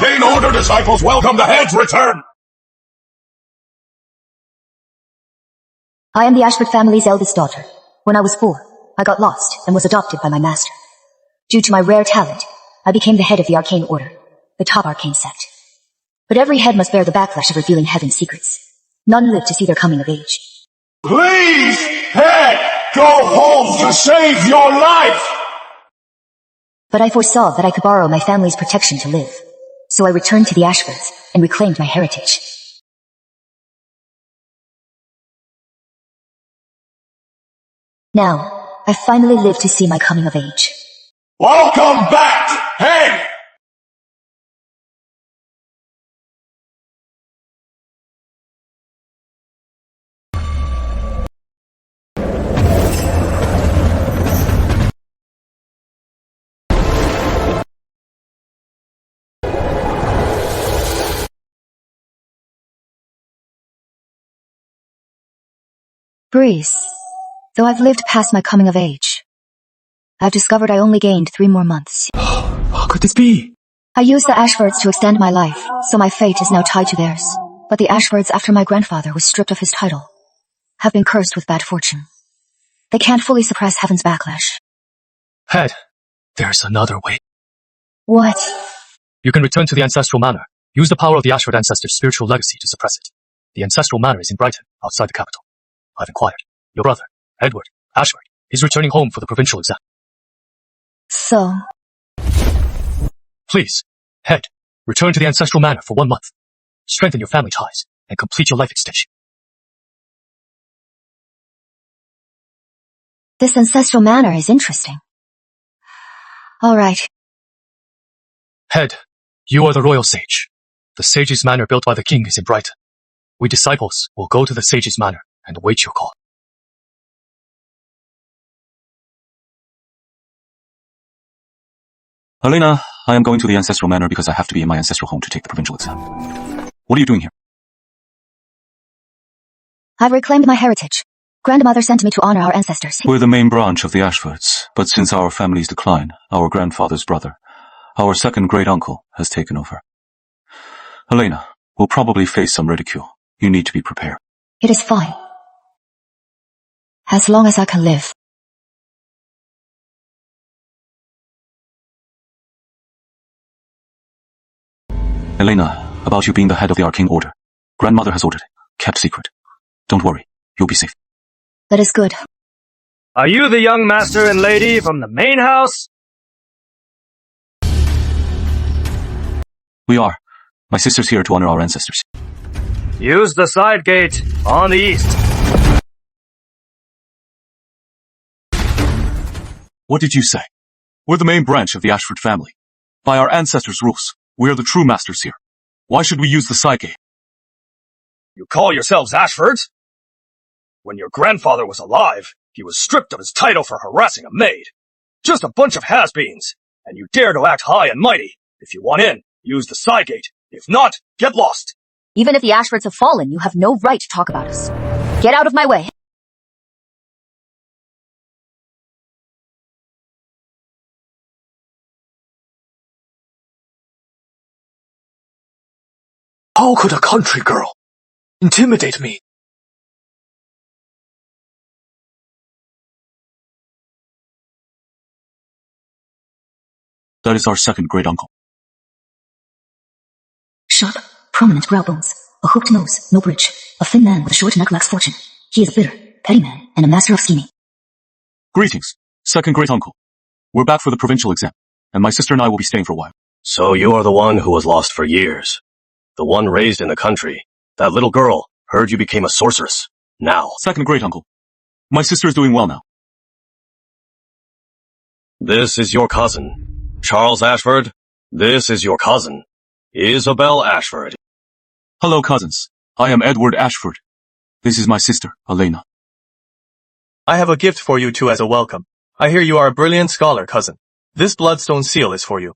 Arcane Order disciples welcome the Head's return! I am the Ashford family's eldest daughter. When I was 4, I got lost and was adopted by my master. Due to my rare talent, I became the head of the Arcane Order, the top arcane sect. But every head must bear the backlash of revealing heaven's secrets. None live to see their coming of age. Please, Head, go home to save your life! But I foresaw that I could borrow my family's protection to live. So I returned to the Ashfords and reclaimed my heritage. Now, I finally live to see my coming of age. Welcome back, Head! Breeze, though I've lived past my coming of age, I've discovered I only gained 3 more months. How could this be? I used the Ashfords to extend my life, so my fate is now tied to theirs. But the Ashfords, after my grandfather was stripped of his title, have been cursed with bad fortune. They can't fully suppress heaven's backlash. Head, there's another way. What? You can return to the Ancestral Manor. Use the power of the Ashford ancestors' spiritual legacy to suppress it. The Ancestral Manor is in Brighton, outside the capital. I've inquired. Your brother, Edward Ashford, is returning home for the provincial exam. So? Please, Head, return to the Ancestral Manor for 1 month. Strengthen your family ties and complete your life extension. This Ancestral Manor is interesting. All right. Head, you are the royal sage. The sage's manor built by the king is in Brighton. We disciples will go to the sage's manor and await your call. Helena, I am going to the Ancestral Manor because I have to be in my ancestral home to take the provincial exam. What are you doing here? I've reclaimed my heritage. Grandmother sent me to honor our ancestors. We're the main branch of the Ashfords, but since our family's decline, our grandfather's brother, our second great-uncle, has taken over. Helena, we'll probably face some ridicule. You need to be prepared. It is fine. As long as I can live. Helena, about you being the head of the Arcane Order. Grandmother has ordered it. Kept secret. Don't worry. You'll be safe. That is good. Are you the young master and lady from the main house? We are. My sister's here to honor our ancestors. Use the side gate on the east. What did you say? We're the main branch of the Ashford family. By our ancestors' rules, we are the true masters here. Why should we use the side gate? You call yourselves Ashfords? When your grandfather was alive, he was stripped of his title for harassing a maid. Just a bunch of has-beens. And you dare to act high and mighty. If you want in, use the side gate. If not, get lost. Even if the Ashfords have fallen, you have no right to talk about us. Get out of my way. How could a country girl intimidate me? That is our second great-uncle. Sharp, prominent brow bones, a hooked nose, no bridge, a thin man with a short neck lacks fortune. He is a bitter, petty man, and a master of scheming. Greetings, second great-uncle. We're back for the provincial exam, and my sister and I will be staying for a while. So you are the one who was lost for years. The one raised in the country. That little girl heard you became a sorceress. Now. Second great-uncle. My sister is doing well now. This is your cousin. Charles Ashford, this is your cousin. Isabel Ashford. Hello, cousins. I am Edward Ashford. This is my sister, Helena. I have a gift for you two as a welcome. I hear you are a brilliant scholar, cousin. This bloodstone seal is for you.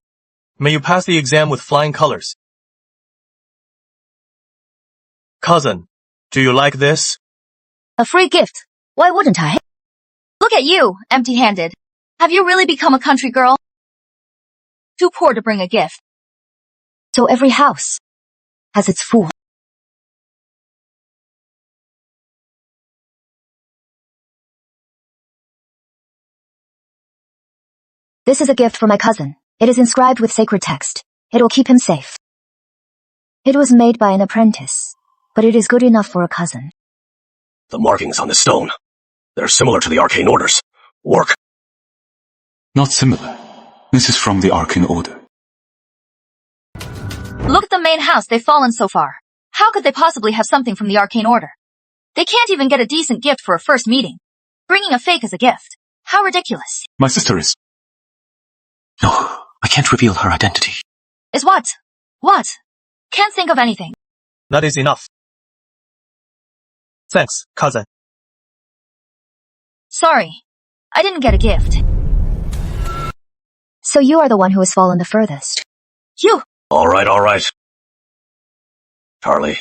May you pass the exam with flying colors. Cousin, do you like this? A free gift. Why wouldn't I? Look at you, empty-handed. Have you really become a country girl? Too poor to bring a gift. So every house has its fool. This is a gift for my cousin. It is inscribed with sacred text. It will keep him safe. It was made by an apprentice, but it is good enough for a cousin. The markings on the stone. They're similar to the arcane orders. Work. Not similar. This is from the Arcane Order. Look at the main house they've fallen so far. How could they possibly have something from the Arcane Order? They can't even get a decent gift for a first meeting. Bringing a fake as a gift. How ridiculous. My sister is... No, I can't reveal her identity. Is what? What? Can't think of anything. That is enough. Thanks, cousin. Sorry. I didn't get a gift. So you are the one who has fallen the furthest. You! Alright. Charlie,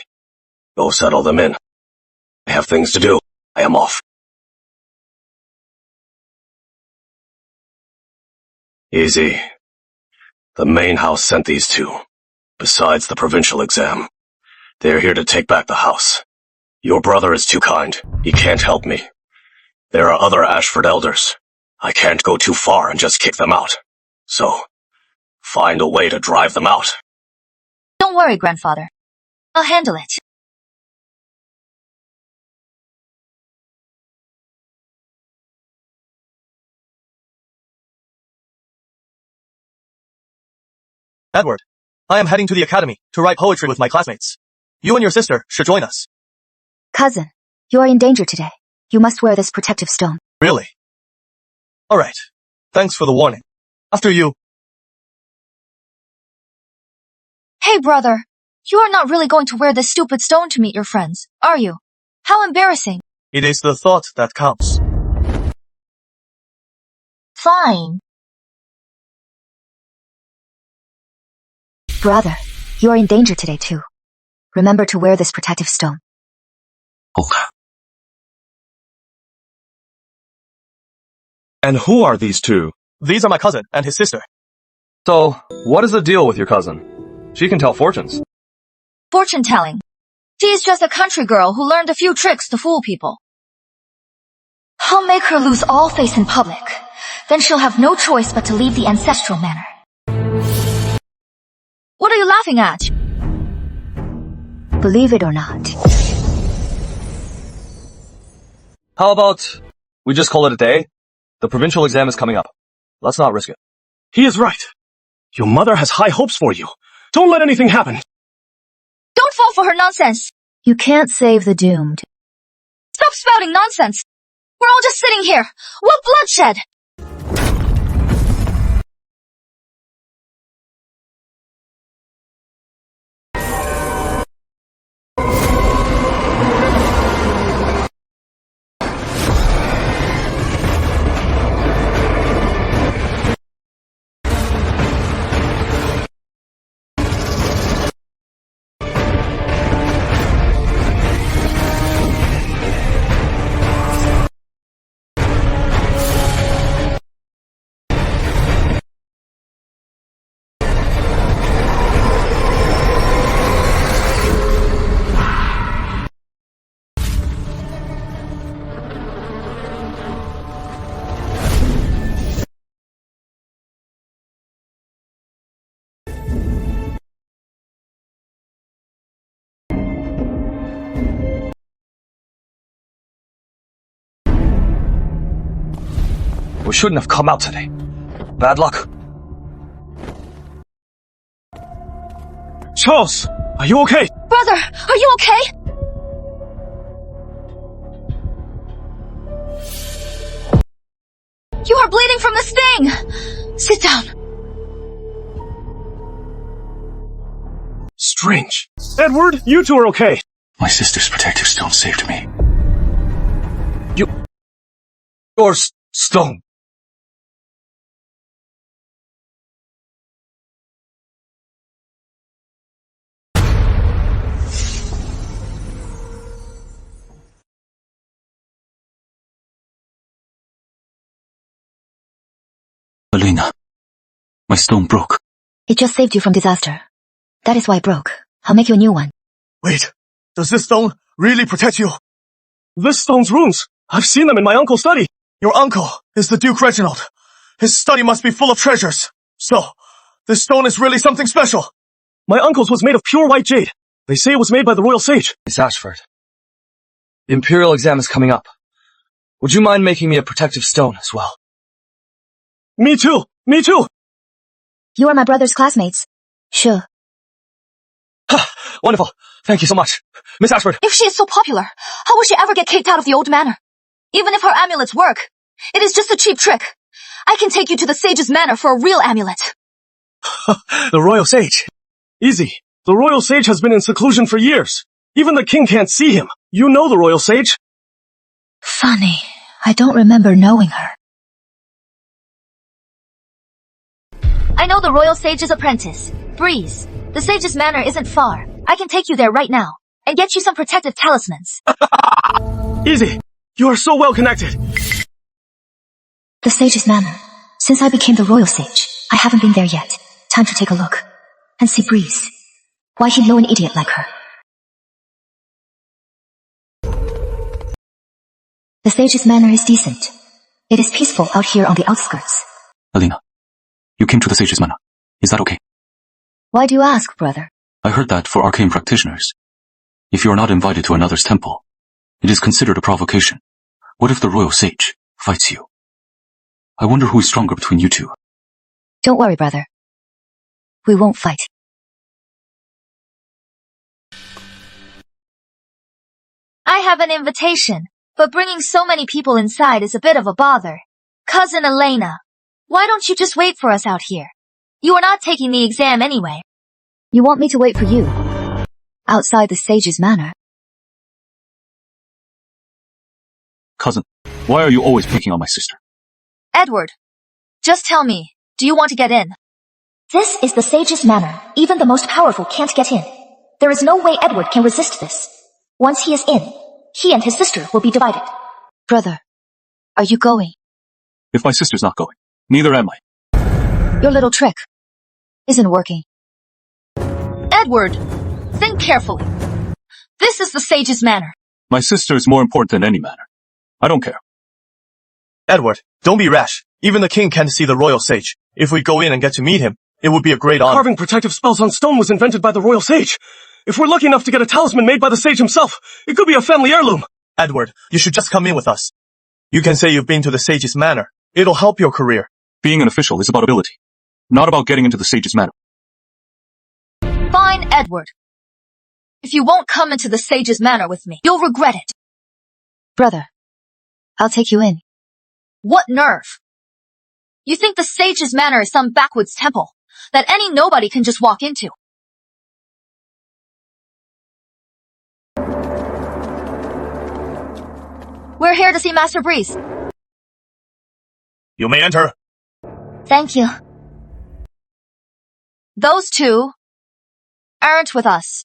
go settle them in. I have things to do. I am off. Easy. The main house sent these two. Besides the provincial exam. They're here to take back the house. Your brother is too kind. He can't help me. There are other Ashford elders. I can't go too far and just kick them out. So, find a way to drive them out. Don't worry, grandfather. I'll handle it. Edward, I am heading to the academy to write poetry with my classmates. You and your sister should join us. Cousin, you are in danger today. You must wear this protective stone. Really? Alright. Thanks for the warning. After you. Hey, brother. You are not really going to wear this stupid stone to meet your friends, are you? How embarrassing. It is the thought that counts. Fine. Brother, you are in danger today too. Remember to wear this protective stone. Olga. And who are these two? These are my cousin and his sister. So, what is the deal with your cousin? She can tell fortunes. Fortune telling. She's just a country girl who learned a few tricks to fool people. I'll make her lose all face in public. Then she'll have no choice but to leave the ancestral manor. What are you laughing at? Believe it or not. How about we just call it a day? The provincial exam is coming up. Let's not risk it. He is right. Your mother has high hopes for you. Don't let anything happen. Don't fall for her nonsense. You can't save the doomed. Stop spouting nonsense. We're all just sitting here. What bloodshed? We shouldn't have come out today. Bad luck. Charles, are you okay? Brother, are you okay? You are bleeding from the sting. Sit down. Strange. Edward, you two are okay. My sister's protective stone saved me. Your stone. Elena, my stone broke. It just saved you from disaster. That is why it broke. I'll make you a new one. Wait, does this stone really protect you? This stone's runes. I've seen them in my uncle's study. Your uncle is the Duke Reginald. His study must be full of treasures. So, this stone is really something special. My uncle's was made of pure white jade. They say it was made by the royal sage. Miss Ashford, the Imperial exam is coming up. Would you mind making me a protective stone as well? Me too! Me too! You are my brother's classmates. Sure. Wonderful. Thank you so much. Miss Ashford. If she is so popular, how will she ever get kicked out of the old manor? Even if her amulets work, it is just a cheap trick. I can take you to the sage's manor for a real amulet. The royal sage. Easy. The royal sage has been in seclusion for years. Even the king can't see him. You know the royal sage. Funny. I don't remember knowing her. I know the royal sage's apprentice, Breeze. The sage's manor isn't far. I can take you there right now and get you some protective talismans. Easy. You are so well connected. The sage's manor. Since I became the royal sage, I haven't been there yet. Time to take a look. And see Breeze. Why he'd know an idiot like her. The sage's manor is decent. It is peaceful out here on the outskirts. Alina, you came to the sage's manor. Is that okay? Why do you ask, brother? I heard that for arcane practitioners, if you are not invited to another's temple, it is considered a provocation. What if the royal sage fights you? I wonder who is stronger between you two. Don't worry, brother. We won't fight. I have an invitation, but bringing so many people inside is a bit of a bother. Cousin Elena, why don't you just wait for us out here? You are not taking the exam anyway. You want me to wait for you? Outside the sage's manor? Cousin, why are you always picking on my sister? Edward, just tell me, do you want to get in? This is the sage's manor. Even the most powerful can't get in. There is no way Edward can resist this. Once he is in, he and his sister will be divided. Brother, are you going? If my sister's not going, neither am I. Your little trick isn't working. Edward, think carefully. This is the sage's manor. My sister is more important than any manor. I don't care. Edward, don't be rash. Even the king can't see the royal sage. If we go in and get to meet him, it would be a great honor. Carving protective spells on stone was invented by the royal sage. If we're lucky enough to get a talisman made by the sage himself, it could be a family heirloom. Edward, you should just come in with us. You can say you've been to the sage's manor. It'll help your career. Being an official is about ability, not about getting into the sage's manor. Fine, Edward. If you won't come into the sage's manor with me, you'll regret it. Brother, I'll take you in. What nerve? You think the sage's manor is some backwoods temple that any nobody can just walk into? We're here to see Master Breeze. You may enter. Thank you. Those two aren't with us.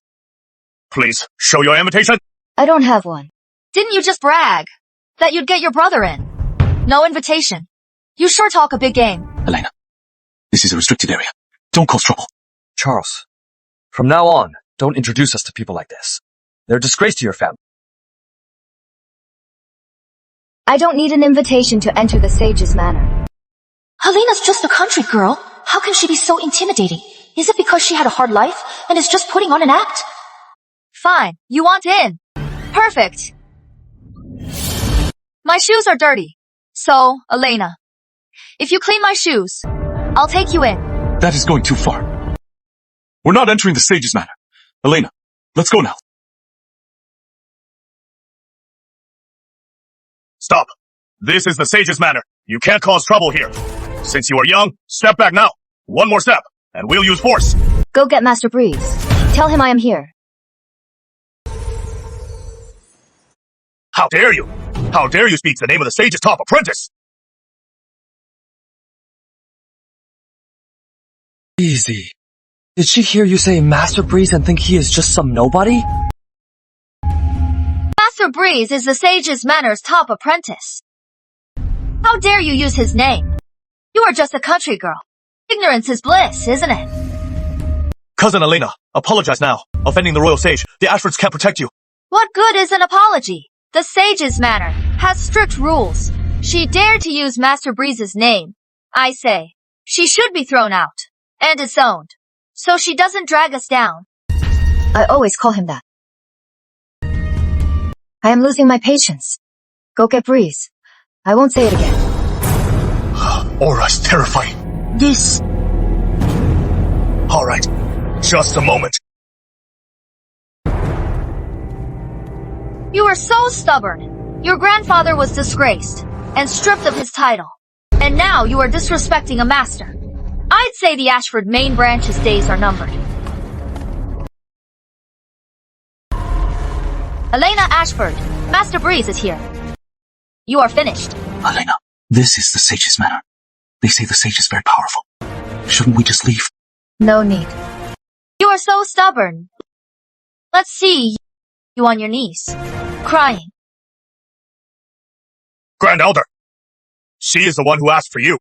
Please, show your invitation. I don't have one. Didn't you just brag that you'd get your brother in? No invitation. You sure talk a big game. Elena, this is a restricted area. Don't cause trouble. Charles, from now on, don't introduce us to people like this. They're a disgrace to your family. I don't need an invitation to enter the sage's manor. Helena's just a country girl. How can she be so intimidating? Is it because she had a hard life and is just putting on an act? Fine, you want in. Perfect. My shoes are dirty. So, Elena, if you clean my shoes, I'll take you in. That is going too far. We're not entering the sage's manor. Elena, let's go now. Stop. This is the sage's manor. You can't cause trouble here. Since you are young, step back now. One more step, and we'll use force. Go get Master Breeze. Tell him I am here. How dare you? How dare you speak the name of the sage's top apprentice? Easy. Did she hear you say Master Breeze and think he is just some nobody? Master Breeze is the sage's manor's top apprentice. How dare you use his name? You are just a country girl. Ignorance is bliss, isn't it? Cousin Elena, apologize now. Offending the royal sage, the Ashfords can't protect you. What good is an apology? The Sage's Manor has strict rules. She dared to use Master Breeze's name. I say, she should be thrown out and disowned, so she doesn't drag us down. I always call him that. I am losing my patience. Go get Breeze. I won't say it again. Aura's terrifying. This... Alright, just a moment. You are so stubborn. Your grandfather was disgraced and stripped of his title. And now you are disrespecting a master. I'd say the Ashford main branch's days are numbered. Elena Ashford, Master Breeze is here. You are finished. Elena, this is the Sage's Manor. They say the Sage is very powerful. Shouldn't we just leave? No need. You are so stubborn. Let's see you on your knees, crying. Grand Elder, she is the one who asked for you.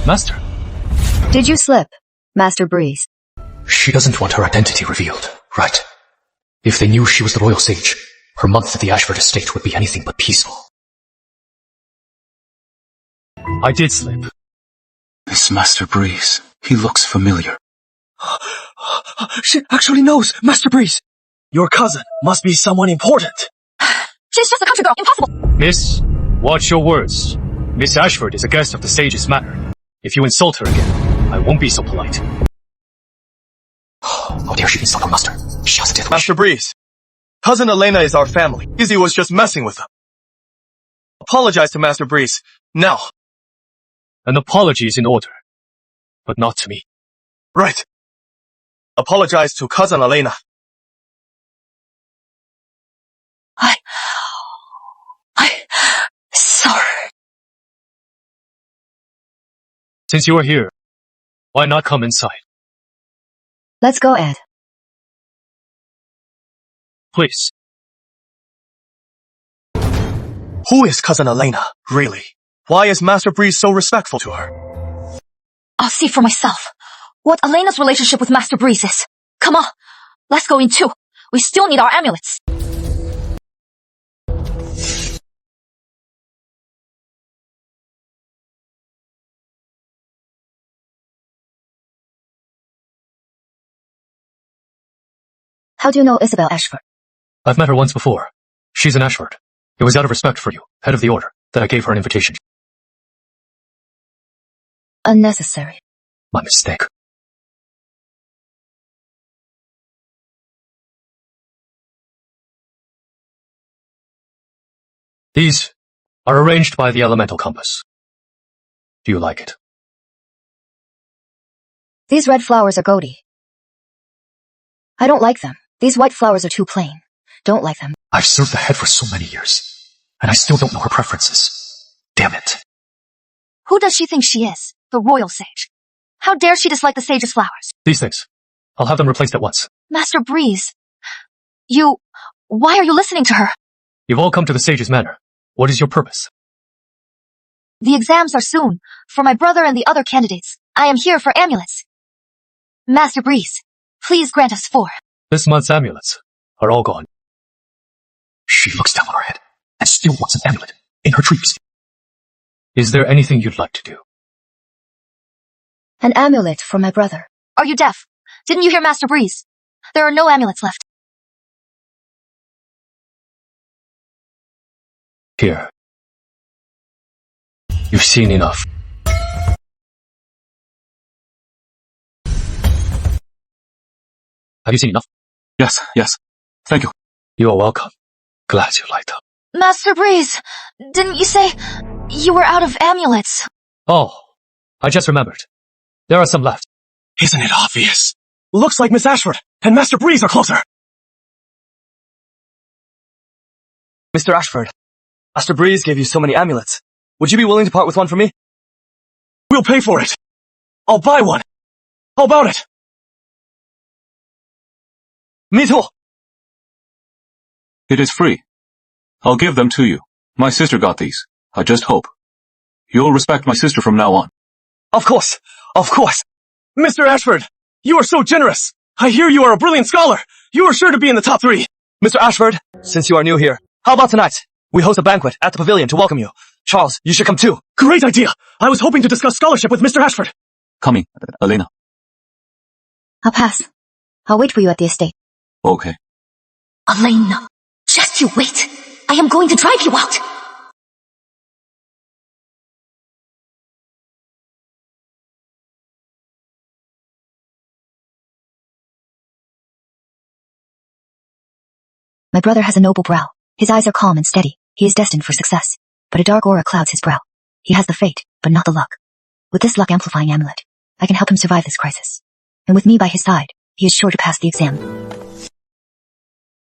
Master, Did you slip, Master Breeze? she doesn't want her identity revealed, right? If they knew she was the royal sage, her month at the Ashford estate would be anything but peaceful. I did slip. This Master Breeze, he looks familiar. She actually knows Master Breeze. Your cousin must be someone important. She's just a country girl. Impossible. Miss, watch your words. Miss Ashford is a guest of the Sage's Manor. If you insult her again, I won't be so polite. How dare she insult her master? She has a death wish. Master Breeze, Cousin Elena is our family. Izzy was just messing with them. Apologize to Master Breeze, now. An apology is in order, but not to me. Right. Apologize to Cousin Elena. Sorry. Since you are here, why not come inside? Let's go, Ed. Please. Who is Cousin Elena, really? Why is Master Breeze so respectful to her? I'll see for myself what Elena's relationship with Master Breeze is. Come on, let's go in too. We still need our amulets. How do you know Isabel Ashford? I've met her once before. She's an Ashford. It was out of respect for you, head of the order, that I gave her an invitation. Unnecessary. My mistake. These are arranged by the elemental compass. Do you like it? These red flowers are gaudy. I don't like them. These white flowers are too plain. Don't like them. I've served the head for so many years, and I still don't know her preferences. Damn it. Who does she think she is? The royal sage. How dare she dislike the sage's flowers? These things. I'll have them replaced at once. Master Breeze. Why are you listening to her? You've all come to the Sage's Manor. What is your purpose? The exams are soon. For my brother and the other candidates, I am here for amulets. Master Breeze, please grant us 4. This month's amulets are all gone. She looks down on her head and still wants an amulet in her dreams. Is there anything you'd like to do? An amulet for my brother. Are you deaf? Didn't you hear Master Breeze? There are no amulets left. Here. You've seen enough. Have you seen enough? Yes. Thank you. You are welcome. Glad you liked them. Master Breeze, didn't you say you were out of amulets? Oh, I just remembered. There are some left. Isn't it obvious? Looks like Miss Ashford and Master Breeze are closer. Mr. Ashford, Master Breeze gave you so many amulets. Would you be willing to part with one for me? We'll pay for it. I'll buy one. How about it? Me too. It is free. I'll give them to you. My sister got these. I just hope you'll respect my sister from now on. Of course. Of course. Mr. Ashford, you are so generous. I hear you are a brilliant scholar. You are sure to be in the top 3. Mr. Ashford, since you are new here, how about tonight? We host a banquet at the pavilion to welcome you. Charles, you should come too. Great idea. I was hoping to discuss scholarship with Mr. Ashford. Coming, Elena. I'll pass. I'll wait for you at the estate. Okay. Elena, just you wait. I am going to drive you out. My brother has a noble brow. His eyes are calm and steady. He is destined for success. But a dark aura clouds his brow. He has the fate, but not the luck. With this luck-amplifying amulet, I can help him survive this crisis. And with me by his side, he is sure to pass the exam.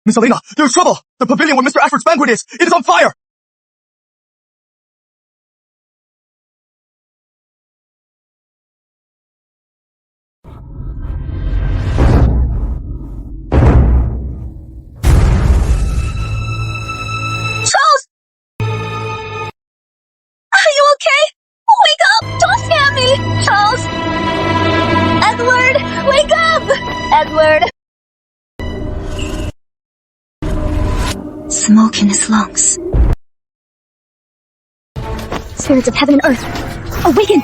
Miss Elena, there's trouble! The pavilion where Mr. Ashford's banquet is! It is on fire! Charles! Are you okay? Wake up! Don't scare me! Charles! Edward! Wake up! Edward! Smoke in his lungs. Spirits of heaven and earth, awaken!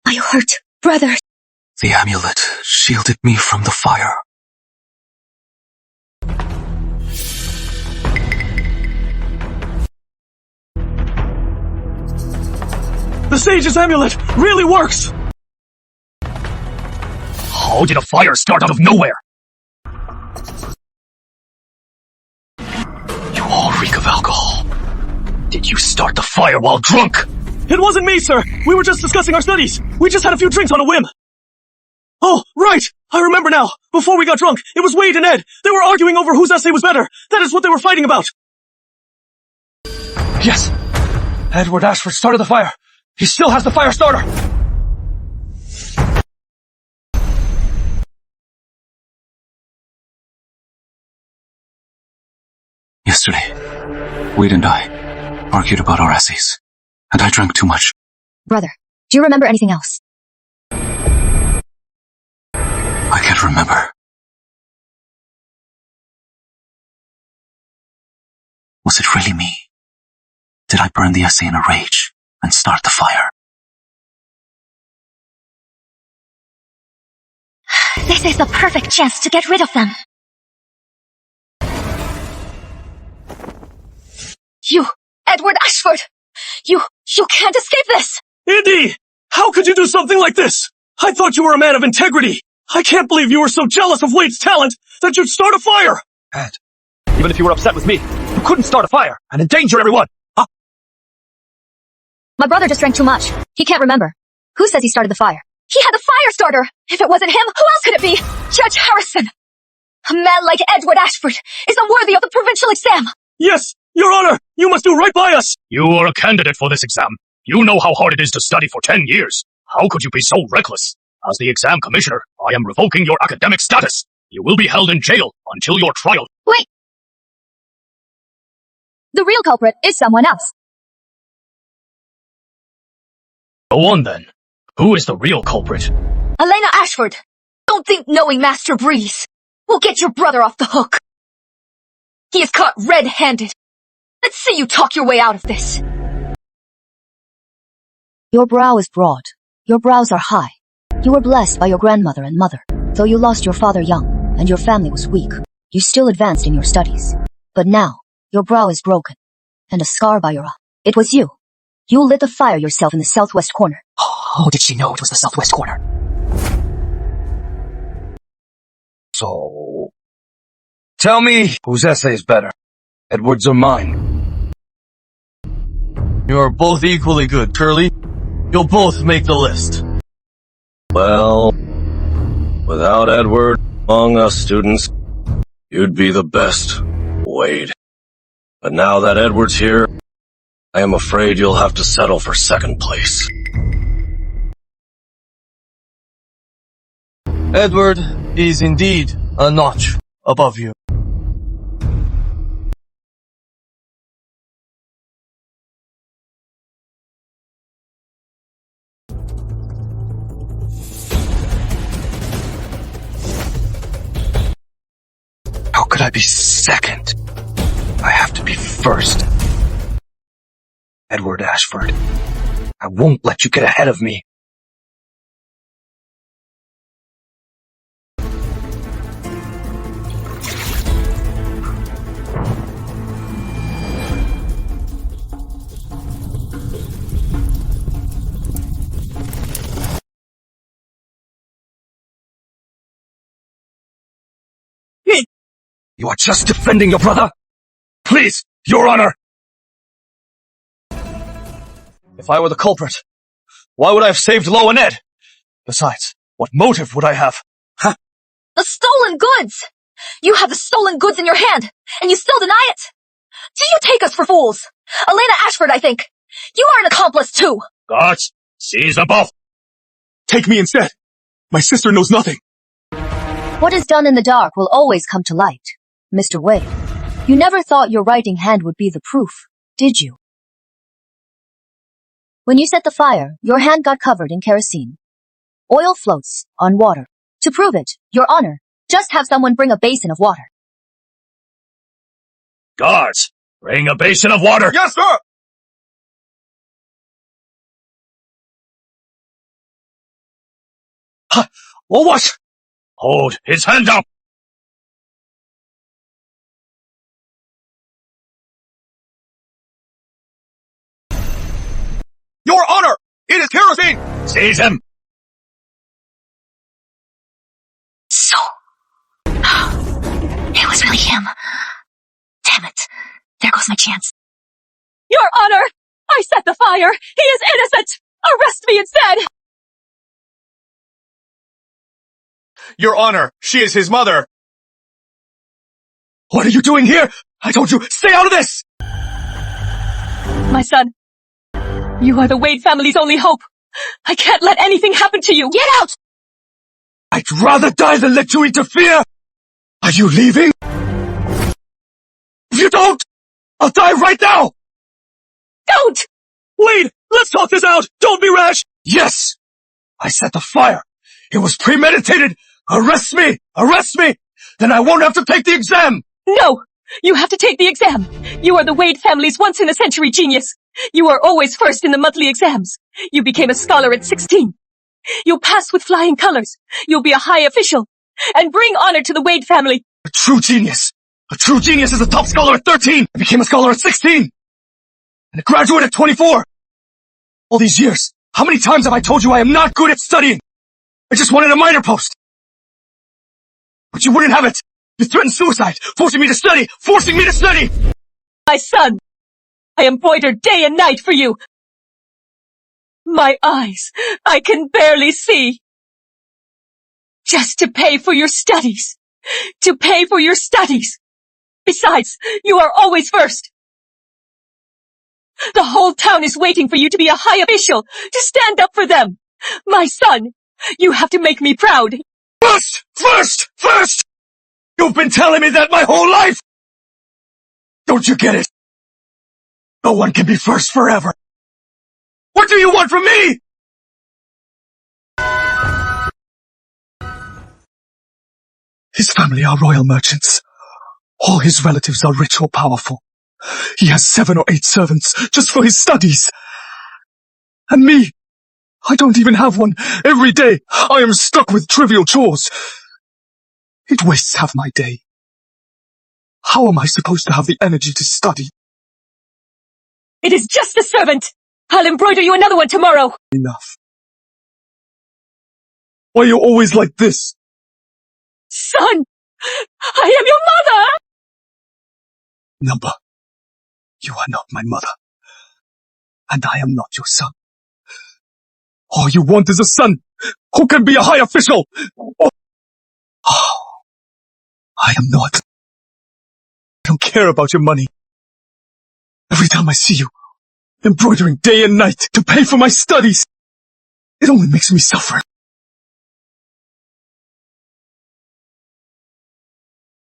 Are you hurt, brother? The amulet shielded me from the fire. The sage's amulet really works! How did a fire start out of nowhere? You all reek of alcohol. Did you start the fire while drunk? It wasn't me, sir! We were just discussing our studies! We just had a few drinks on a whim! Oh, right! I remember now! Before we got drunk, it was Wade and Ed! They were arguing over whose essay was better! That is what they were fighting about! Yes. Edward Ashford started the fire. He still has the fire starter. Yesterday, Wade and I argued about our essays, and I drank too much. Brother, do you remember anything else? I can't remember. Was it really me? Did I burn the essay in a rage and start the fire? This is the perfect chance to get rid of them. You, Edward Ashford! You can't escape this! Indy! How could you do something like this? I thought you were a man of integrity! I can't believe you were so jealous of Wade's talent that you'd start a fire! Ed, even if you were upset with me, you couldn't start a fire and endanger everyone! My brother just drank too much. He can't remember. Who says he started the fire? He had the fire starter! If it wasn't him, who else could it be? Judge Harrison! A man like Edward Ashford is unworthy of the provincial exam! Yes, Your Honor! You must do right by us! You are a candidate for this exam. You know how hard it is to study for 10 years. How could you be so reckless? As the exam commissioner, I am revoking your academic status. You will be held in jail until your trial. Wait! The real culprit is someone else. Go on then. Who is the real culprit? Elena Ashford! Don't think knowing Master Breeze will get your brother off the hook. He is caught red-handed. Let's see you talk your way out of this. Your brow is broad. Your brows are high. You were blessed by your grandmother and mother. Though you lost your father young, and your family was weak, you still advanced in your studies. But now, your brow is broken, and a scar by your eye. It was you. You lit the fire yourself in the southwest corner. How did she know it was the southwest corner? So, tell me whose essay is better, Edward's or mine? You are both equally good, Curly. You'll both make the list. Well, without Edward among us students, you'd be the best, Wade. But now that Edward's here, I am afraid you'll have to settle for second place. Edward is indeed a notch above you. How could I be second? I have to be first. Edward Ashford, I won't let you get ahead of me. You are just defending your brother? Please, Your Honor! If I were the culprit, why would I have saved Lo and Ed? Besides, what motive would I have? The stolen goods! You have the stolen goods in your hand, and you still deny it? Do you take us for fools? Elena Ashford, I think. You are an accomplice too. Guards, seize them both! Take me instead. My sister knows nothing. What is done in the dark will always come to light. Mr. Wade, you never thought your writing hand would be the proof, did you? When you set the fire, your hand got covered in kerosene. Oil floats on water. To prove it, Your Honor, just have someone bring a basin of water. Guards, bring a basin of water! Yes, sir! Well, what? Hold his hand up! Your Honor! It is kerosene! Seize him! So, it was really him. Damn it. There goes my chance. Your Honor! I set the fire! He is innocent! Arrest me instead! Your Honor, she is his mother. What are you doing here? I told you, stay out of this! My son, you are the Wade family's only hope. I can't let anything happen to you. Get out! I'd rather die than let you interfere! Are you leaving? If you don't, I'll die right now! Don't! Wade, let's talk this out! Don't be rash! Yes! I set the fire. It was premeditated! Arrest me! Arrest me! Then I won't have to take the exam! No! You have to take the exam. You are the Wade family's once-in-a-century genius. You are always first in the monthly exams. You became a scholar at 16. You'll pass with flying colors. You'll be a high official. And bring honor to the Wade family. A true genius! A true genius is a top scholar at 13! I became a scholar at 16! And a graduate at 24! All these years, how many times have I told you I am not good at studying? I just wanted a minor post! But you wouldn't have it! You threatened suicide, forcing me to study! Forcing me to study! My son, I embroider day and night for you. My eyes, I can barely see. Just to pay for your studies. To pay for your studies. Besides, you are always first. The whole town is waiting for you to be a high official, to stand up for them. My son, you have to make me proud. First! First! First! You've been telling me that my whole life! Don't you get it? No one can be first forever. What do you want from me? His family are royal merchants. All his relatives are rich or powerful. He has 7 or 8 servants just for his studies. And me, I don't even have one. Every day, I am stuck with trivial chores. It wastes half my day. How am I supposed to have the energy to study? It is just a servant. I'll embroider you another one tomorrow. Enough. Why are you always like this? Son, I am your mother. Number, you are not my mother. And I am not your son. All you want is a son who can be a high official. Oh, I am not. I don't care about your money. Every time I see you, embroidering day and night to pay for my studies. It only makes me suffer.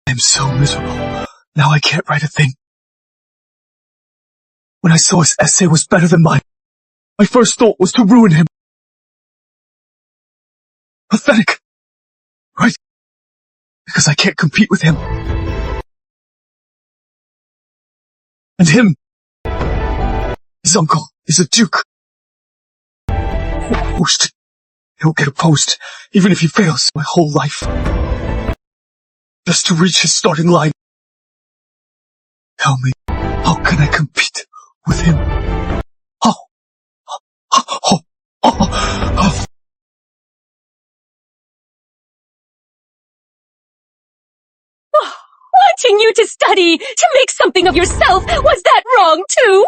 I'm so miserable. Now I can't write a thing. When I saw his essay was better than mine, my first thought was to ruin him. Pathetic. Right? Because I can't compete with him. And him. His uncle is a duke. Worst. He'll get opposed, even if he fails my whole life. Just to reach his starting line. Tell me, how can I compete with him? Wanting you to study, to make something of yourself, was that wrong too?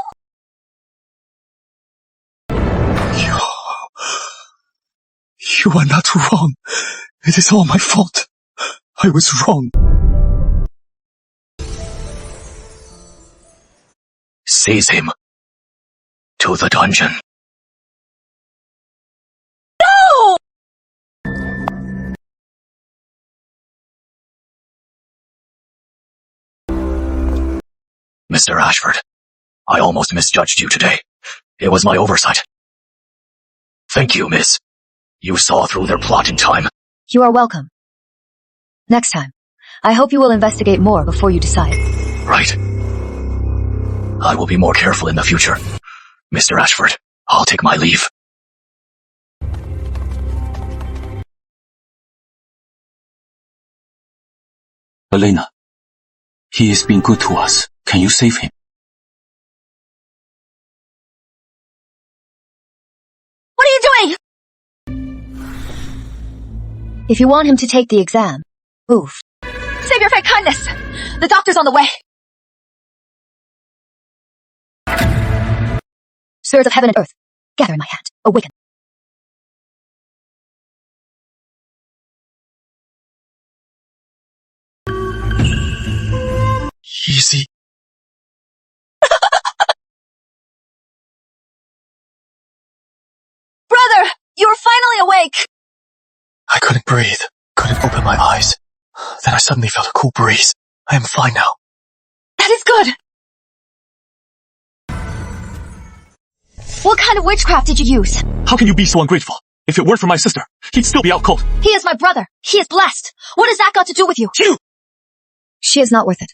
You are not wrong. It is all my fault. I was wrong. Seize him. To the dungeon. No! Mr. Ashford, I almost misjudged you today. It was my oversight. Thank you, miss. You saw through their plot in time. You are welcome. Next time, I hope you will investigate more before you decide. Right. I will be more careful in the future. Mr. Ashford, I'll take my leave. Elena, he has been good to us. Can you save him? What are you doing? If you want him to take the exam, move. Save your fake kindness. The doctor's on the way. Spirits of heaven and earth, gather in my hand. Awaken. Easy. Brother, you're finally awake. I couldn't breathe, couldn't open my eyes. Then I suddenly felt a cool breeze. I am fine now. That is good. What kind of witchcraft did you use? How can you be so ungrateful? If it weren't for my sister, he'd still be out cold. He is my brother. He is blessed. What has that got to do with you? You! She is not worth it.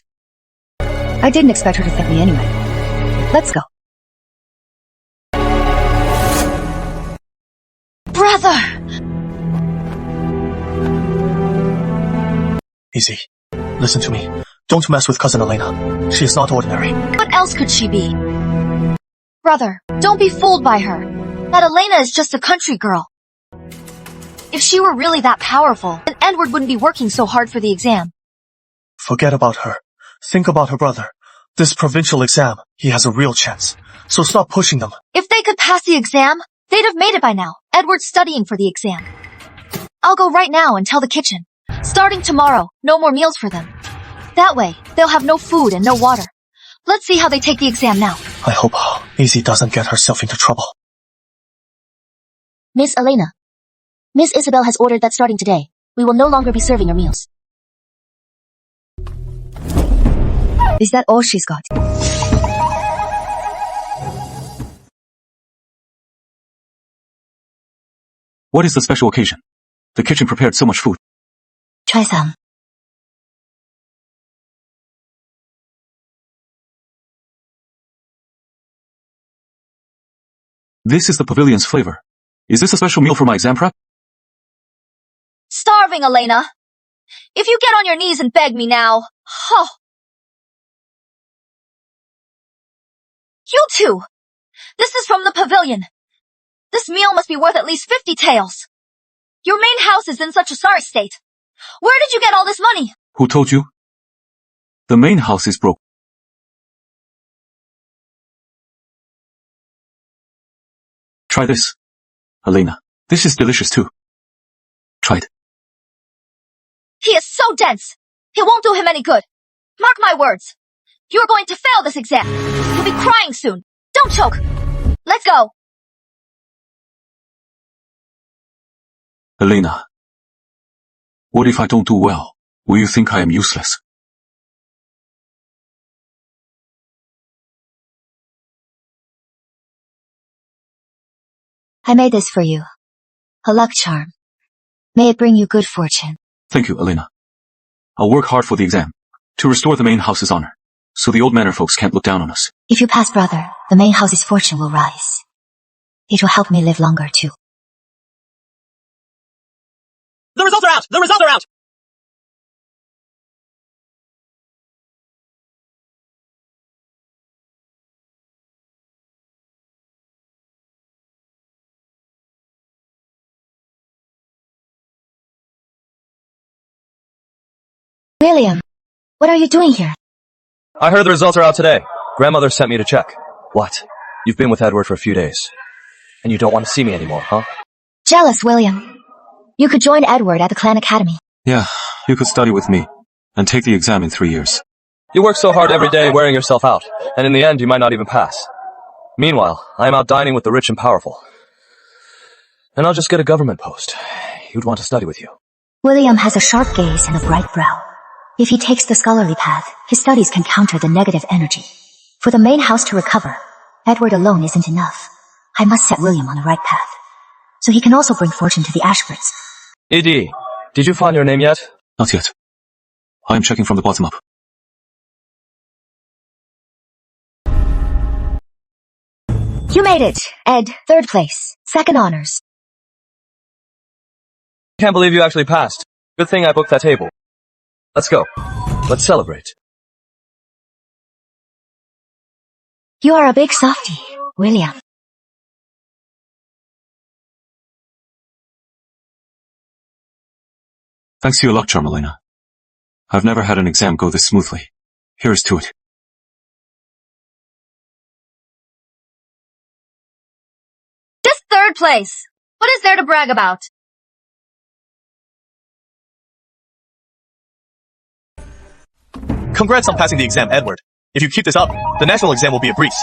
I didn't expect her to thank me anyway. Let's go. Brother! Easy. Listen to me. Don't mess with cousin Elena. She is not ordinary. What else could she be? Brother, don't be fooled by her. That Elena is just a country girl. If she were really that powerful, then Edward wouldn't be working so hard for the exam. Forget about her. Think about her brother. This provincial exam, he has a real chance. So stop pushing them. If they could pass the exam, they'd have made it by now. Edward's studying for the exam. I'll go right now and tell the kitchen. Starting tomorrow, no more meals for them. That way, they'll have no food and no water. Let's see how they take the exam now. I hope Easy doesn't get herself into trouble. Miss Elena, Miss Isabel has ordered that starting today, we will no longer be serving your meals. Is that all she's got? What is the special occasion? The kitchen prepared so much food. Try some. This is the pavilion's flavor. Is this a special meal for my exam prep? Starving, Elena. If you get on your knees and beg me now. Oh. You too. This is from the pavilion. This meal must be worth at least 50 taels. Your main house is in such a sorry state. Where did you get all this money? Who told you? The main house is broke. Try this. Elena, this is delicious too. Try it. He is so dense. It won't do him any good. Mark my words. You're going to fail this exam. You'll be crying soon. Don't choke! Let's go! Elena, what if I don't do well? Will you think I am useless? I made this for you. A luck charm. May it bring you good fortune. Thank you, Elena. I'll work hard for the exam, to restore the main house's honor, so the old manor folks can't look down on us. If you pass, brother, the main house's fortune will rise. It will help me live longer, too. The results are out! The results are out! William, what are you doing here? I heard the results are out today. Grandmother sent me to check. What? You've been with Edward for a few days. And you don't want to see me anymore, huh? Jealous, William. You could join Edward at the clan academy. Yeah, you could study with me, and take the exam in 3 years. You work so hard every day wearing yourself out, and in the end you might not even pass. Meanwhile, I am out dining with the rich and powerful. And I'll just get a government post. You'd want to study with you. William has a sharp gaze and a bright brow. If he takes the scholarly path, his studies can counter the negative energy. For the main house to recover, Edward alone isn't enough. I must set William on the right path, so he can also bring fortune to the Ashfords. ED, did you find your name yet? Not yet. I am checking from the bottom up. You made it, Ed. 3rd place. 2nd honors. Can't believe you actually passed. Good thing I booked that table. Let's go. Let's celebrate. You are a big softie, William. Thanks to your luck charm, Elena. I've never had an exam go this smoothly. Here's to it. Just 3rd place. What is there to brag about? Congrats on passing the exam, Edward. If you keep this up, the national exam will be a breeze.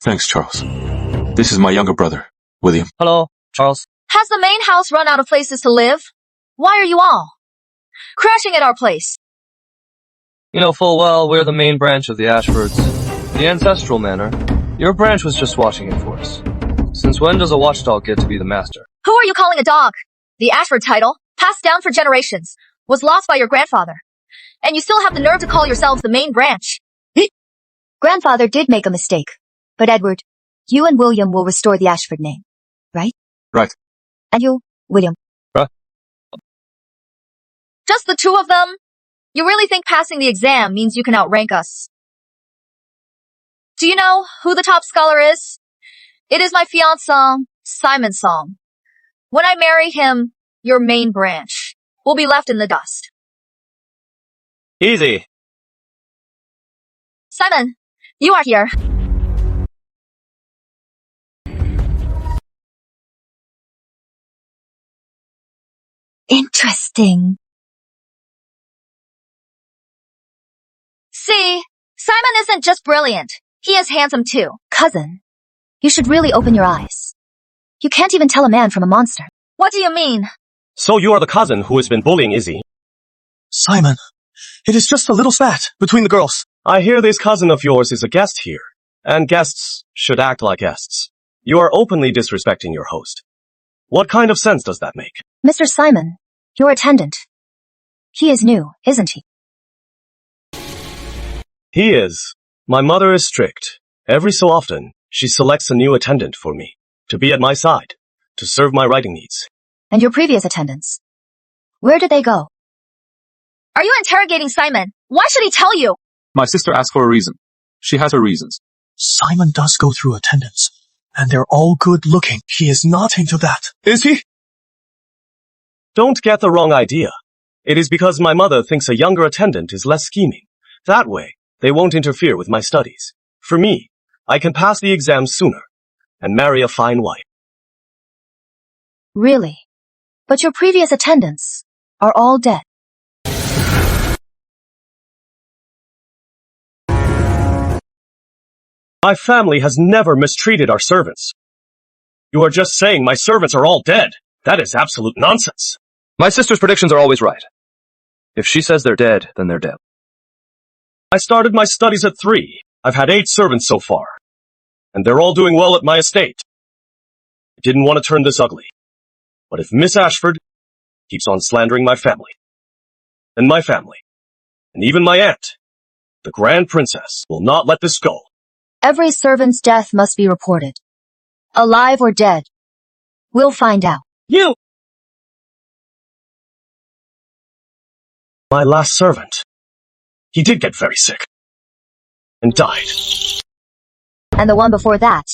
Thanks, Charles. This is my younger brother, William. Hello, Charles. Has the main house run out of places to live? Why are you all crashing at our place? You know full well we're the main branch of the Ashfords. The ancestral manor. Your branch was just watching it for us. Since when does a watchdog get to be the master? Who are you calling a dog? The Ashford title, passed down for generations, was lost by your grandfather. And you still have the nerve to call yourselves the main branch. Grandfather did make a mistake. But Edward, you and William will restore the Ashford name, right? Right. And you, William. Right. Just the 2 of them? You really think passing the exam means you can outrank us? Do you know who the top scholar is? It is my fiancé, Simon Song. When I marry him, your main branch will be left in the dust. Easy. Simon, you are here. Interesting. See, Simon isn't just brilliant. He is handsome too. Cousin, you should really open your eyes. You can't even tell a man from a monster. What do you mean? So you are the cousin who has been bullying Izzy. Simon, it is just a little spat between the girls. I hear this cousin of yours is a guest here, and guests should act like guests. You are openly disrespecting your host. What kind of sense does that make? Mr. Simon, your attendant. He is new, isn't he? He is. My mother is strict. Every so often, she selects a new attendant for me, to be at my side, to serve my writing needs. And your previous attendants? Where did they go? Are you interrogating Simon? Why should he tell you? My sister asked for a reason. She has her reasons. Simon does go through attendance, and they're all good looking. He is not into that. Is he? Don't get the wrong idea. It is because my mother thinks a younger attendant is less scheming. That way, they won't interfere with my studies. For me, I can pass the exam sooner and marry a fine wife. Really? But your previous attendants are all dead. My family has never mistreated our servants. You are just saying my servants are all dead. That is absolute nonsense. My sister's predictions are always right. If she says they're dead, then they're dead. I started my studies at 3. I've had 8 servants so far. And they're all doing well at my estate. I didn't want to turn this ugly. But if Miss Ashford keeps on slandering my family, then my family, and even my aunt, the Grand Princess, will not let this go. Every servant's death must be reported. Alive or dead. We'll find out. You! My last servant. He did get very sick. And died. And the one before that.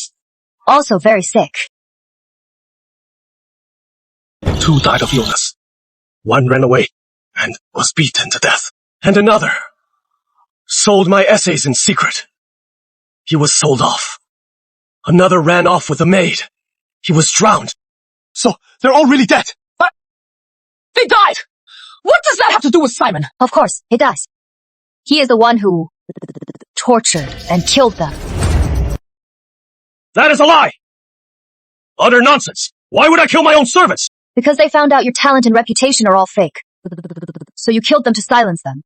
Also very sick. 2 died of illness. 1 ran away and was beaten to death. And another sold my essays in secret. He was sold off. Another ran off with a maid. He was drowned. So, they're all really dead. What? They died! What does that have to do with Simon? Of course, it does. He is the one who tortured and killed them. That is a lie! Utter nonsense! Why would I kill my own servants? Because they found out your talent and reputation are all fake. So you killed them to silence them.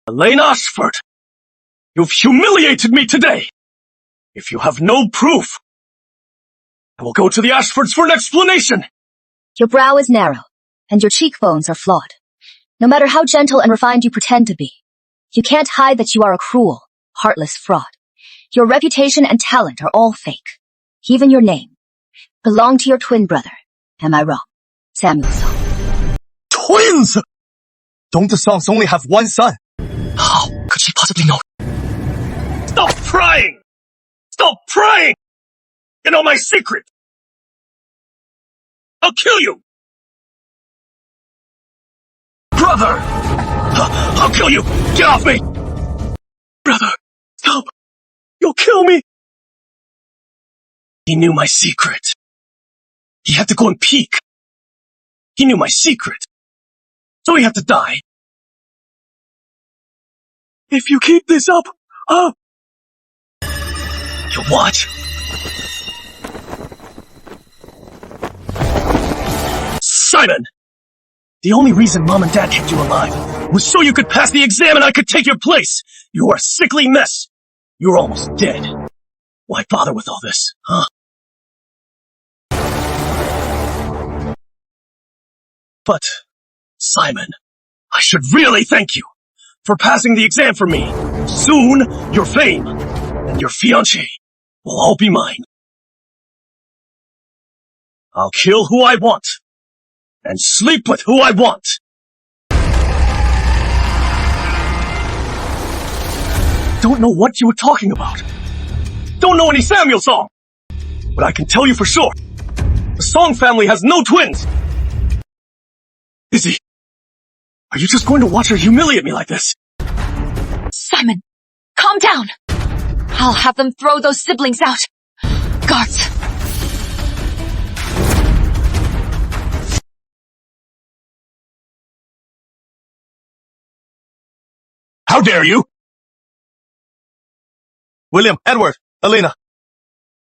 Elaine Ashford! You've humiliated me today! If you have no proof, I will go to the Ashfords for an explanation! Your brow is narrow, and your cheekbones are flawed. No matter how gentle and refined you pretend to be, you can't hide that you are a cruel, heartless fraud. Your reputation and talent are all fake. Even your name belonged to your twin brother. Am I wrong? Samuel Song. Twins! Don't the Songs only have one son? How could she possibly know? Stop prying! Stop prying! You know my secret! I'll kill you! Brother! I'll kill you! Get off me! Brother, stop! You'll kill me! He knew my secret. He had to go and peek. He knew my secret. So he had to die. If you keep this up, you what? Simon! The only reason Mom and Dad kept you alive was so you could pass the exam and I could take your place. You are a sickly mess. You're almost dead. Why bother with all this, huh? But, Simon, I should really thank you for passing the exam for me. Soon, your fame and your fiancé will all be mine. I'll kill who I want and sleep with who I want. Don't know what you were talking about. Don't know any Samuel Song. But I can tell you for sure, the Song family has no twins. Izzy, are you just going to watch her humiliate me like this? Simon, calm down. I'll have them throw those siblings out. Guards. How dare you? William, Edward, Elena.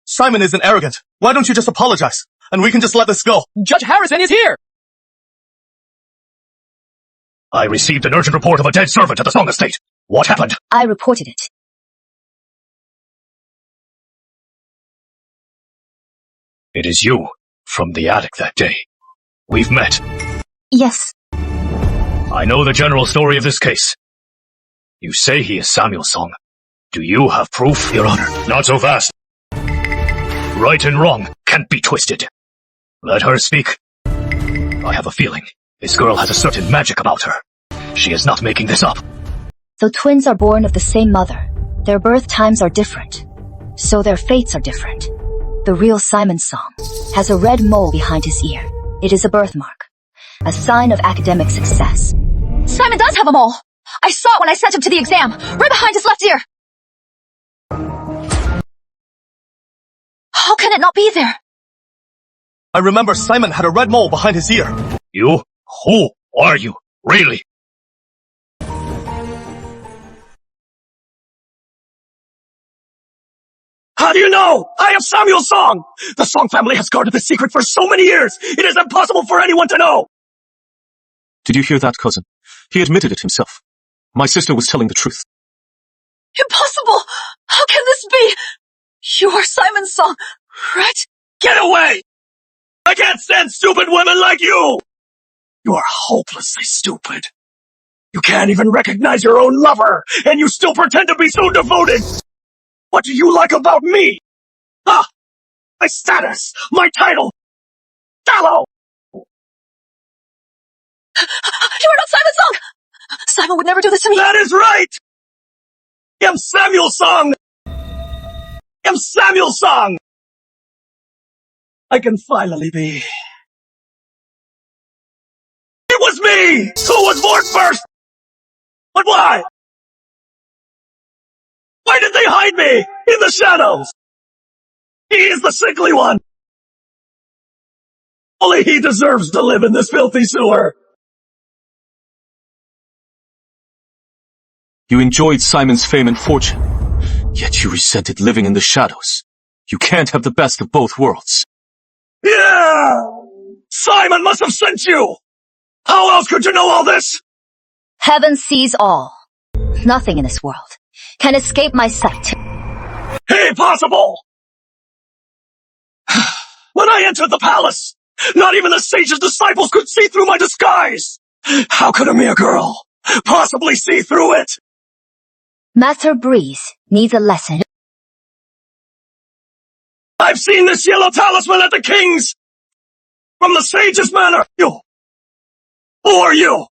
Simon isn't arrogant. Why don't you just apologize? And we can just let this go. Judge Harrison is here! I received an urgent report of a dead servant at the Song estate. What happened? I reported it. It is you, from the attic that day. We've met. Yes. I know the general story of this case. You say he is Samuel Song. Do you have proof, Your Honor? Not so fast. Right and wrong can't be twisted. Let her speak. I have a feeling this girl has a certain magic about her. She is not making this up. Though twins are born of the same mother, their birth times are different. So their fates are different. The real Simon Song has a red mole behind his ear. It is a birthmark. A sign of academic success. Simon does have a mole. I saw it when I sent him to the exam, right behind his left ear. How can it not be there? I remember Simon had a red mole behind his ear. You? Who are you? Really? How do you know? I am Samuel's song! The Song family has guarded the secret for so many years, it is impossible for anyone to know! Did you hear that, cousin? He admitted it himself. My sister was telling the truth. Impossible! How can this be? You are Simon's song, right? Get away! I can't stand stupid women like you! You are hopelessly stupid. You can't even recognize your own lover, and you still pretend to be so devoted! What do you like about me? Ah! My status! My title! Shallow! You are not Simon's song! Simon would never do this to me! That is right! I am Samuel's song! I am Samuel's song! I can finally be... It was me who was born first! But why? Why did they hide me in the shadows? He is the sickly one! Only he deserves to live in this filthy sewer! You enjoyed Simon's fame and fortune, yet you resented living in the shadows. You can't have the best of both worlds. Yeah! Simon must have sent you! How else could you know all this? Heaven sees all. Nothing in this world can escape my sight. Impossible! When I entered the palace, not even the sage's disciples could see through my disguise! How could a mere girl possibly see through it? Master Breeze needs a lesson. I've seen this yellow talisman at the king's! From the sage's manor! You! Who are you?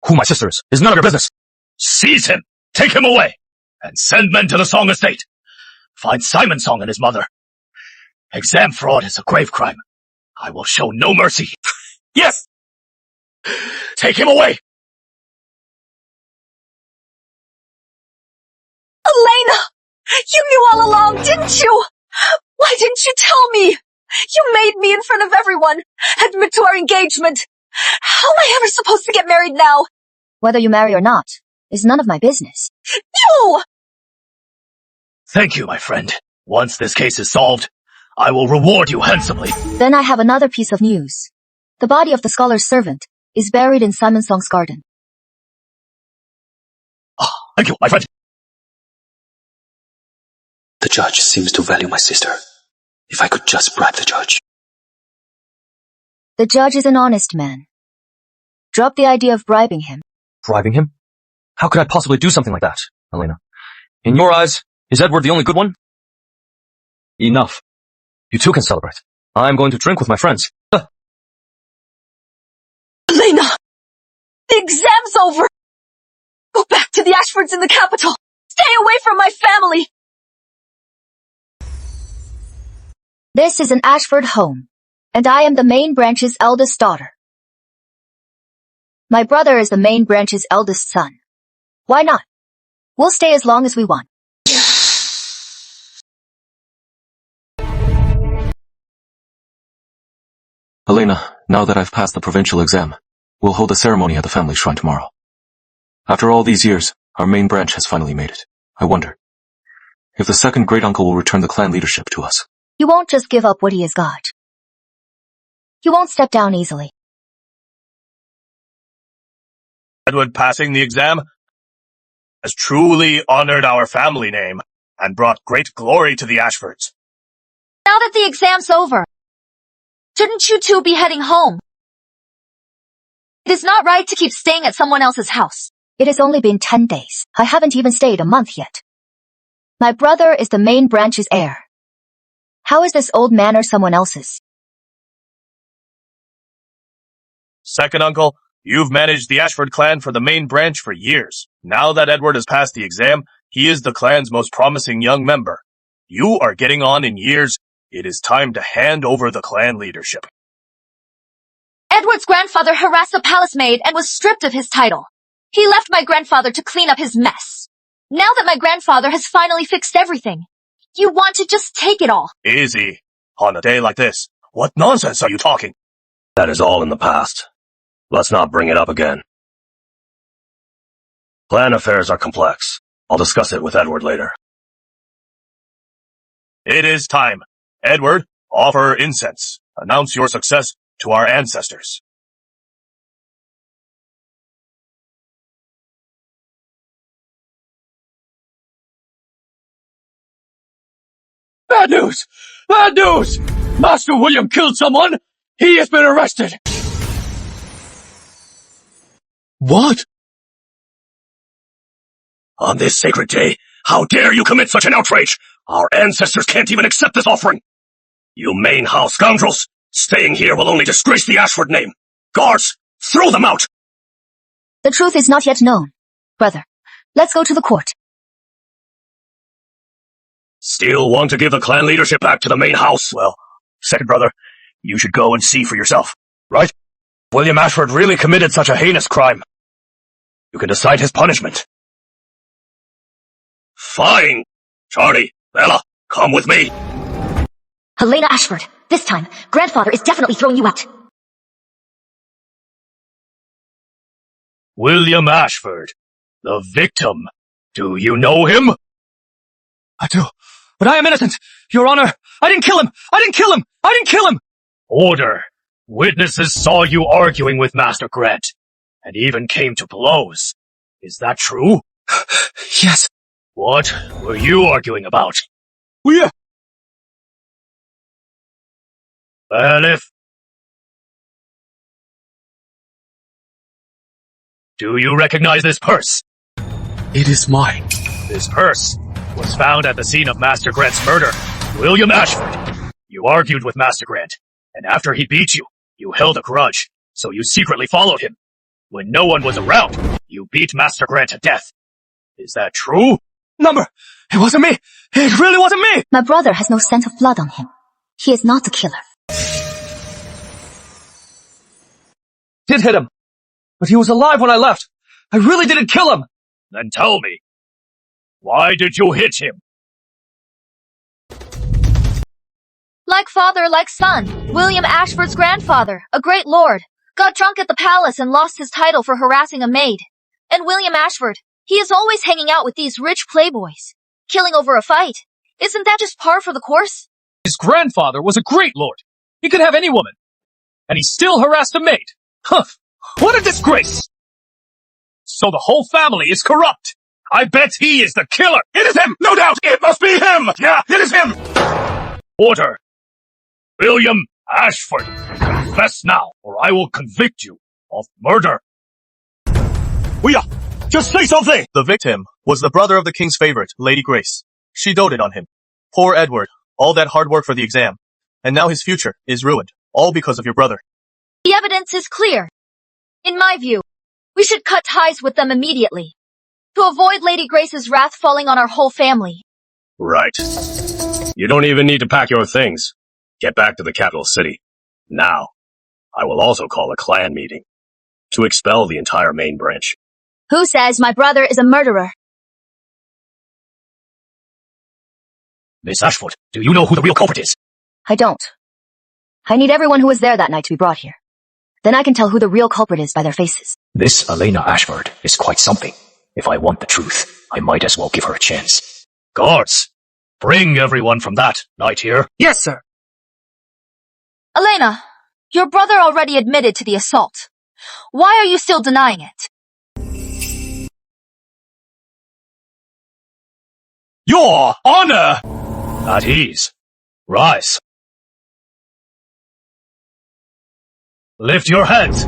Who my sister is none of your business. Seize him! Take him away! And send men to the Song estate! Find Simon's song and his mother. Exam fraud is a grave crime. I will show no mercy. Yes! Take him away! Elena! You knew all along, didn't you? Why didn't you tell me? You made me in front of everyone admit to our engagement. How am I ever supposed to get married now? Whether you marry or not is none of my business. No! Thank you, my friend. Once this case is solved, I will reward you handsomely. Then I have another piece of news. The body of the scholar's servant is buried in Simon Song's garden. Thank you, my friend. The judge seems to value my sister. If I could just bribe the judge. The judge is an honest man. Drop the idea of bribing him. Bribing him? How could I possibly do something like that, Elena? In your eyes, is Edward the only good one? Enough. You too can celebrate. I'm going to drink with my friends. Elena! The exam's over! Go back to the Ashfords in the capital! Stay away from my family! This is an Ashford home, and I am the main branch's eldest daughter. My brother is the main branch's eldest son. Why not? We'll stay as long as we want. Elena, now that I've passed the provincial exam, we'll hold a ceremony at the family shrine tomorrow. After all these years, our main branch has finally made it. I wonder if the second great-uncle will return the clan leadership to us. He won't just give up what he has got. He won't step down easily. Edward passing the exam has truly honored our family name and brought great glory to the Ashfords. Now that the exam's over, shouldn't you two be heading home? It is not right to keep staying at someone else's house. It has only been 10 days. I haven't even stayed a month yet. My brother is the main branch's heir. How is this old manor someone else's? Second uncle, you've managed the Ashford clan for the main branch for years. Now that Edward has passed the exam, he is the clan's most promising young member. You are getting on in years. It is time to hand over the clan leadership. Edward's grandfather harassed a palace maid and was stripped of his title. He left my grandfather to clean up his mess. Now that my grandfather has finally fixed everything, you want to just take it all. Easy. On a day like this, what nonsense are you talking? That is all in the past. Let's not bring it up again. Clan affairs are complex. I'll discuss it with Edward later. It is time. Edward, offer incense. Announce your success to our ancestors. Bad news! Bad news! Master William killed someone! He has been arrested! What? On this sacred day, how dare you commit such an outrage? Our ancestors can't even accept this offering. You main house scoundrels! Staying here will only disgrace the Ashford name. Guards, throw them out! The truth is not yet known. Brother, let's go to the court. Still want to give the clan leadership back to the main house? Well, second brother, you should go and see for yourself. Right? William Ashford really committed such a heinous crime. You can decide his punishment. Fine! Charlie, Bella, come with me. Helena Ashford, this time, grandfather is definitely throwing you out. William Ashford, the victim. Do you know him? I do. But I am innocent! Your Honor! I didn't kill him! I didn't kill him! I didn't kill him! Order. Witnesses saw you arguing with Master Grant, and even came to blows. Is that true? Yes. What were you arguing about? Bailiff? Do you recognize this purse? It is mine. This purse was found at the scene of Master Grant's murder. William Ashford. You argued with Master Grant, and after he beat you, you held a grudge, so you secretly followed him. When no one was around, you beat Master Grant to death. Is that true? Number! It wasn't me! It really wasn't me! My brother has no scent of blood on him. He is not the killer. Did hit him. But he was alive when I left. I really didn't kill him! Then tell me, why did you hit him? Like father, like son. William Ashford's grandfather, a great lord, got drunk at the palace and lost his title for harassing a maid. And William Ashford, he is always hanging out with these rich playboys, killing over a fight. Isn't that just par for the course? His grandfather was a great lord. He could have any woman. And he still harassed a maid. Huh. What a disgrace! So the whole family is corrupt. I bet he is the killer. It is him! No doubt! It must be him! Yeah, it is him! Order. William Ashford, confess now, or I will convict you of murder. Just say something! The victim was the brother of the king's favorite, Lady Grace. She doted on him. Poor Edward, all that hard work for the exam. And now his future is ruined, all because of your brother. The evidence is clear. In my view, we should cut ties with them immediately, to avoid Lady Grace's wrath falling on our whole family. Right. You don't even need to pack your things. Get back to the capital city. Now. I will also call a clan meeting to expel the entire main branch. Who says my brother is a murderer? Miss Ashford, do you know who the real culprit is? I don't. I need everyone who was there that night to be brought here. Then I can tell who the real culprit is by their faces. This Helena Ashford is quite something. If I want the truth, I might as well give her a chance. Guards, bring everyone from that night here. Yes, sir. Elena, your brother already admitted to the assault. Why are you still denying it? Your Honor! At ease. Rise. Lift your hands.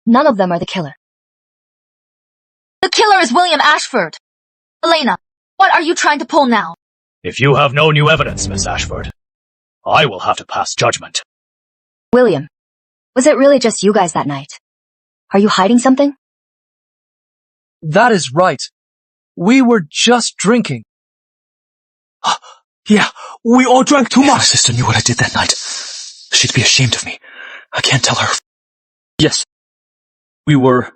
None of them are the killer. The killer is William Ashford. Elena, what are you trying to pull now? If you have no new evidence, Miss Ashford, I will have to pass judgment. William, was it really just you guys that night? Are you hiding something? That is right. We were just drinking. Yeah, we all drank too If my much. sister knew what I did that night, she'd be ashamed of me. I can't tell her. Yes, we were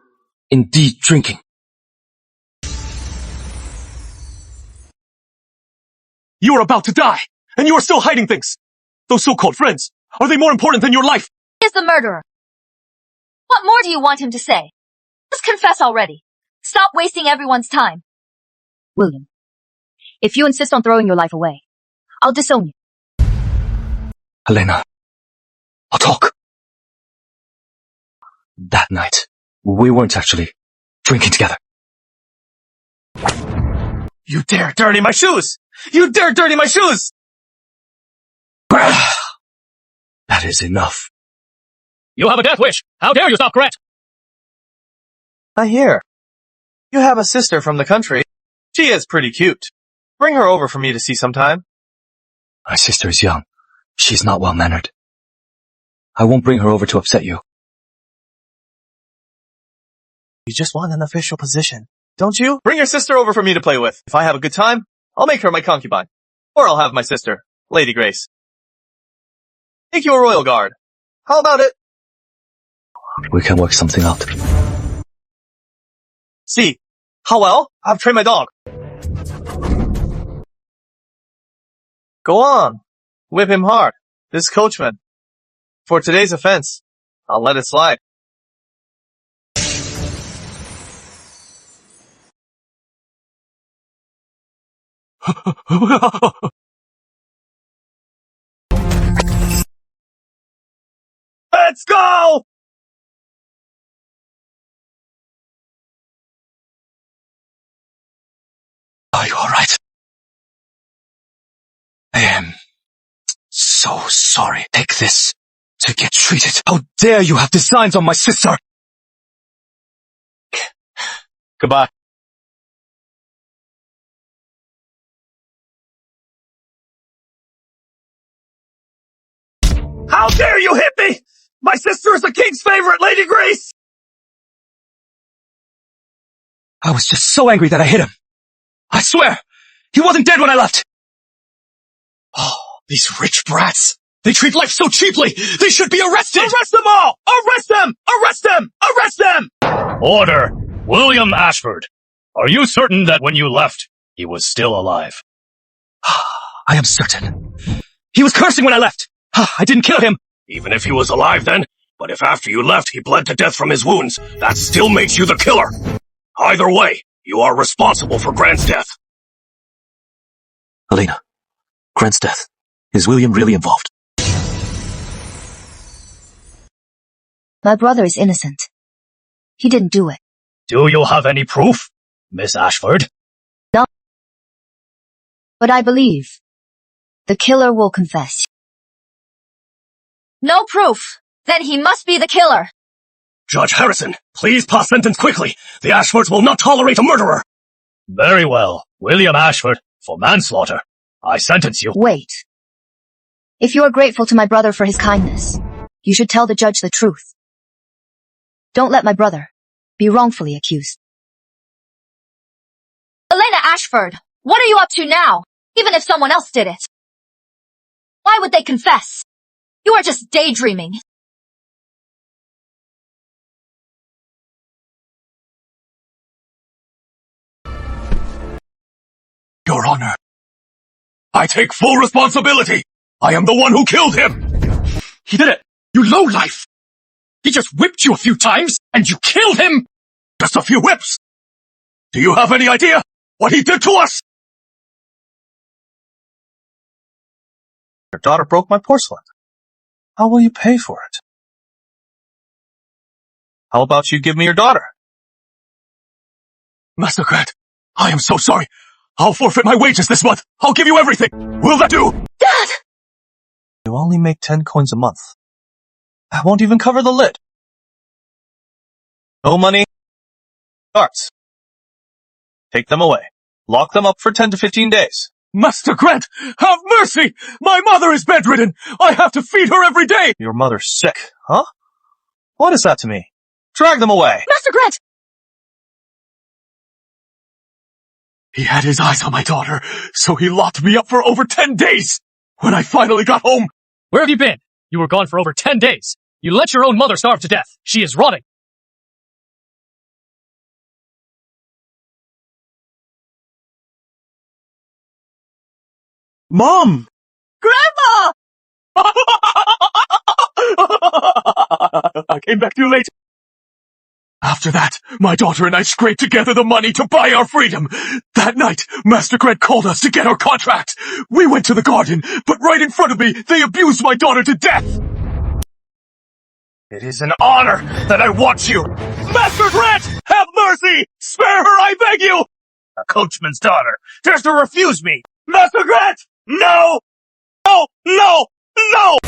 indeed drinking. You are about to die, and you are still hiding things. Those so-called friends, are they more important than your life? He is the murderer. What more do you want him to say? Just confess already. Stop wasting everyone's time. William, if you insist on throwing your life away, I'll disown you. Helena, I'll talk. That night, we weren't actually drinking together. You dare dirty my shoes! You dare dirty my shoes! That is enough. You have a death wish! How dare you stop Grant? I hear. You have a sister from the country. She is pretty cute. Bring her over for me to see sometime. My sister is young. She's not well-mannered. I won't bring her over to upset you. You just want an official position, don't you? Bring your sister over for me to play with. If I have a good time, I'll make her my concubine. Or I'll have my sister, Lady Grace. Make you a royal guard. How about it? We can work something out. See, how well I've trained my dog. Go on, whip him hard, this coachman. For today's offense, I'll let it slide. Let's go! Are you alright? I am so sorry. Take this to get treated. How dare you have designs on my sister? Goodbye. How dare you hit me! My sister is the king's favorite, Lady Grace! I was just so angry that I hit him. I swear, he wasn't dead when I left. Oh, these rich brats. They treat life so cheaply. They should be arrested. Arrest them all! Arrest them! Arrest them! Arrest them! Order! William Ashford. Are you certain that when you left, he was still alive? I am certain. He was cursing when I left. I didn't kill him. Even if he was alive then, but if after you left he bled to death from his wounds, that still makes you the killer. Either way, you are responsible for Grant's death. Helena, Grant's death. Is William really involved? My brother is innocent. He didn't do it. Do you have any proof, Miss Ashford? No. But I believe the killer will confess. No proof. Then he must be the killer. Judge Harrison, please pass sentence quickly. The Ashfords will not tolerate a murderer. Very well. William Ashford, for manslaughter. I sentence you. Wait. If you are grateful to my brother for his kindness, you should tell the judge the truth. Don't let my brother be wrongfully accused. Elena Ashford, what are you up to now? Even if someone else did it. Why would they confess? You are just daydreaming. Your Honor, I take full responsibility. I am the one who killed him. He did it. You lowlife. He just whipped you a few times, and you killed him. Just a few whips. Do you have any idea what he did to us? Your daughter broke my porcelain. How will you pay for it? How about you give me your daughter? Master Grant, I am so sorry. I'll forfeit my wages this month. I'll give you everything. Will that do? Dad! You only make 10 coins a month. That won't even cover the lid. No money. Guards. Take them away. Lock them up for 10 to 15 days. Master Grant, have mercy! My mother is bedridden. I have to feed her every day. Your mother's sick, huh? What is that to me? Drag them away. Master Grant! He had his eyes on my daughter, so he locked me up for over 10 days. When I finally got home... Where have you been? You were gone for over 10 days. You let your own mother starve to death. She is rotting. Mom! Grandma! I came back too late. After that, my daughter and I scraped together the money to buy our freedom. That night, Master Grant called us to get our contract. We went to the garden, but right in front of me, they abused my daughter to death. It is an honor that I watch you. Master Grant, have mercy! Spare her, I beg you! A coachman's daughter dares to refuse me. Master Grant! No! No! No! No!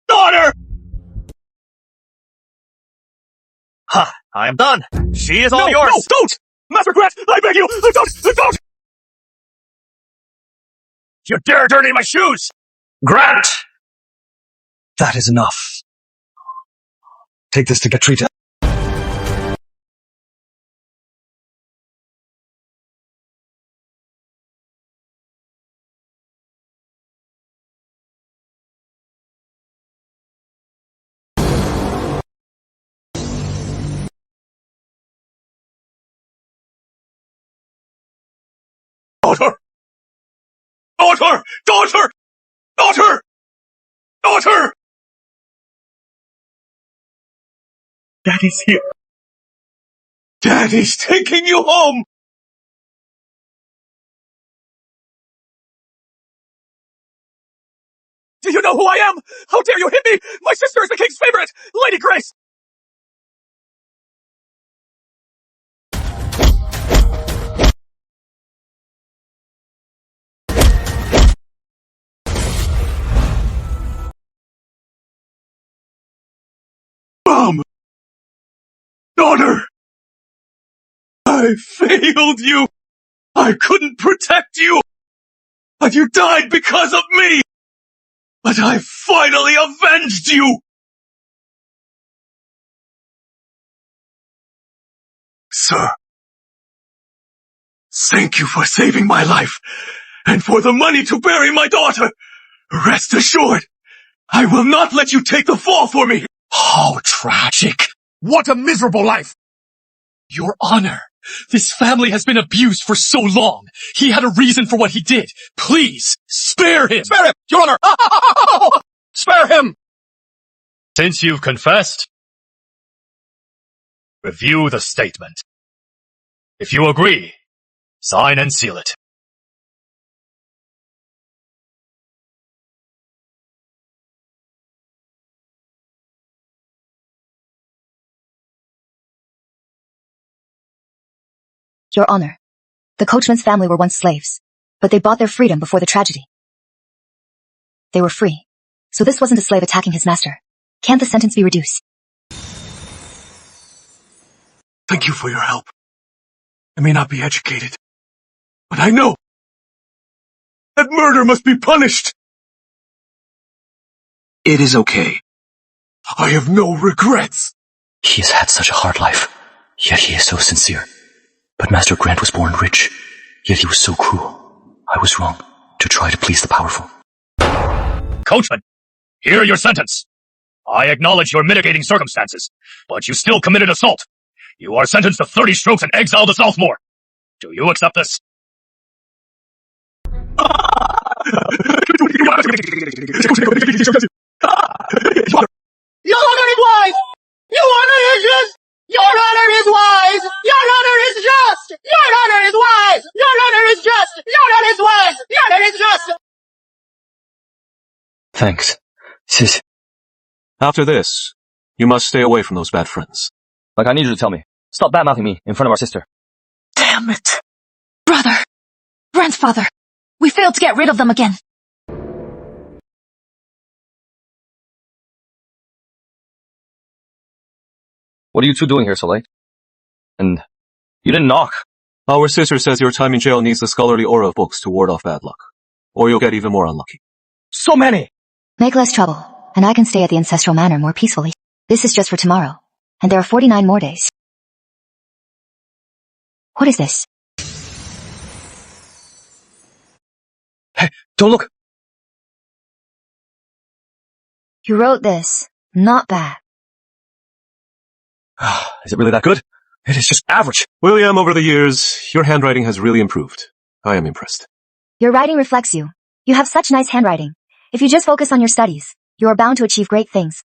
Daughter! Ha! I am done. She is all yours. No, don't! Master Grant, I beg you, don't! You dare dirty my shoes! Grant! That is enough. Take this to get treated. Daughter! Daughter! Daughter! Daughter! Daughter! Daddy's here. Daddy's taking you home! Do you know who I am? How dare you hit me? My sister is the king's favorite, Lady Grace! Mom! Daughter! I failed you! I couldn't protect you! And you died because of me! But I finally avenged you! Sir, thank you for saving my life, and for the money to bury my daughter! Rest assured, I will not let you take the fall for me! How tragic! What a miserable life! Your Honor, this family has been abused for so long. He had a reason for what he did. Please, spare him! Spare him, Your Honor! Spare him! Since you've confessed, review the statement. If you agree, sign and seal it. Your Honor, the coachman's family were once slaves, but they bought their freedom before the tragedy. They were free, so this wasn't a slave attacking his master. Can't the sentence be reduced? Thank you for your help. I may not be educated, but I know that murder must be punished. It is okay. I have no regrets. He has had such a hard life, yet he is so sincere. But Master Grant was born rich, yet he was so cruel. I was wrong to try to please the powerful. Coachman, hear your sentence. I acknowledge your mitigating circumstances, but you still committed assault. You are sentenced to 30 strokes and exiled to Southmore. Do you accept this? Your Honor is wise! Your Honor is just! Your Honor is wise! Your Honor is just! Your Honor is wise! Your Honor is just! Your Honor is wise! Your Honor is just! Thanks. Sis. After this, you must stay away from those bad friends. Like, I need you to tell me. Stop badmouthing me in front of our sister. Damn it. Brother. Grandfather. We failed to get rid of them again. What are you two doing here so late? And you didn't knock. Our sister says your time in jail needs the scholarly aura of books to ward off bad luck. Or you'll get even more unlucky. So many! Make less trouble, and I can stay at the ancestral manor more peacefully. This is just for tomorrow, and there are 49 more days. What is this? Hey, don't look! You wrote this. Not bad. Is it really that good? It is just average. William, over the years, your handwriting has really improved. I am impressed. Your writing reflects you. You have such nice handwriting. If you just focus on your studies, you are bound to achieve great things.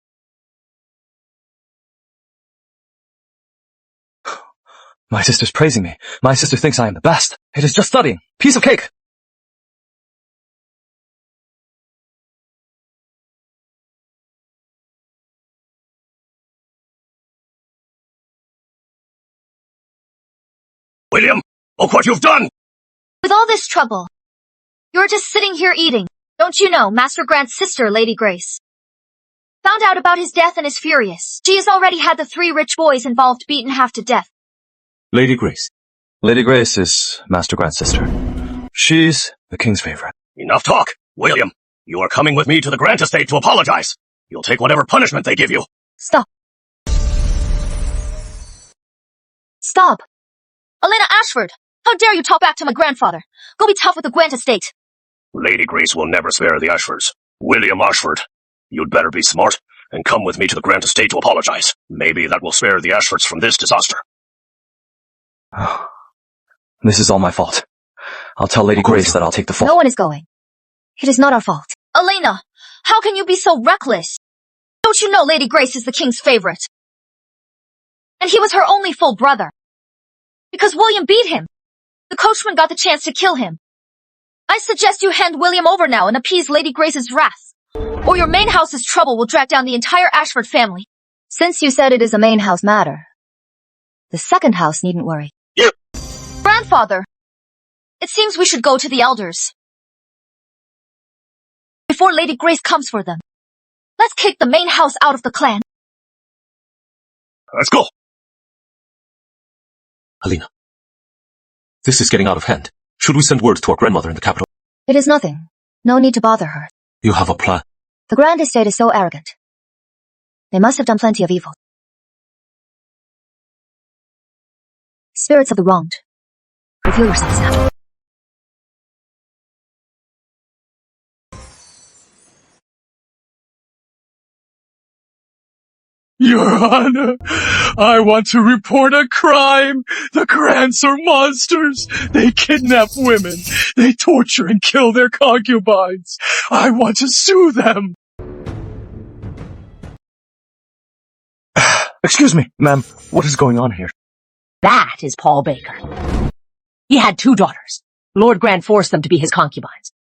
My sister's praising me. My sister thinks I am the best. It is just studying. Piece of cake. William, look what you've done! With all this trouble, you're just sitting here eating. Don't you know Master Grant's sister, Lady Grace? Found out about his death and is furious. She has already had the 3 rich boys involved beaten half to death. Lady Grace. Lady Grace is Master Grant's sister. She's the king's favorite. Enough talk! William, you are coming with me to the Grant estate to apologize. You'll take whatever punishment they give you. Stop. Stop. Elena Ashford, how dare you talk back to my grandfather? Go be tough with the Grant estate. Lady Grace will never spare the Ashfords. William Ashford, you'd better be smart and come with me to the Grant estate to apologize. Maybe that will spare the Ashfords from this disaster. This is all my fault. I'll tell Lady Grace that I'll take the fall. No one is going. It is not our fault. Elena, how can you be so reckless? Don't you know Lady Grace is the king's favorite? And he was her only full brother. Because William beat him. The coachman got the chance to kill him. I suggest you hand William over now and appease Lady Grace's wrath. Or your main house's trouble will drag down the entire Ashford family. Since you said it is a main house matter, the second house needn't worry. Grandfather, it seems we should go to the elders. Before Lady Grace comes for them. Let's kick the main house out of the clan. Let's go! Helena, this is getting out of hand. Should we send word to our grandmother in the capital? It is nothing. No need to bother her. You have a plan. The Grand Estate is so arrogant. They must have done plenty of evil. Spirits of the wronged. Reveal yourselves now. Your Honor, I want to report a crime. The Grants are monsters. They kidnap women. They torture and kill their concubines. I want to sue them. Excuse me, ma'am. What is going on here? That is Paul Baker. He had 2 daughters. Lord Grant forced them to be his concubines.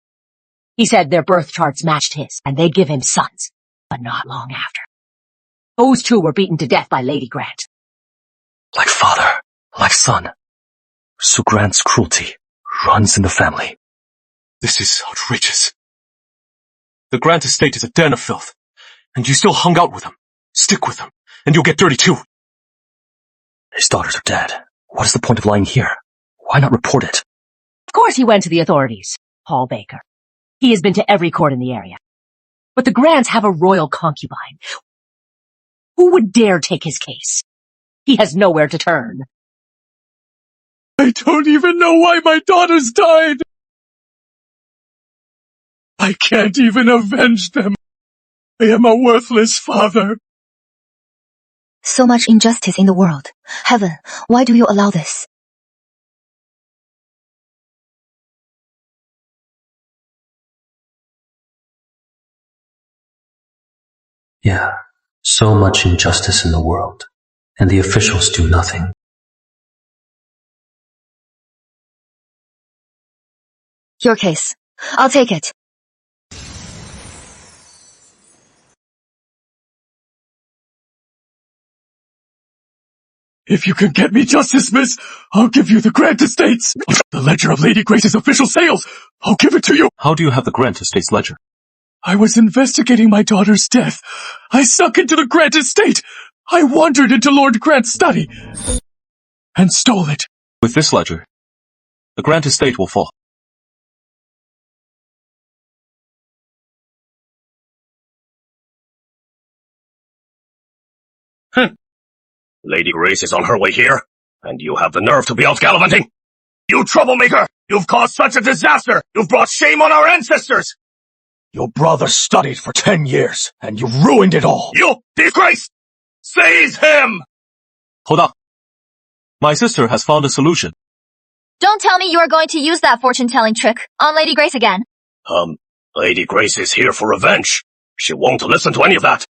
He said their birth charts matched his, and they'd give him sons, but not long after. Those 2 were beaten to death by Lady Grant. Like father, like son. So Grant's cruelty runs in the family. This is outrageous. The Grant estate is a den of filth, and you still hung out with them. Stick with them, and you'll get dirty too. His daughters are dead. What is the point of lying here? Why not report it? Of course he went to the authorities, Paul Baker. He has been to every court in the area. But the Grants have a royal concubine. Who would dare take his case? He has nowhere to turn. I don't even know why my daughters died. I can't even avenge them. I am a worthless father. So much injustice in the world. Heaven, why do you allow this? Yeah, so much injustice in the world, and the officials do nothing. Your case. I'll take it. If you can get me justice, miss, I'll give you the Grant Estates. The ledger of Lady Grace's official sales. I'll give it to you. How do you have the Grant Estates ledger? I was investigating my daughter's death. I sunk into the Grant Estate. I wandered into Lord Grant's study and stole it. With this ledger, the Grant Estate will fall. Lady Grace is on her way here, and you have the nerve to be out gallivanting? You troublemaker! You've caused such a disaster! You've brought shame on our ancestors! Your brother studied for 10 years, and you ruined it all. You disgrace! Seize him! Hold on. My sister has found a solution. Don't tell me you are going to use that fortune-telling trick on Lady Grace again. Lady Grace is here for revenge. She won't listen to any of that.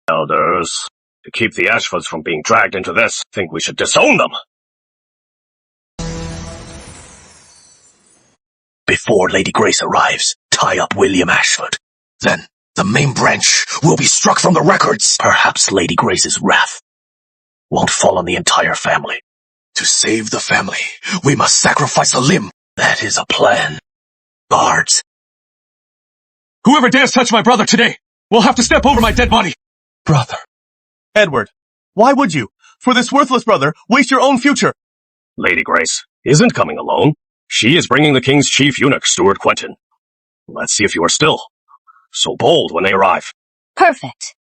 Elders, to keep the Ashfords from being dragged into this, I think we should disown them. Before Lady Grace arrives, tie up William Ashford. Then, the main branch will be struck from the records. Perhaps Lady Grace's wrath won't fall on the entire family. To save the family, we must sacrifice a limb. That is a plan. Guards. Whoever dares touch my brother today will have to step over my dead body. Brother. Edward, why would you, for this worthless brother, waste your own future? Lady Grace isn't coming alone. She is bringing the king's chief eunuch, Steward Quentin. Let's see if you are still so bold when they arrive. Perfect.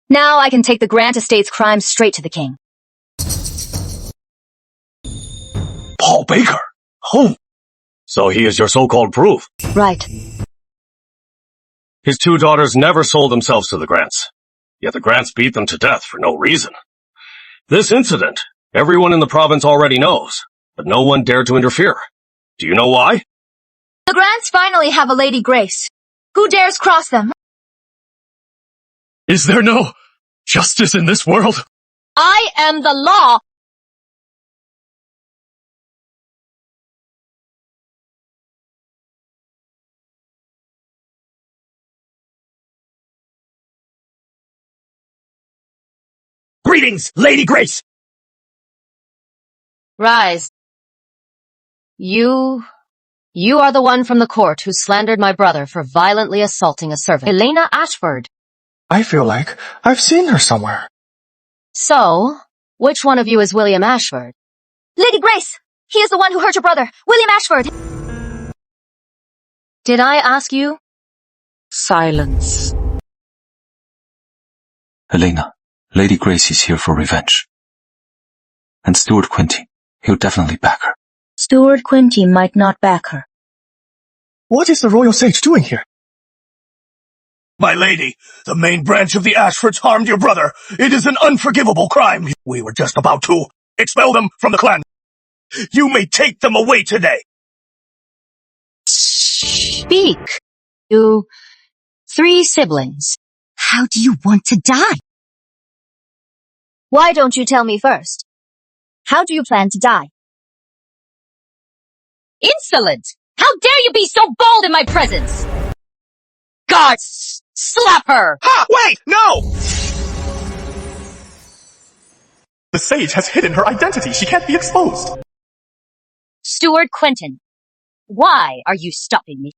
Now I can take the Grant Estate's crimes straight to the king. Paul Baker. Oh, so he is your so-called proof. Right. His 2 daughters never sold themselves to the Grants, yet the Grants beat them to death for no reason. This incident, everyone in the province already knows, but no one dared to interfere. Do you know why? The Grants finally have a Lady Grace. Who dares cross them? Is there no justice in this world? I am the law! Greetings, Lady Grace! Rise. You are the one from the court who slandered my brother for violently assaulting a servant. Helena Ashford. I feel like I've seen her somewhere. So, which one of you is William Ashford? Lady Grace! He is the one who hurt your brother, William Ashford! Did I ask you? Silence. Helena, Lady Grace is here for revenge. And Steward Quinty, he'll definitely back her. Steward Quinty might not back her. What is the royal sage doing here? My lady, the main branch of the Ashfords harmed your brother. It is an unforgivable crime. We were just about to expel them from the clan. You may take them away today. Speak. You 3 siblings. How do you want to die? Why don't you tell me first? How do you plan to die? Insolent! How dare you be so bold in my presence? Guards, slap her! Ha! Wait! No! The sage has hidden her identity. She can't be exposed. Steward Quentin, why are you stopping me?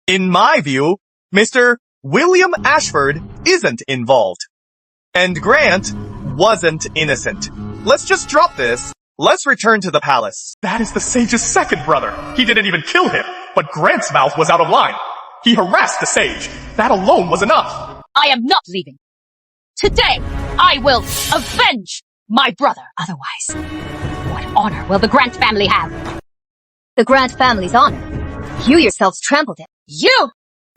In my view, Mr. William Ashford isn't involved. And Grant wasn't innocent. Let's just drop this. Let's return to the palace. That is the sage's second brother. He didn't even kill him, but Grant's mouth was out of line. He harassed the sage. That alone was enough. I am not leaving. Today, I will avenge my brother. Otherwise, what honor will the Grant family have? The Grant family's honor. You yourselves trampled it. You!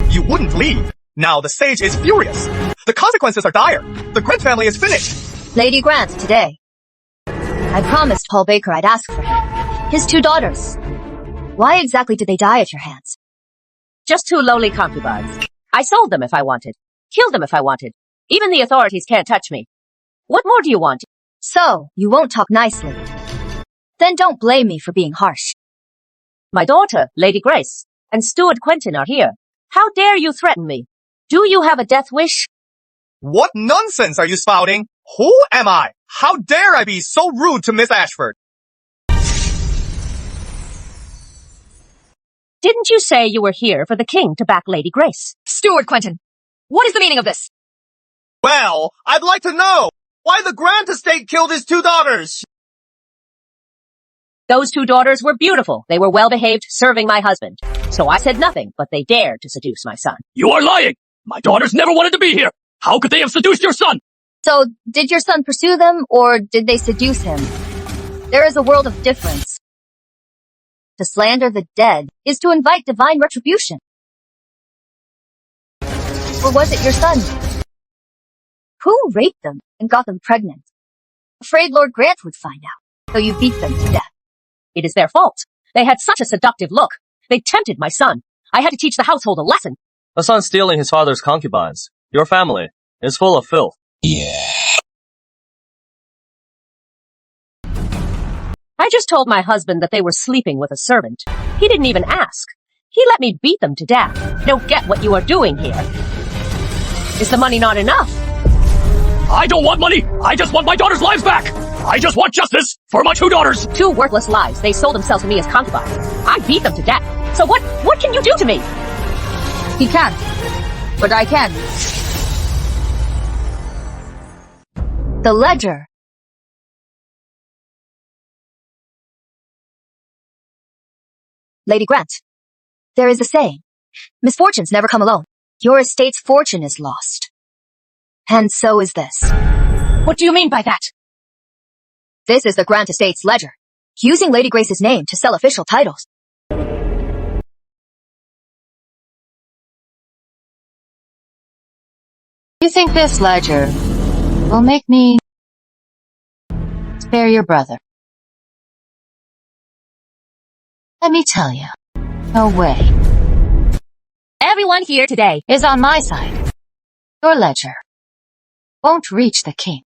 You wouldn't leave. Now the sage is furious. The consequences are dire. The Grant family is finished. Lady Grant, today. I promised Paul Baker I'd ask for him. His 2 daughters. Why exactly did they die at your hands? Just 2 lowly concubines. I sold them if I wanted. Killed them if I wanted. Even the authorities can't touch me. What more do you want? So, you won't talk nicely. Then don't blame me for being harsh. My daughter, Lady Grace, and Steward Quentin are here. How dare you threaten me? Do you have a death wish? What nonsense are you spouting? Who am I? How dare I be so rude to Miss Ashford? Didn't you say you were here for the king to back Lady Grace? Steward Quentin, what is the meaning of this? Well, I'd like to know why the Grant estate killed his 2 daughters. Those 2 daughters were beautiful. They were well-behaved, serving my husband. So I said nothing, but they dared to seduce my son. You are lying! My daughters never wanted to be here! How could they have seduced your son? So, did your son pursue them, or did they seduce him? There is a world of difference. To slander the dead is to invite divine retribution. Or was it your son? Who raped them and got them pregnant? Afraid Lord Grant would find out, so you beat them to death. It is their fault. They had such a seductive look. They tempted my son. I had to teach the household a lesson. A son stealing his father's concubines. Your family is full of filth. Yeah. I just told my husband that they were sleeping with a servant. He didn't even ask. He let me beat them to death. I don't get what you are doing here. Is the money not enough? I don't want money! I just want my daughter's lives back! I just want justice for my 2 daughters! 2 worthless lives. They sold themselves to me as concubines. I beat them to death. So what can you do to me? He can't. But I can. The ledger. Lady Grant, there is a saying, misfortunes never come alone. Your estate's fortune is lost. And so is this. What do you mean by that? This is the Grant Estate's ledger, using Lady Grace's name to sell official titles. You think this ledger will make me spare your brother? Let me tell you, no way. Everyone here today Is on my side. Your ledger won't reach the king.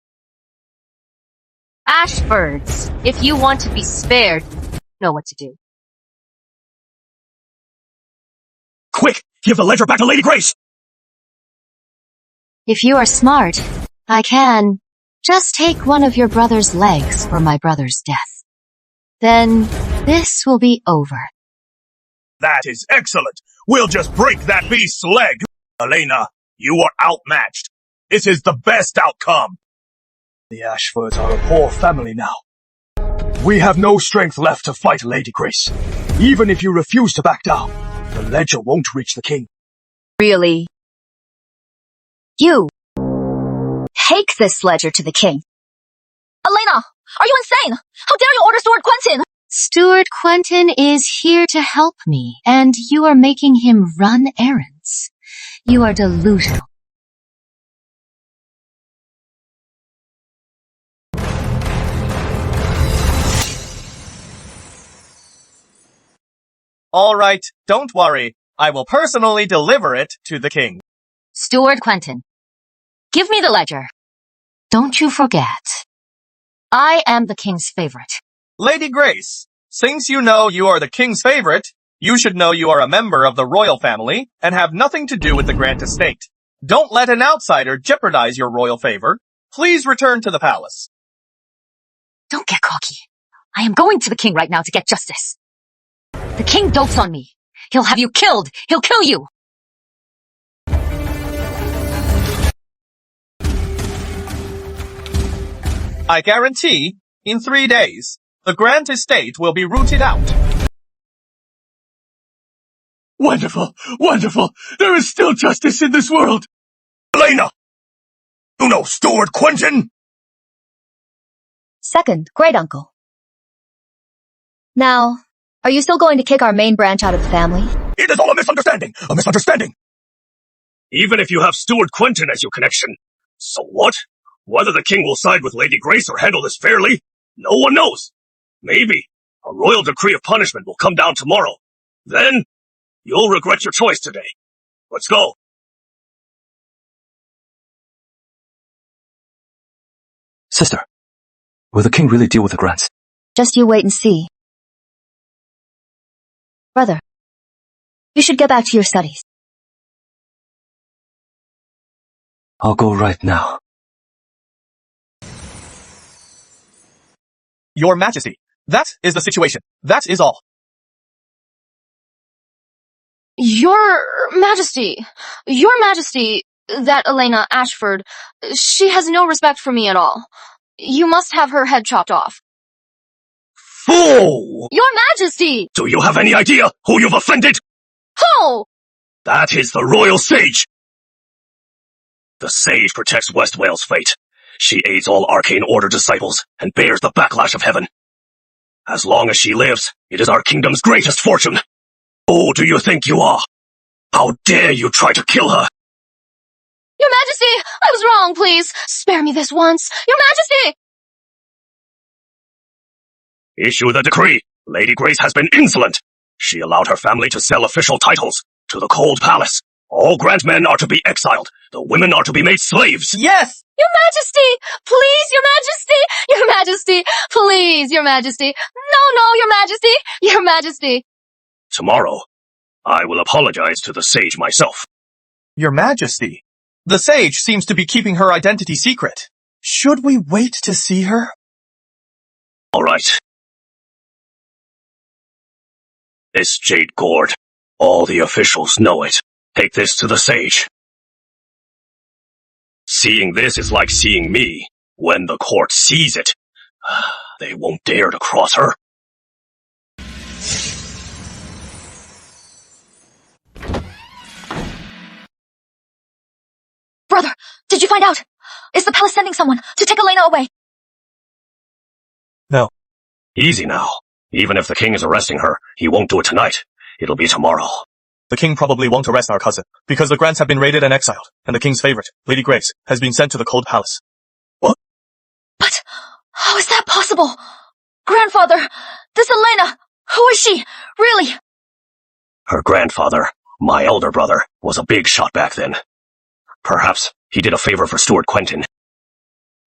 Ashfords, if you want to be spared, you know what to do. Quick! Give the ledger back to Lady Grace! If you are smart, I can just take one of your brother's legs for my brother's death. Then this will be over. That is excellent. We'll just break that beast's leg. Elena, you are outmatched. This is the best outcome. The Ashfords are a poor family now. We have no strength left to fight Lady Grace. Even if you refuse to back down, the ledger won't reach the king. Really? You take this ledger to the king. Elena, are you insane? How dare you order Steward Quentin? Steward Quentin is here to help me, and you are making him run errands. You are delusional. All right, don't worry. I will personally deliver it to the king. Steward Quentin, give me the ledger. Don't you forget, I am the king's favorite. Lady Grace, since you know you are the king's favorite, you should know you are a member of the royal family and have nothing to do with the Grant estate. Don't let an outsider jeopardize your royal favor. Please return to the palace. Don't get cocky. I am going to the king right now to get justice. The king dotes on me. He'll have you killed. He'll kill you. I guarantee, in 3 days, the Grant estate will be rooted out. Wonderful! Wonderful! There is still justice in this world! Elena! You know Steward Quentin? Second great-uncle. Now, are you still going to kick our main branch out of the family? It is all a misunderstanding! A misunderstanding! Even if you have Steward Quentin as your connection, so what? Whether the king will side with Lady Grace or handle this fairly, no one knows. Maybe a royal decree of punishment will come down tomorrow. Then, you'll regret your choice today. Let's go. Sister, will the king really deal with the Grants? Just you wait and see. Brother, you should get back to your studies. I'll go right now. Your Majesty, that is the situation. That is all. Your Majesty, that Elena Ashford, she has no respect for me at all. You must have her head chopped off. Fool! Your Majesty! Do you have any idea who you've offended? Who? That is the royal sage. The sage protects West Wales' fate. She aids all Arcane Order disciples and bears the backlash of heaven. As long as she lives, it is our kingdom's greatest fortune. Who do you think you are? How dare you try to kill her? Your Majesty, I was wrong, please. Spare me this once. Your Majesty! Issue the decree. Lady Grace has been insolent. She allowed her family to sell official titles to the Cold Palace. All Grant men are to be exiled. The women are to be made slaves. Yes! Your Majesty! Please, Your Majesty! Your Majesty! Please, Your Majesty! No, Your Majesty! Your Majesty! Tomorrow, I will apologize to the sage myself. Your Majesty, the sage seems to be keeping her identity secret. Should we wait to see her? All right. This jade gourd. All the officials know it. Take this to the sage. Seeing this is like seeing me. When the court sees it, they won't dare to cross her. Brother, did you find out? Is the palace sending someone to take Elena away? No. Easy now. Even if the king is arresting her, he won't do it tonight. It'll be tomorrow. The king probably won't arrest our cousin, because the Grants have been raided and exiled, and the king's favorite, Lady Grace, has been sent to the Cold Palace. What? But how is that possible? Grandfather, this Elena, who is she, really? Her grandfather, my elder brother, was a big shot back then. Perhaps he did a favor for Stuart Quentin.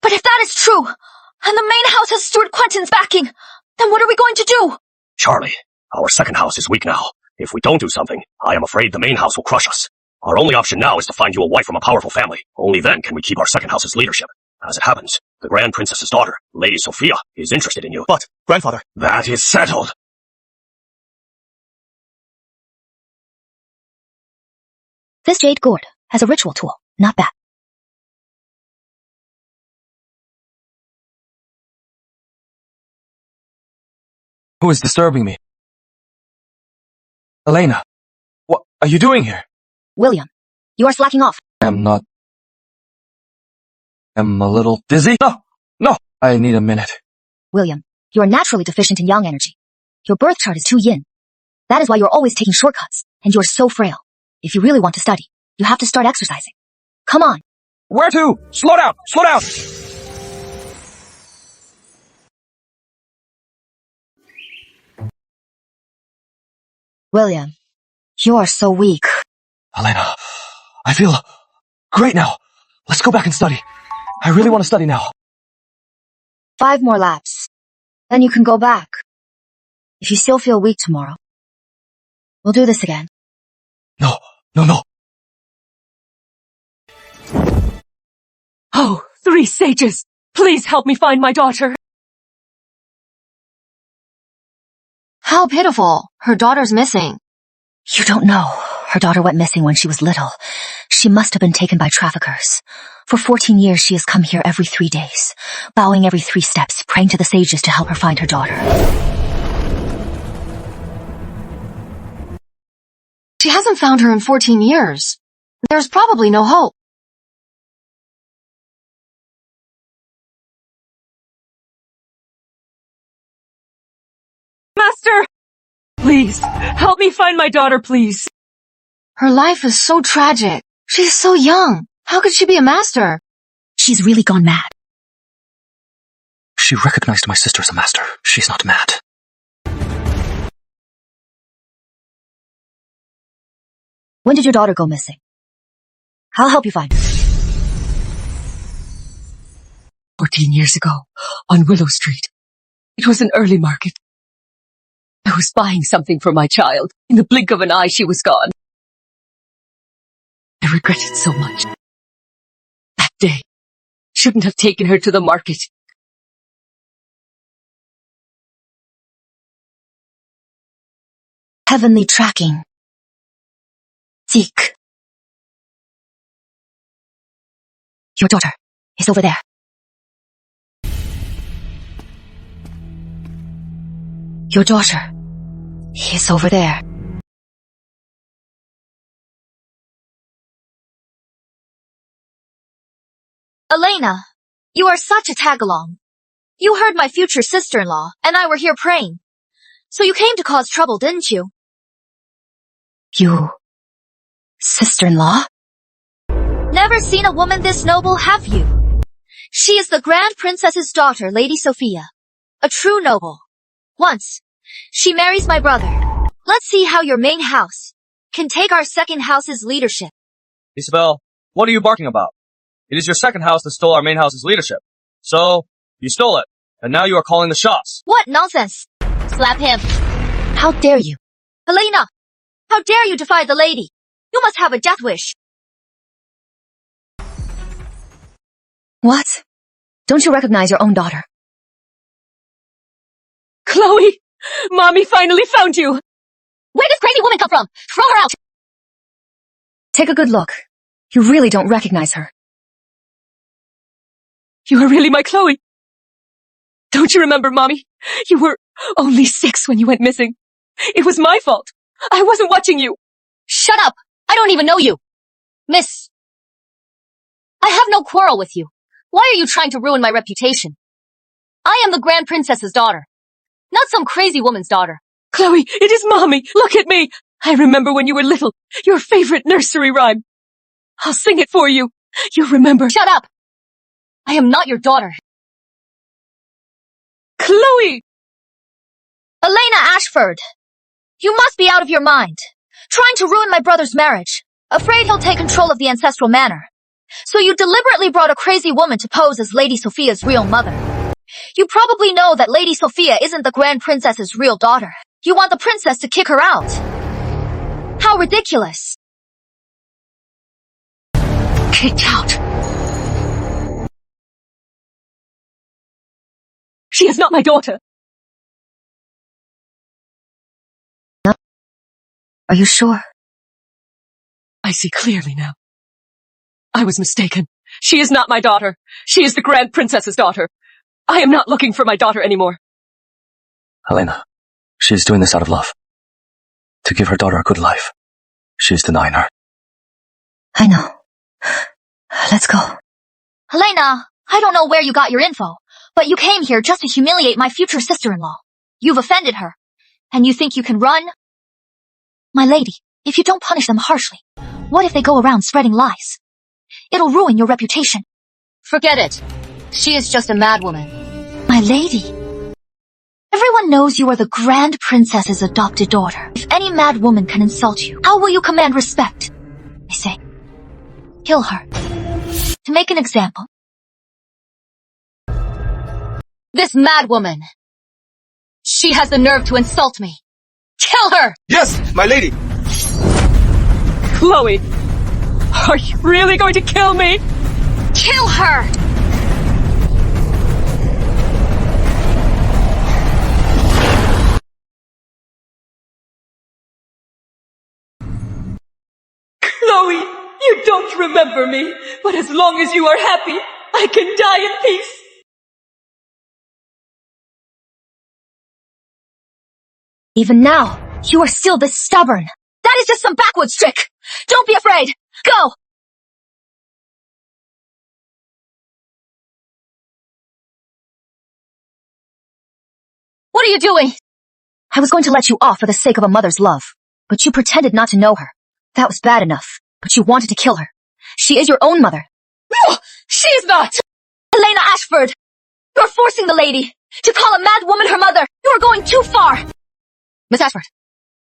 But if that is true, and the main house has Stuart Quentin's backing, then what are we going to do? Charlie, our second house is weak now. If we don't do something, I am afraid the main house will crush us. Our only option now is to find you a wife from a powerful family. Only then can we keep our second house's leadership. As it happens, the Grand Princess's daughter, Lady Sophia, is interested in you. But, grandfather... That is settled. This jade gourd has a ritual tool. Not bad. Who is disturbing me? Elena, what are you doing here? William, you are slacking off. I'm a little dizzy. No, I need a minute. William, you are naturally deficient in yang energy. Your birth chart is too yin. That is why you're always taking shortcuts, and you're so frail. If you really want to study, you have to start exercising. Come on. Where to? Slow down! Slow down! William, you are so weak. Elena, I feel great now. Let's go back and study. I really want to study now. 5 more laps. Then you can go back. If you still feel weak tomorrow, we'll do this again. No. Oh, 3 sages! Please help me find my daughter! How pitiful. Her daughter's missing. You don't know. Her daughter went missing when she was little. She must have been taken by traffickers. For 14 years she has come here every 3 days, bowing every 3 steps, praying to the sages to help her find her daughter. She hasn't found her in 14 years. There's probably no hope. Master! Please, help me find my daughter, please. Her life is so tragic. She is so young. How could she be a master? She's really gone mad. She recognized my sister as a master. She's not mad. When did your daughter go missing? I'll help you find her. 14 years ago, on Willow Street. It was an early market. I was buying something for my child. In the blink of an eye, she was gone. I regret it so much. That day, shouldn't have taken her to the market. Heavenly tracking. Zeke. Your daughter is over there. Your daughter is over there. Elena, you are such a tag-along. You heard my future sister-in-law and I were here praying. So you came to cause trouble, didn't you? You... sister-in-law? Never seen a woman this noble, have you? She is the Grand Princess's daughter, Lady Sophia. A true noble. Once, she marries my brother. Let's see how your main house can take our second house's leadership. Isabel, what are you barking about? It is your second house that stole our main house's leadership. So, you stole it, and now you are calling the shots. What nonsense! Slap him. How dare you? Helena! How dare you defy the lady? You must have a death wish. What? Don't you recognize your own daughter? Chloe! Mommy finally found you! Where does crazy woman come from? Throw her out! Take a good look. You really don't recognize her. You are really my Chloe. Don't you remember, Mommy? You were only 6 when you went missing. It was my fault. I wasn't watching you. Shut up! I don't even know you! Miss, I have no quarrel with you. Why are you trying to ruin my reputation? I am the Grand Princess's daughter, not some crazy woman's daughter. Chloe, it is Mommy. Look at me. I remember when you were little, your favorite nursery rhyme. I'll sing it for you. You'll remember. Shut up! I am not your daughter. Chloe! Elena Ashford! You must be out of your mind. Trying to ruin my brother's marriage. Afraid he'll take control of the ancestral manor. So you deliberately brought a crazy woman to pose as Lady Sophia's real mother. You probably know that Lady Sophia isn't the Grand Princess's real daughter. You want the princess to kick her out. How ridiculous. Kicked out. She is not my daughter. Are you sure? I see clearly now. I was mistaken. She is not my daughter. She is the Grand Princess's daughter. I am not looking for my daughter anymore. Helena, she is doing this out of love. To give her daughter a good life. She is denying her. I know. Let's go. Helena, I don't know where you got your info, but you came here just to humiliate my future sister-in-law. You've offended her, and you think you can run? My lady, if you don't punish them harshly, what if they go around spreading lies? It'll ruin your reputation. Forget it. She is just a madwoman. My lady. Everyone knows you are the Grand Princess's adopted daughter. If any mad woman can insult you, how will you command respect? I say, kill her. To make an example. This mad woman. She has the nerve to insult me. Kill her! Yes, my lady! Chloe! Are you really going to kill me? Kill her! Chloe, you don't remember me, but as long as you are happy, I can die in peace. Even now, you are still this stubborn. That is just some backwoods trick! Don't be afraid! Go! What are you doing? I was going to let you off for the sake of a mother's love, but you pretended not to know her. That was bad enough, but you wanted to kill her. She is your own mother. No! She is not! Elena Ashford! You're forcing the lady to call a mad woman her mother! You are going too far! Miss Ashford,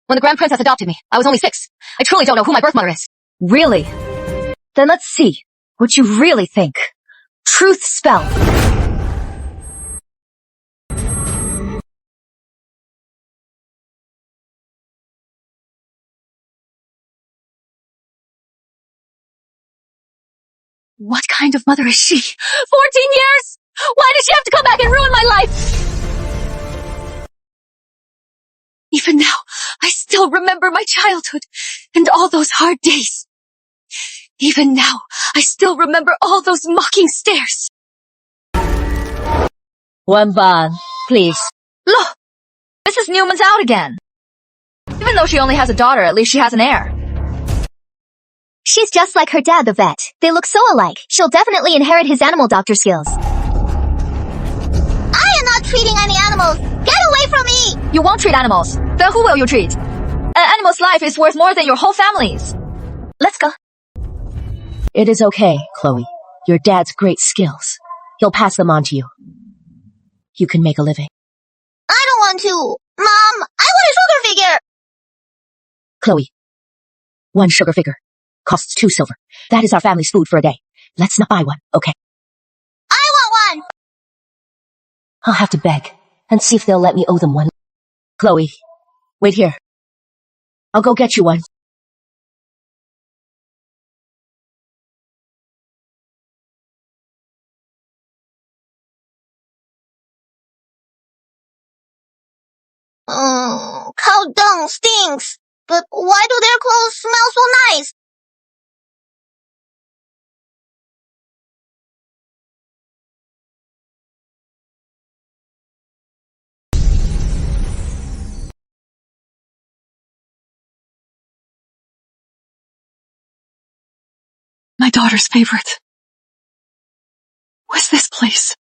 when the Grand Princess adopted me, I was only 6. I truly don't know who my birth mother is. Really? Then let's see what you really think. Truth spell. What kind of mother is she? 14 years? Why did she have to come back and ruin my life? Even now, I still remember my childhood and all those hard days. Even now, I still remember all those mocking stares. Wenban, please. Look! Mrs. Newman's out again. Even though she only has a daughter, at least she has an heir. She's just like her dad, the vet. They look so alike. She'll definitely inherit his animal doctor skills. I am not treating any animals. Get away from me! You won't treat animals. Then who will you treat? An animal's life is worth more than your whole family's. Let's go. It is okay, Chloe. Your dad's great skills. He'll pass them on to you. You can make a living. I don't want to. Mom, I want a sugar figure. Chloe. 1 sugar figure. Costs 2 silver. That is our family's food for a day. Let's not buy one, okay? I want one! I'll have to beg, and see if they'll let me owe them one. Chloe, wait here. I'll go get you one. Cow dung stinks. But why do their clothes smell so nice? My daughter's favorite was this place.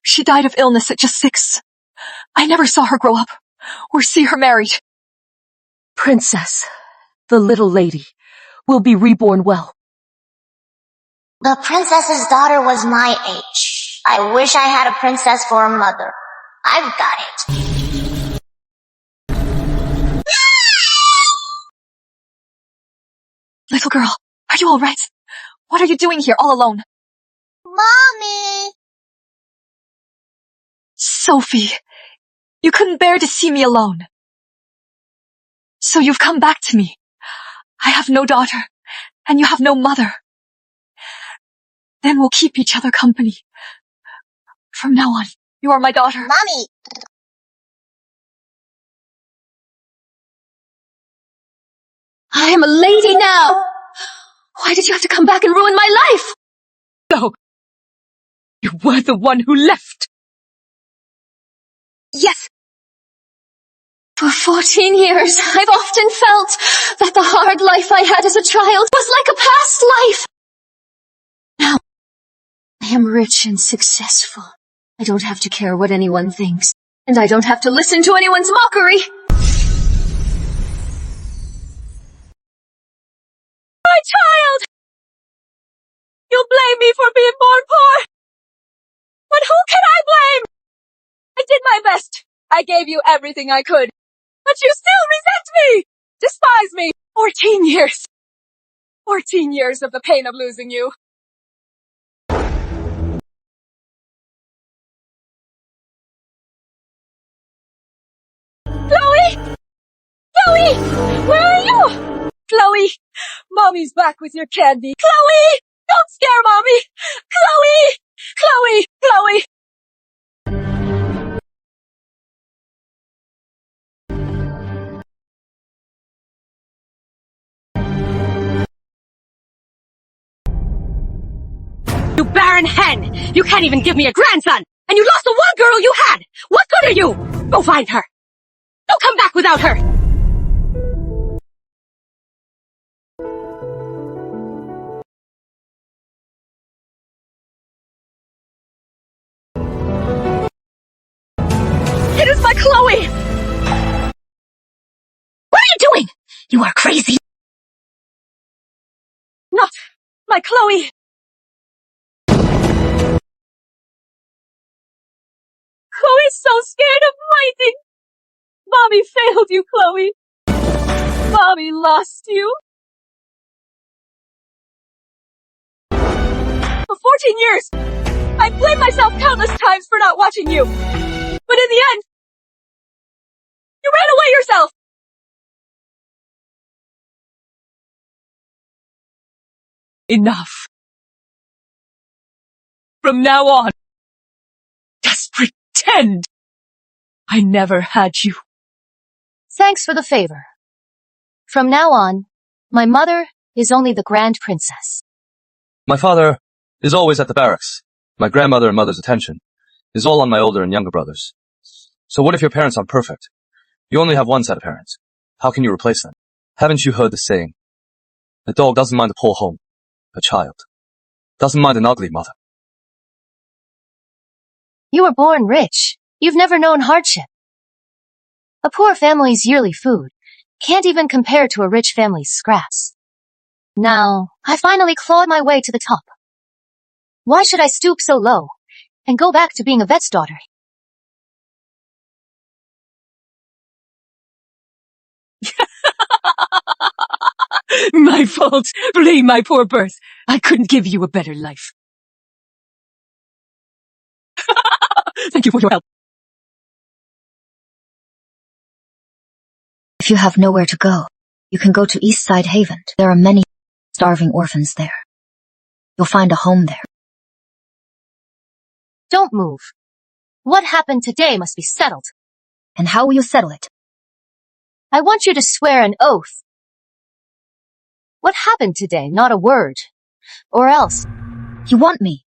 She died of illness at just 6. I never saw her grow up or see her married. Princess, the little lady, will be reborn well. The princess's daughter was my age. I wish I had a princess for a mother. I've got it. Little girl, are you all right? What are you doing here all alone? Mommy! Sophie, you couldn't bear to see me alone. So you've come back to me. I have no daughter, and you have no mother. Then we'll keep each other company. From now on, you are my daughter. Mommy! I am a lady now! Why did you have to come back and ruin my life? No. You were the one who left. Yes. For 14 years, I've often felt that the hard life I had as a child was like a past life. Now, I am rich and successful. I don't have to care what anyone thinks, and I don't have to listen to anyone's mockery. My child! You blame me for being born poor. But who can I blame? I did my best. I gave you everything I could. But you still resent me! Despise me! 14 years. 14 years of the pain of losing you. Chloe! Chloe! Where are you? Chloe, Mommy's back with your candy. Chloe! Don't scare Mommy! Chloe! Chloe! Chloe! You barren hen! You can't even give me a grandson! And you lost the one girl you had! What good are you? Go find her! Don't come back without her! It is my Chloe! What are you doing? You are crazy! Not my Chloe! Chloe's so scared of fighting! Mommy failed you, Chloe! Mommy lost you! For 14 years, I blamed myself countless times for not watching you. But in the end, you ran away yourself! Enough. From now on, just pretend I never had you. Thanks for the favor. From now on, my mother is only the Grand Princess. My father is always at the barracks. My grandmother and mother's attention is all on my older and younger brothers. So what if your parents aren't perfect? You only have one set of parents. How can you replace them? Haven't you heard the saying? A dog doesn't mind a poor home. A child doesn't mind an ugly mother. You were born rich. You've never known hardship. A poor family's yearly food can't even compare to a rich family's scraps. Now, I finally clawed my way to the top. Why should I stoop so low and go back to being a vet's daughter? my fault. Blame my poor birth. I couldn't give you a better life. Thank you for your help. If you have nowhere to go, you can go to Eastside Haven. There are many starving orphans there. You'll find a home there. Don't move. What happened today must be settled. And how will you settle it? I want you to swear an oath. What happened today? Not a word. Or else. You want me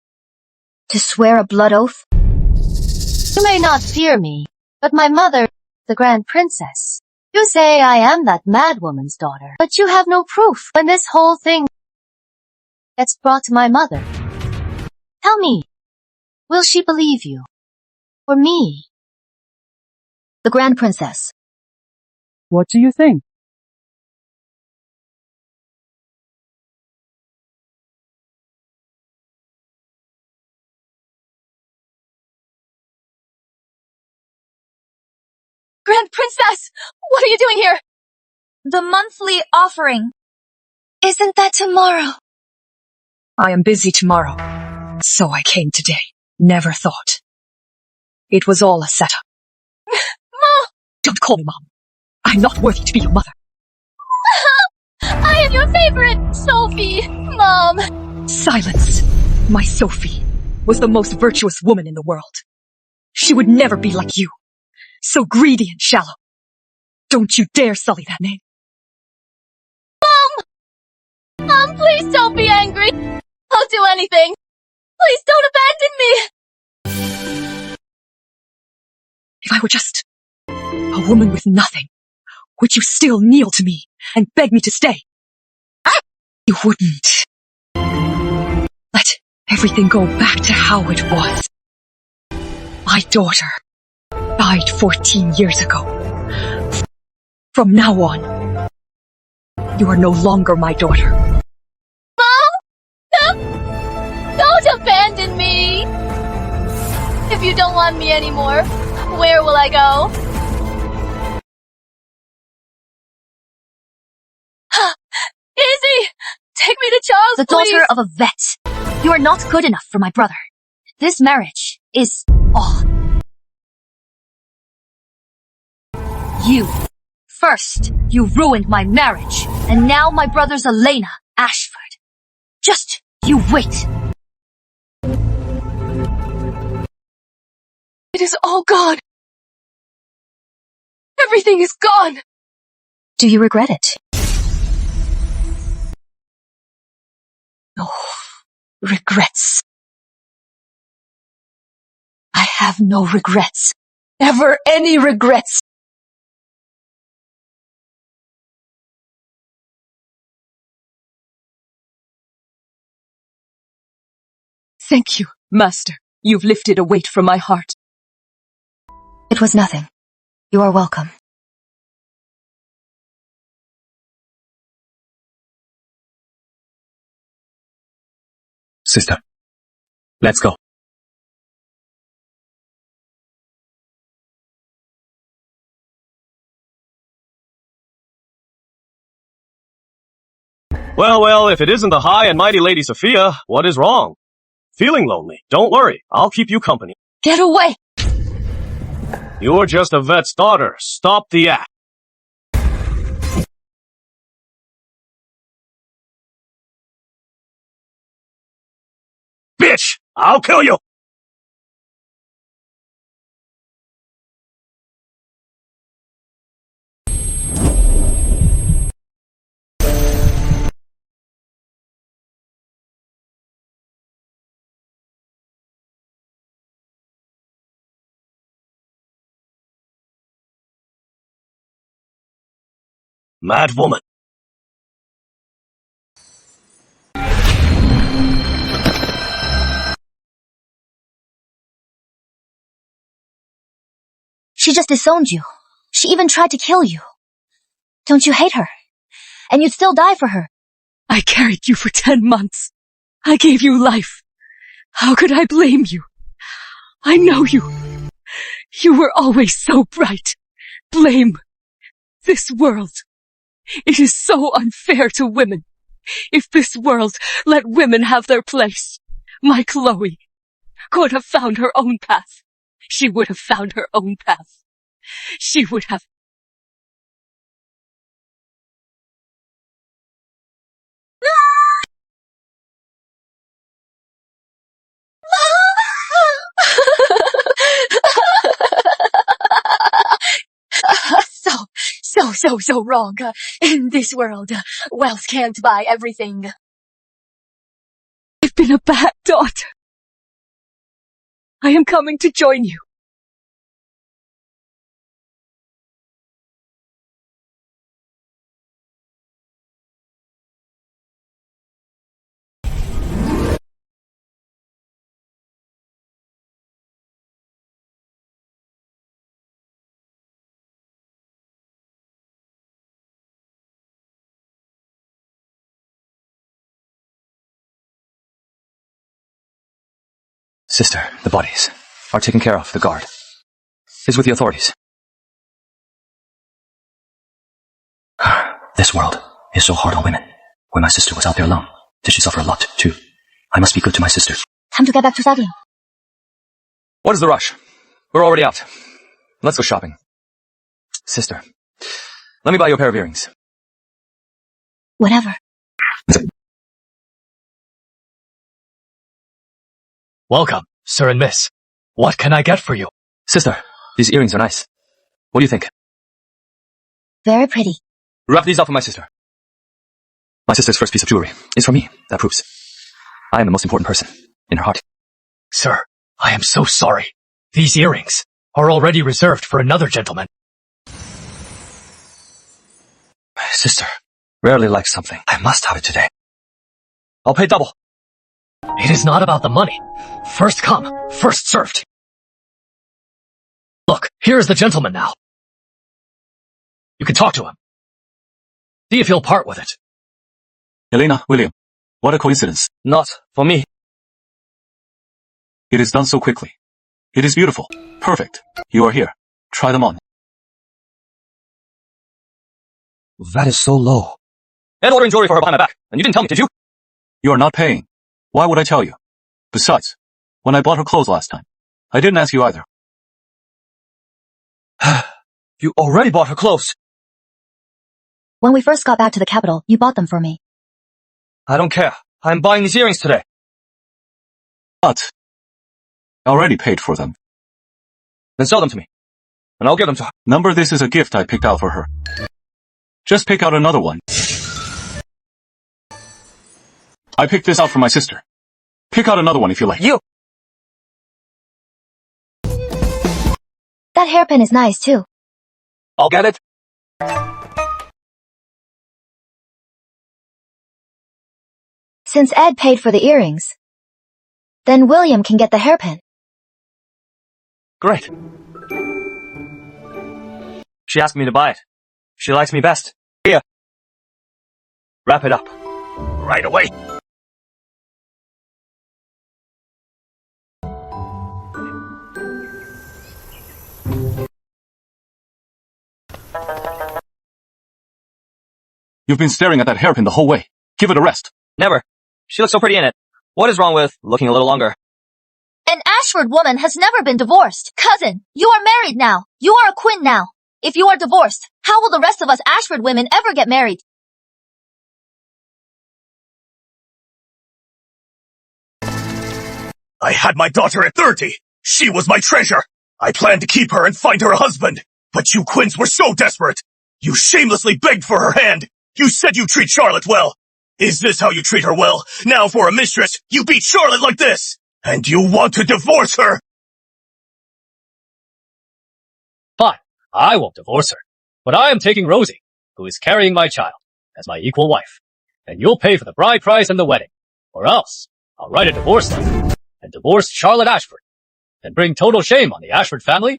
to swear a blood oath? You may not fear me, but my mother, the Grand Princess. You say I am that madwoman's daughter, but you have no proof. When this whole thing gets brought to my mother, tell me, will she believe you? Or me? The Grand Princess. What do you think? Grand Princess! What are you doing here? The monthly offering. Isn't that tomorrow? I am busy tomorrow, so I came today. Never thought. It was all a setup. Mom! Don't call me Mom. I'm not worthy to be your mother. I am your favorite, Sophie, Mom. Silence. My Sophie was the most virtuous woman in the world. She would never be like you. So greedy and shallow. Don't you dare sully that name. Mom! Mom, please don't be angry. I'll do anything. Please don't abandon me. If I were just a woman with nothing, would you still kneel to me and beg me to stay? You wouldn't. Let everything go back to how it was. My daughter died 14 years ago. From now on, you are no longer my daughter. Mom! Don't abandon me! If you don't want me anymore, where will I go? Izzy! Take me to Charles, The please! daughter of a vet. You are not good enough for my brother. This marriage is all. You. First, you ruined my marriage, and now my brother's Elena, Ashford. Just, you wait. It is all gone. Everything is gone. Do you regret it? No regrets. I have no regrets. Never any regrets. Thank you, Master. You've lifted a weight from my heart. It was nothing. You are welcome. Sister, let's go. Well, if it isn't the high and mighty Lady Sophia, what is wrong? Feeling lonely? Don't worry, I'll keep you company. Get away! You're just a vet's daughter. Stop the act. Bitch! I'll kill you! Mad woman. She just disowned you. She even tried to kill you. Don't you hate her? And you'd still die for her. I carried you for 10 months. I gave you life. How could I blame you? I know you. You were always so bright. Blame this world. It is so unfair to women. If this world let women have their place, my Chloe could have found her own path. She would have found her own path. She would have. So wrong. In this world, wealth can't buy everything. I've been a bad daughter. I am coming to join you. Sister, the bodies are taken care of. The guard is with the authorities. This world is so hard on women. When my sister was out there alone, did she suffer a lot, too? I must be good to my sister. Time to get back to studying. What is the rush? We're already out. Let's go shopping. Sister, let me buy you a pair of earrings. Whatever. Welcome, sir and miss. What can I get for you? Sister, these earrings are nice. What do you think? Very pretty. Wrap these up for my sister. My sister's first piece of jewelry is for me. That proves I am the most important person in her heart. Sir, I am so sorry. These earrings are already reserved for another gentleman. My sister rarely likes something. I must have it today. I'll pay double. It is not about the money. First come, first served. Look, here is the gentleman now. You can talk to him. See if he'll part with it. Elena, William, what a coincidence. Not for me. It is done so quickly. It is beautiful. Perfect. You are here. Try them on. That is so low. And ordering jewelry for her behind my back. And you didn't tell me, did you? You are not paying. Why would I tell you? Besides, when I bought her clothes last time, I didn't ask you either. You already bought her clothes. When we first got back to the capital, you bought them for me. I don't care. I'm buying these earrings today. But I already paid for them. Then sell them to me, and I'll give them to her. Number, this is a gift I picked out for her. Just pick out another one. I picked this out for my sister. Pick out another one if you like. You! That hairpin is nice, too. I'll get it. Since Ed paid for the earrings, then William can get the hairpin. Great. She asked me to buy it. She likes me best. Here. Wrap it up. Right away. You've been staring at that hairpin the whole way. Give it a rest. Never. She looks so pretty in it. What is wrong with looking a little longer? An Ashford woman has never been divorced. Cousin, you are married now. You are a queen now. If you are divorced, how will the rest of us Ashford women ever get married? I had my daughter at 30. She was my treasure. I planned to keep her and find her a husband. But you Quinns were so desperate. You shamelessly begged for her hand. You said you treat Charlotte well. Is this how you treat her well? Now for a mistress, you beat Charlotte like this. And you want to divorce her? Fine, I won't divorce her. But I am taking Rosie, who is carrying my child, as my equal wife. And you'll pay for the bride price and the wedding. Or else, I'll write a divorce letter and divorce Charlotte Ashford. And bring total shame on the Ashford family.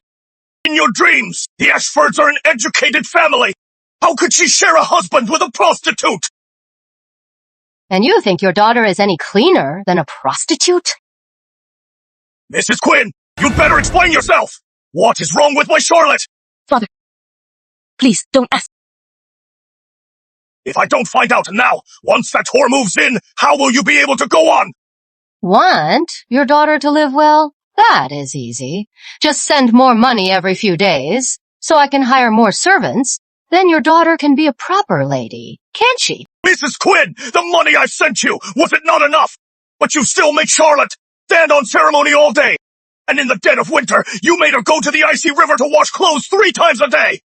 In your dreams, the Ashfords are an educated family. How could she share a husband with a prostitute? And you think your daughter is any cleaner than a prostitute? Mrs. Quinn, you'd better explain yourself. What is wrong with my Charlotte? Father, please don't ask. If I don't find out now, once that whore moves in, how will you be able to go on? Want your daughter to live well? That is easy. Just send more money every few days, so I can hire more servants. Then your daughter can be a proper lady, can't she? Mrs. Quinn, the money I've sent you, was it not enough? But you still make Charlotte stand on ceremony all day. And in the dead of winter, you made her go to the icy river to wash clothes 3 times a day.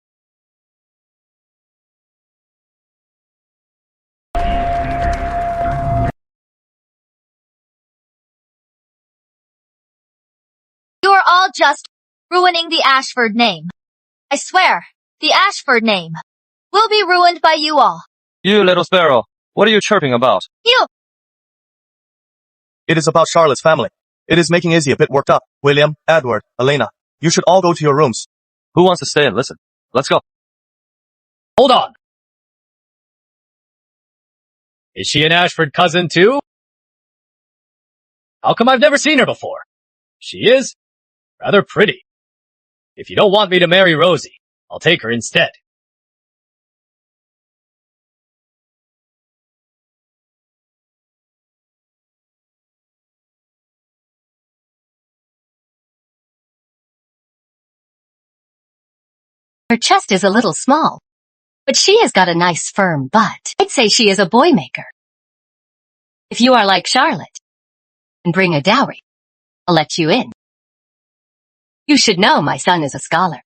You are all just ruining the Ashford name. I swear, the Ashford name will be ruined by you all. You little sparrow, what are you chirping about? You! It is about Charlotte's family. It is making Izzy a bit worked up. William, Edward, Elena, you should all go to your rooms. Who wants to stay and listen? Let's go. Hold on. Is she an Ashford cousin too? How come I've never seen her before? She is rather pretty. If you don't want me to marry Rosie, I'll take her instead. Her chest is a little small, but she has got a nice firm butt. I'd say she is a boy maker. If you are like Charlotte and bring a dowry, I'll let you in. You should know my son is a scholar.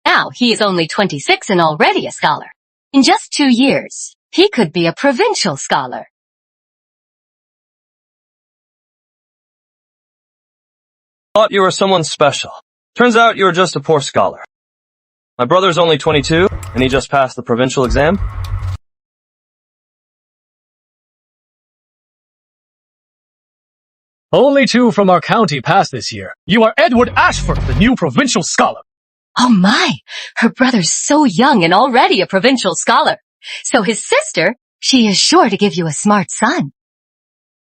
Now, he is only 26 and already a scholar. In just 2 years, he could be a provincial scholar. Thought you were someone special. Turns out you were just a poor scholar. My brother's only 22, and he just passed the provincial exam. Only 2 from our county passed this year. You are Edward Ashford, the new provincial scholar. Oh my, her brother's so young and already a provincial scholar. So his sister, she is sure to give you a smart son.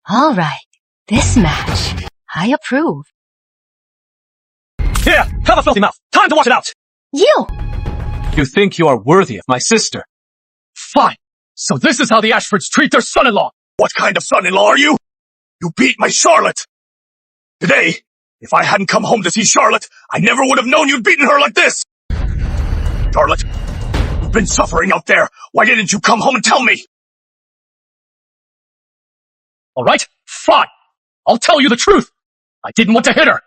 All right, this match, I approve. Here, have a filthy mouth. Time to wash it out. You! You think you are worthy of my sister? Fine. So this is how the Ashfords treat their son-in-law. What kind of son-in-law are you? You beat my Charlotte. Today, if I hadn't come home to see Charlotte, I never would have known you'd beaten her like this. Charlotte, you've been suffering out there. Why didn't you come home and tell me? All right, fine. I'll tell you the truth. I didn't want to hit her.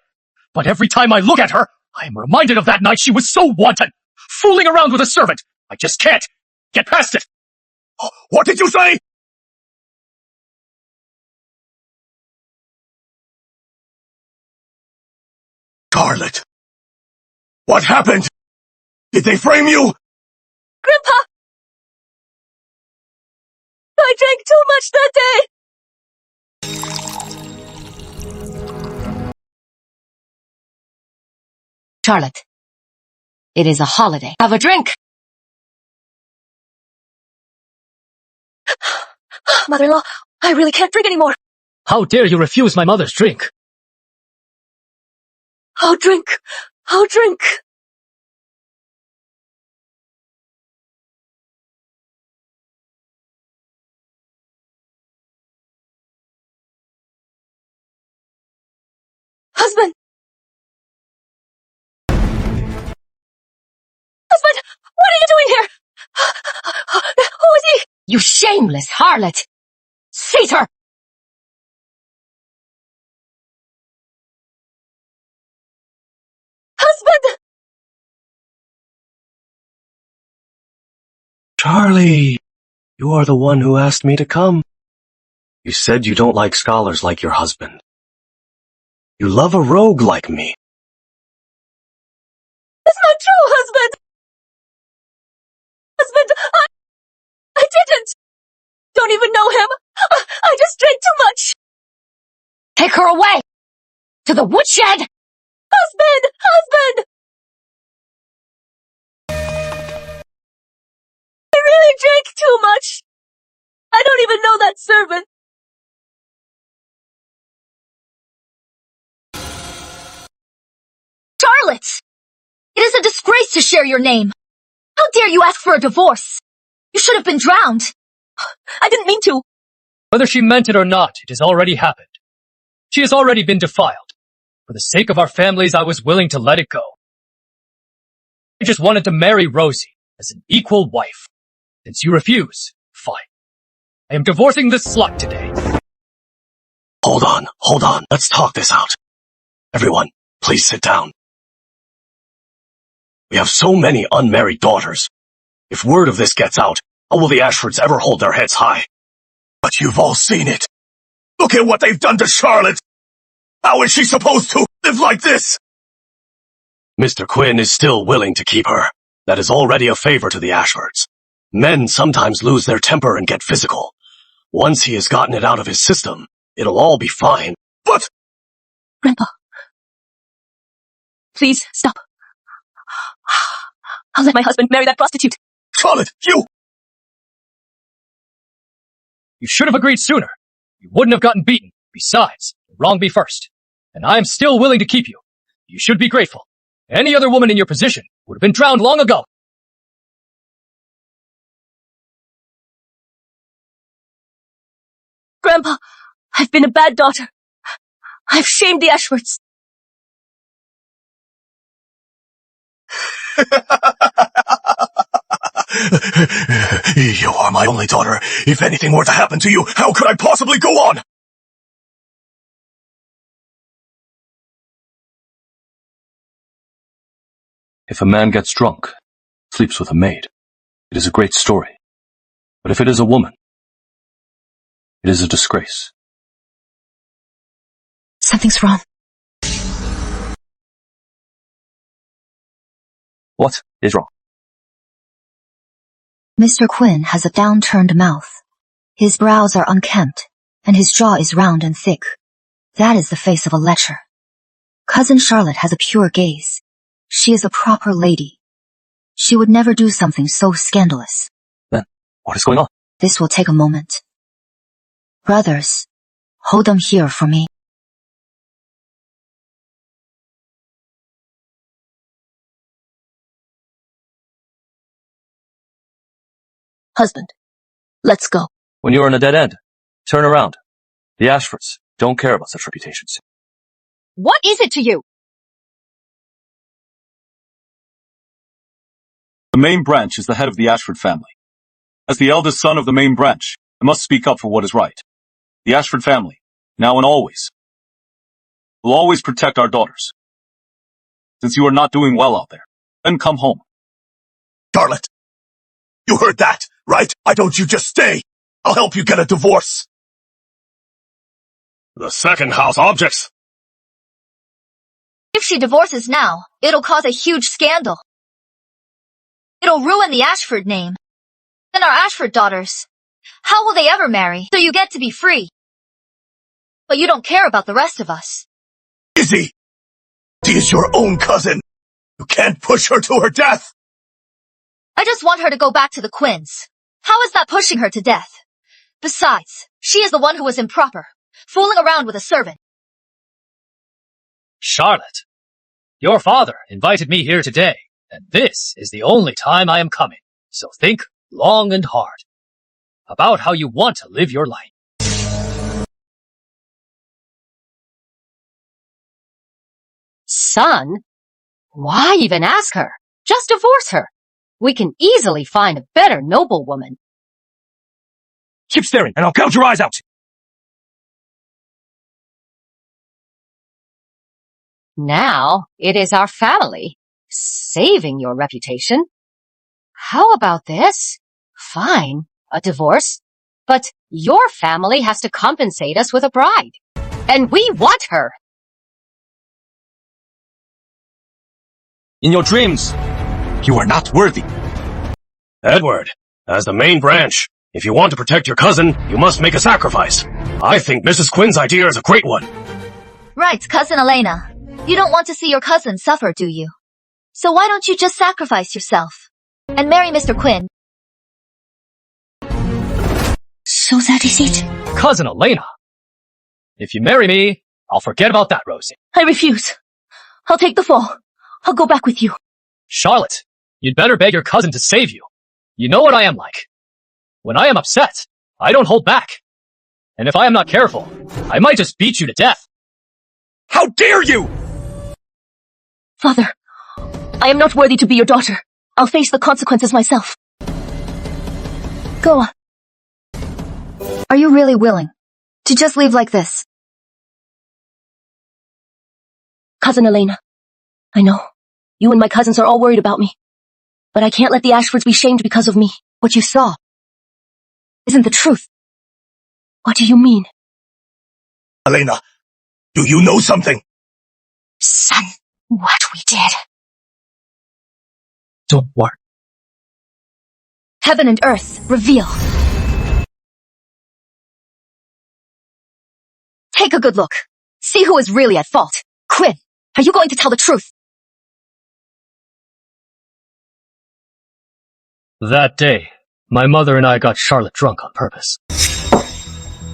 But every time I look at her, I am reminded of that night she was so wanton, fooling around with a servant. I just can't get past it. What did you say? Charlotte, what happened? Did they frame you? Grandpa! I drank too much that day! Charlotte, it is a holiday. Have a drink. Mother-in-law, I really can't drink anymore. How dare you refuse my mother's drink? I'll drink. I'll drink. Husband! Husband! What are you doing here? Who is he? You shameless harlot! Seize her! Husband! Charlie, you are the one who asked me to come. You said you don't like scholars like your husband. You love a rogue like me. That's not true, husband! Husband, I didn't! Don't even know him! I just drank too much! Take her away! To the woodshed! Husband! Husband! I really drank too much! I don't even know that servant! Charlotte! It is a disgrace to share your name. How dare you ask for a divorce? You should have been drowned. I didn't mean to. Whether she meant it or not, it has already happened. She has already been defiled. For the sake of our families, I was willing to let it go. I just wanted to marry Rosie as an equal wife. Since you refuse, fine. I am divorcing this slut today. Hold on. Let's talk this out. Everyone, please sit down. We have so many unmarried daughters. If word of this gets out, how will the Ashfords ever hold their heads high? But you've all seen it. Look at what they've done to Charlotte. How is she supposed to live like this? Mr. Quinn is still willing to keep her. That is already a favor to the Ashfords. Men sometimes lose their temper and get physical. Once he has gotten it out of his system, it'll all be fine. But... Grandpa. Please, stop. I'll let my husband marry that prostitute. Charlotte, you... You should have agreed sooner. You wouldn't have gotten beaten. Besides, wrong be first. And I am still willing to keep you. You should be grateful. Any other woman in your position would have been drowned long ago. Grandpa, I've been a bad daughter. I've shamed the Ashfords. You are my only daughter. If anything were to happen to you, how could I possibly go on? If a man gets drunk, sleeps with a maid, it is a great story. But if it is a woman, it is a disgrace. Something's wrong. What is wrong? Mr. Quinn has a downturned mouth. His brows are unkempt, and his jaw is round and thick. That is the face of a lecher. Cousin Charlotte has a pure gaze. She is a proper lady. She would never do something so scandalous. Then, what is going on? This will take a moment. Brothers, hold them here for me. Husband, let's go. When you're in a dead end, turn around. The Ashfords don't care about such reputations. What is it to you? The main branch is the head of the Ashford family. As the eldest son of the main branch, I must speak up for what is right. The Ashford family, now and always, will always protect our daughters. Since you are not doing well out there, then come home. Charlotte, you heard that, right? Why don't you just stay? I'll help you get a divorce. The second house objects. If she divorces now, it'll cause a huge scandal. It'll ruin the Ashford name. And our Ashford daughters. How will they ever marry? So you get to be free. But you don't care about the rest of us. Izzy! She is your own cousin. You can't push her to her death. I just want her to go back to the Quinns. How is that pushing her to death? Besides, she is the one who was improper, fooling around with a servant. Charlotte, your father invited me here today, and this is the only time I am coming. So think long and hard about how you want to live your life. Son? Why even ask her? Just divorce her. We can easily find a better noblewoman. Keep staring, and I'll gouge your eyes out. Now, it is our family, saving your reputation. How about this? Fine, a divorce. But your family has to compensate us with a bride. And we want her. In your dreams, you are not worthy. Edward, as the main branch, if you want to protect your cousin, you must make a sacrifice. I think Mrs. Quinn's idea is a great one. Right, Cousin Elena. You don't want to see your cousin suffer, do you? So why don't you just sacrifice yourself and marry Mr. Quinn? So that is it? Cousin Elena! If you marry me, I'll forget about that, Rosie. I refuse. I'll take the fall. I'll go back with you. Charlotte, you'd better beg your cousin to save you. You know what I am like. When I am upset, I don't hold back. And if I am not careful, I might just beat you to death. How dare you! Father, I am not worthy to be your daughter. I'll face the consequences myself. Go on. Are you really willing to just leave like this? Cousin Elena, I know. You and my cousins are all worried about me. But I can't let the Ashfords be shamed because of me. What you saw isn't the truth. What do you mean? Elena, do you know something? Son, what we did. Don't worry. Heaven and earth, reveal. Take a good look. See who is really at fault. Quinn, are you going to tell the truth? That day, my mother and I got Charlotte drunk on purpose.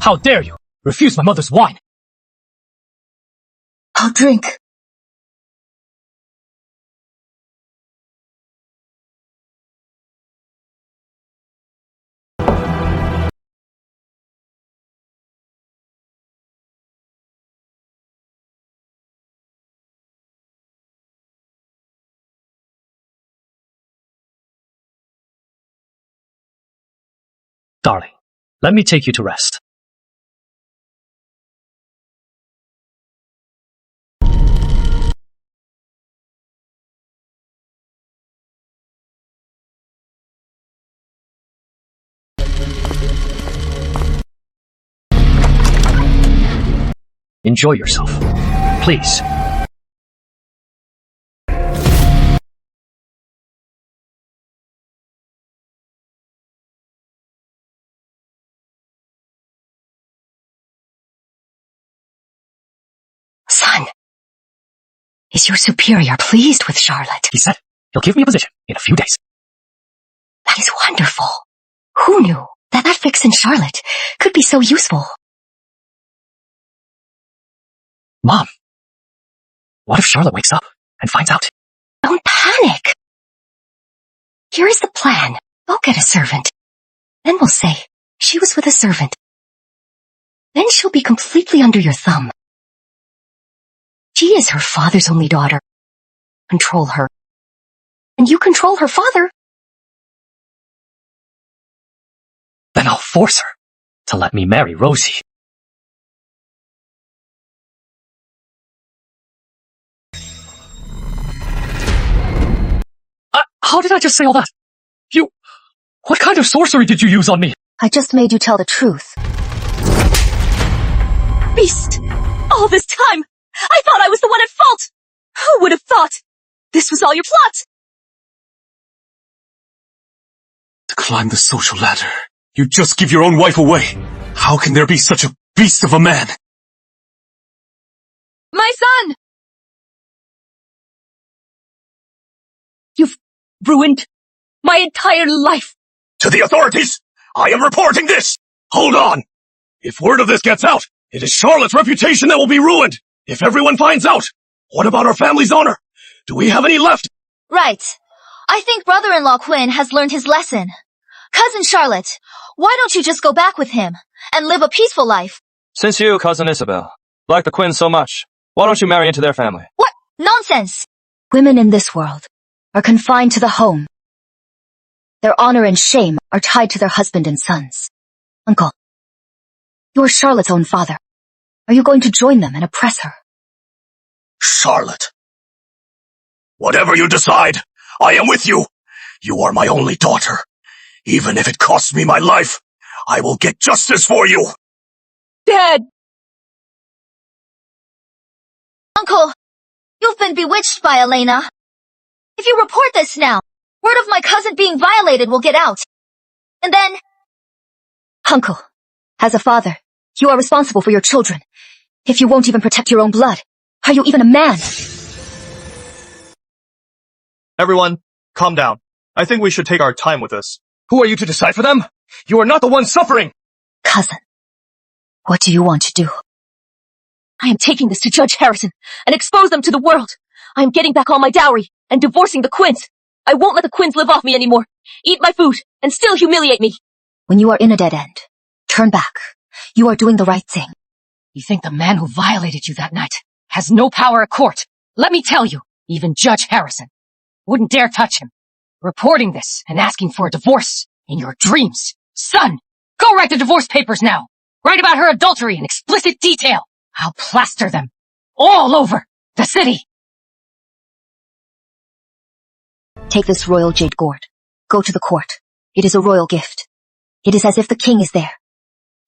How dare you refuse my mother's wine? I'll drink. Darling, let me take you to rest. Enjoy yourself. Please. Son, is your superior pleased with Charlotte? He said he'll give me a position in a few days. That is wonderful. Who knew that vixen Charlotte could be so useful? Mom, what if Charlotte wakes up and finds out? Don't panic. Here is the plan. I'll get a servant. Then we'll say she was with a servant. Then she'll be completely under your thumb. She is her father's only daughter. Control her. And you control her father. Then I'll force her to let me marry Rosie. How did I just say all that? What kind of sorcery did you use on me? I just made you tell the truth. Beast! All this time, I thought I was the one at fault! Who would have thought? This was all your plot! To climb the social ladder, you just give your own wife away. How can there be such a beast of a man? My son! You've ruined my entire life. To the authorities! I am reporting this! Hold on! If word of this gets out, it is Charlotte's reputation that will be ruined! If everyone finds out, what about our family's honor? Do we have any left? Right. I think brother-in-law Quinn has learned his lesson. Cousin Charlotte, why don't you just go back with him and live a peaceful life? Since you, Cousin Isabel, like the Quinns so much, why don't you marry into their family? What? Nonsense! Women in this world are confined to the home. Their honor and shame are tied to their husband and sons. Uncle, you're Charlotte's own father. Are you going to join them and oppress her? Charlotte. Whatever you decide, I am with you. You are my only daughter. Even if it costs me my life, I will get justice for you. Dad! Uncle, you've been bewitched by Elena. If you report this now, word of my cousin being violated will get out. And then... Uncle, as a father, you are responsible for your children. If you won't even protect your own blood, are you even a man? Everyone, calm down. I think we should take our time with this. Who are you to decide for them? You are not the one suffering! Cousin, what do you want to do? I am taking this to Judge Harrison and expose them to the world. I am getting back all my dowry and divorcing the Quinns. I won't let the Quinns live off me anymore, eat my food, and still humiliate me. When you are in a dead end, turn back. You are doing the right thing. You think the man who violated you that night has no power at court? Let me tell you, even Judge Harrison wouldn't dare touch him. Reporting this and asking for a divorce in your dreams. Son, go write the divorce papers now. Write about her adultery in explicit detail. I'll plaster them all over the city. Take this royal jade gourd. Go to the court. It is a royal gift. It is as if the king is there.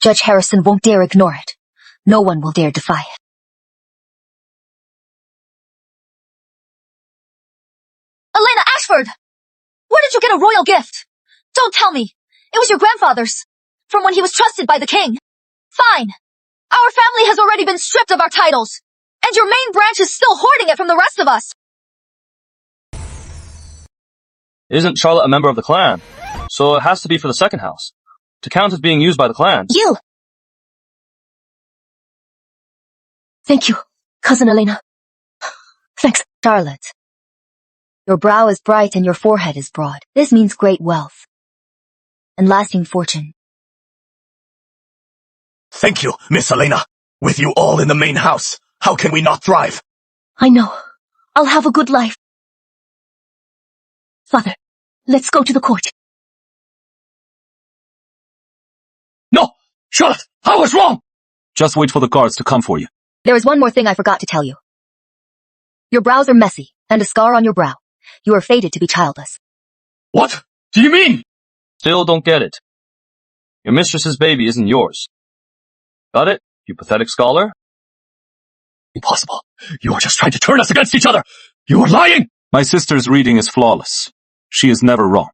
Judge Harrison won't dare ignore it. No one will dare defy it. Elena Ashford! Where did you get a royal gift? Don't tell me. It was your grandfather's. From when he was trusted by the king. Fine. Our family has already been stripped of our titles. And your main branch is still hoarding it from the rest of us. Isn't Charlotte a member of the clan? So it has to be for the second house. To count as being used by the clan. You! Thank you, Cousin Elena. Thanks, Charlotte. Your brow is bright and your forehead is broad. This means great wealth. And lasting fortune. Thank you, Miss Elena. With you all in the main house, how can we not thrive? I know. I'll have a good life. Father, let's go to the court. No! Charlotte, I was wrong! Just wait for the guards to come for you. There is one more thing I forgot to tell you. Your brows are messy, and a scar on your brow. You are fated to be childless. What do you mean? Still don't get it. Your mistress's baby isn't yours. Got it, you pathetic scholar? Impossible. You are just trying to turn us against each other. You are lying! My sister's reading is flawless. She is never wrong.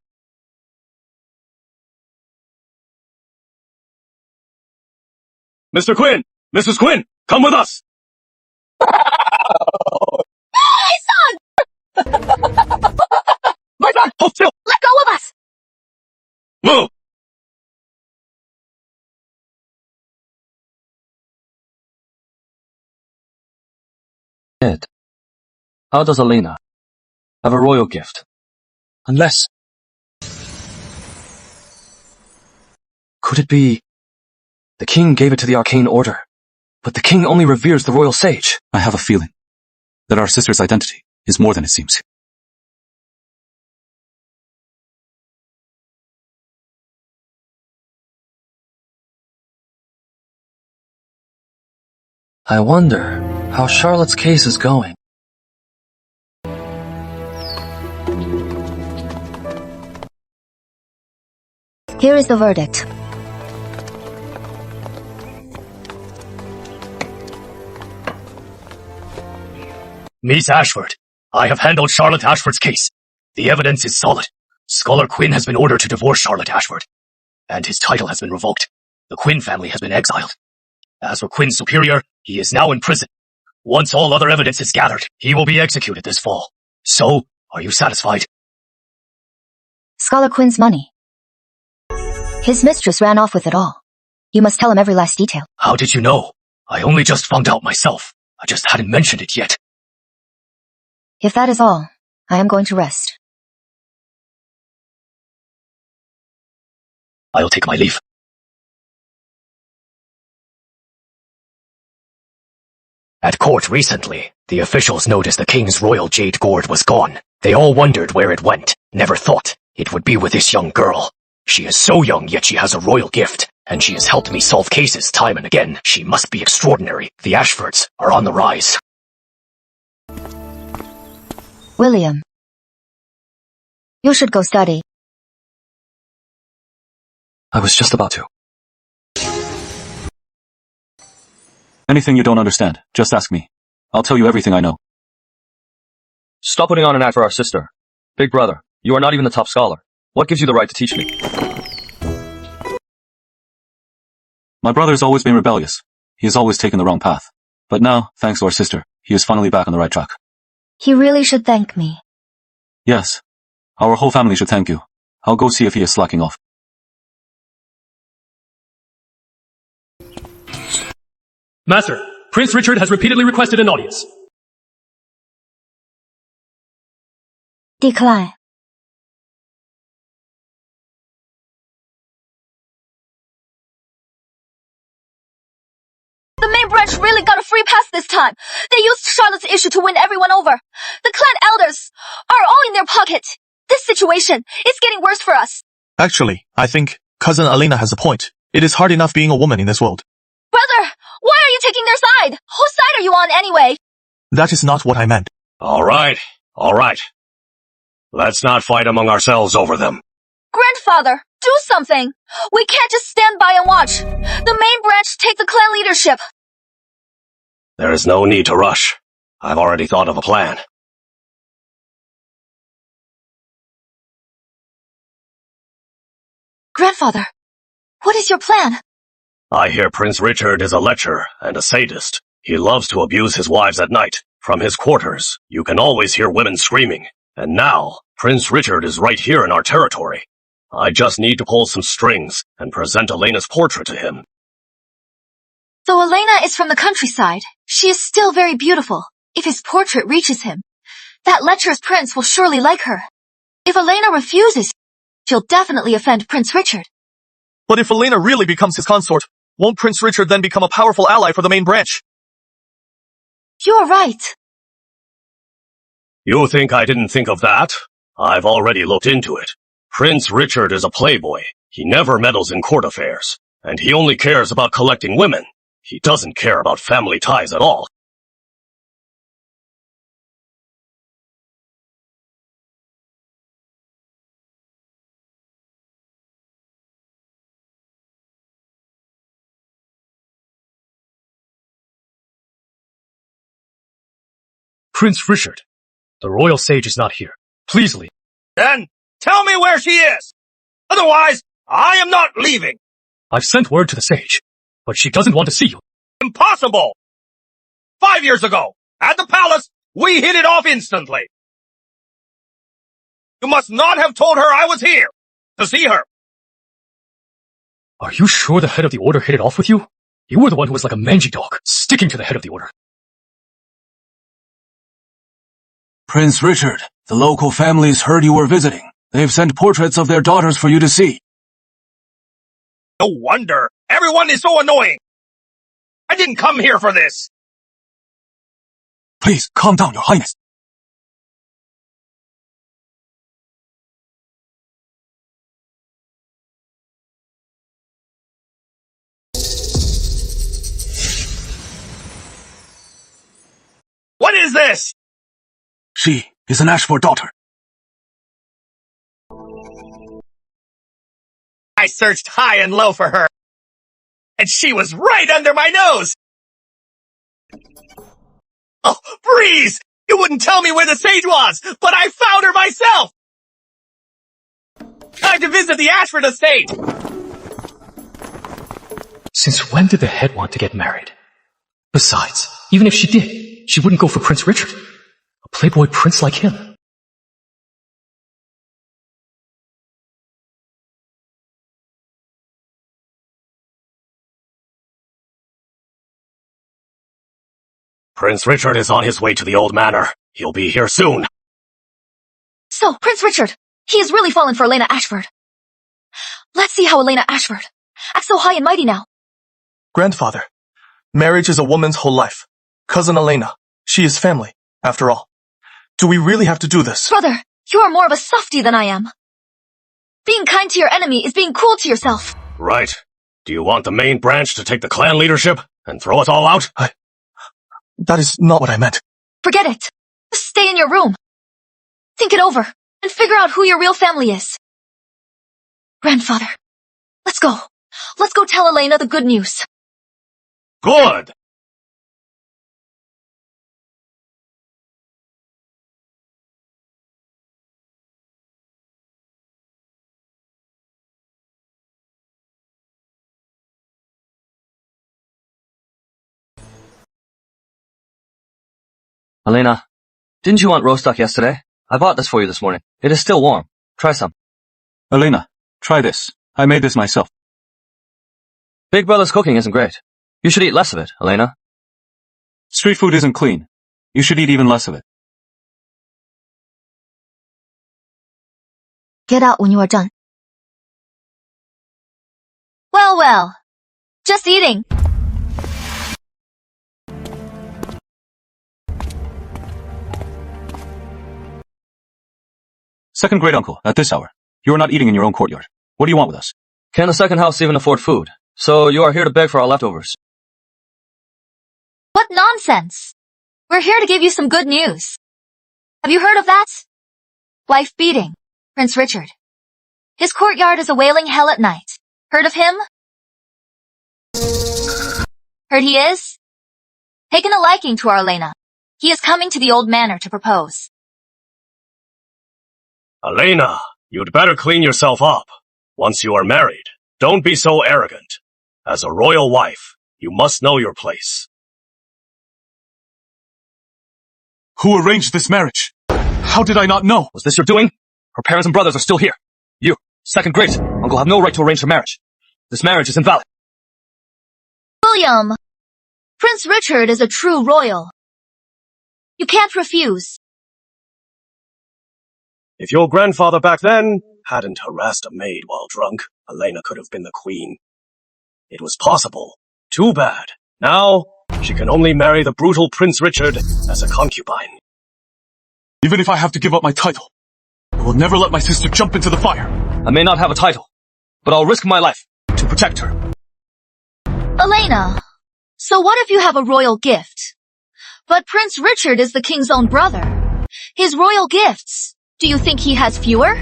Mr. Quinn! Mrs. Quinn! Come with us! My son! My son! Hold still! Let go of us! Move! Ed, how does Elena have a royal gift? Unless... Could it be... The king gave it to the arcane order, but the king only reveres the royal sage? I have a feeling that our sister's identity is more than it seems. I wonder how Charlotte's case is going. Here is the verdict. Miss Ashford, I have handled Charlotte Ashford's case. The evidence is solid. Scholar Quinn has been ordered to divorce Charlotte Ashford, and his title has been revoked. The Quinn family has been exiled. As for Quinn's superior, he is now in prison. Once all other evidence is gathered, he will be executed this fall. So, are you satisfied? Scholar Quinn's money. His mistress ran off with it all. You must tell him every last detail. How did you know? I only just found out myself. I just hadn't mentioned it yet. If that is all, I am going to rest. I'll take my leave. At court recently, the officials noticed the king's royal jade gourd was gone. They all wondered where it went. Never thought it would be with this young girl. She is so young, yet she has a royal gift, and she has helped me solve cases time and again. She must be extraordinary. The Ashfords are on the rise. William, you should go study. I was just about to. Anything you don't understand, just ask me. I'll tell you everything I know. Stop putting on an act for our sister. Big brother, you are not even the top scholar. What gives you the right to teach me? My brother's always been rebellious. He has always taken the wrong path. But now, thanks to our sister, he is finally back on the right track. He really should thank me. Yes. Our whole family should thank you. I'll go see if he is slacking off. Master, Prince Richard has repeatedly requested an audience. Decline. branch really got a free pass this time. They used Charlotte's issue to win everyone over. The clan elders are all in their pocket. This situation is getting worse for us. Actually, I think Cousin Elena has a point. It is hard enough being a woman in this world. Brother, why are you taking their side? Whose side are you on anyway? That is not what I meant. All right. Let's not fight among ourselves over them. Grandfather, do something. We can't just stand by and watch. The main branch take the clan leadership. There is no need to rush. I've already thought of a plan. Grandfather, what is your plan? I hear Prince Richard is a lecher and a sadist. He loves to abuse his wives at night. From his quarters, you can always hear women screaming. And now, Prince Richard is right here in our territory. I just need to pull some strings and present Elena's portrait to him. Though Elena is from the countryside, she is still very beautiful. If his portrait reaches him, that lecherous prince will surely like her. If Elena refuses, she'll definitely offend Prince Richard. But if Elena really becomes his consort, won't Prince Richard then become a powerful ally for the main branch? You are right. You think I didn't think of that? I've already looked into it. Prince Richard is a playboy. He never meddles in court affairs, and he only cares about collecting women. He doesn't care about family ties at all. Prince Richard, the royal sage is not here. Please leave. Then, tell me where she is! Otherwise, I am not leaving! I've sent word to the sage, but she doesn't want to see you. Impossible! 5 years ago, at the palace, we hit it off instantly. You must not have told her I was here to see her. Are you sure the head of the order hit it off with you? You were the one who was like a mangy dog, sticking to the head of the order. Prince Richard, the local families heard you were visiting. They've sent portraits of their daughters for you to see. No wonder. Everyone is so annoying. I didn't come here for this. Please, calm down, Your Highness. What is this? She is an Ashford daughter. I searched high and low for her, and she was right under my nose. Oh, Breeze! You wouldn't tell me where the sage was, but I found her myself! Time to visit the Ashford estate! Since when did the head want to get married? Besides, even if she did, she wouldn't go for Prince Richard. A playboy prince like him. Prince Richard is on his way to the old manor. He'll be here soon. So, Prince Richard, he has really fallen for Elena Ashford. Let's see how Elena Ashford acts so high and mighty now. Grandfather, marriage is a woman's whole life. Cousin Elena, she is family, after all. Do we really have to do this? Brother, you are more of a softie than I am. Being kind to your enemy is being cruel to yourself. Right. Do you want the main branch to take the clan leadership and throw us all out? That is not what I meant. Forget it. Just stay in your room. Think it over and figure out who your real family is. Grandfather, let's go. Let's go tell Elena the good news. Good! Elena, didn't you want roast duck yesterday? I bought this for you this morning. It is still warm. Try some. Elena, try this. I made this myself. Big brother's cooking isn't great. You should eat less of it, Elena. Street food isn't clean. You should eat even less of it. Get out when you are done. Well, just eating. Second great uncle, at this hour. You are not eating in your own courtyard. What do you want with us? Can the second house even afford food? So you are here to beg for our leftovers. What nonsense! We're here to give you some good news. Have you heard of that? Wife beating. Prince Richard. His courtyard is a wailing hell at night. Heard of him? Heard he is? Taken a liking to our Elena. He is coming to the old manor to propose. Elena, you'd better clean yourself up. Once you are married, don't be so arrogant. As a royal wife, you must know your place. Who arranged this marriage? How did I not know? Was this your doing? Her parents and brothers are still here. You, second great uncle, have no right to arrange her marriage. This marriage is invalid. William, Prince Richard is a true royal. You can't refuse. If your grandfather back then hadn't harassed a maid while drunk, Elena could have been the queen. It was possible. Too bad. Now, she can only marry the brutal Prince Richard as a concubine. Even if I have to give up my title, I will never let my sister jump into the fire. I may not have a title, but I'll risk my life to protect her. Elena, so what if you have a royal gift? But Prince Richard is the king's own brother. His royal gifts, do you think he has fewer?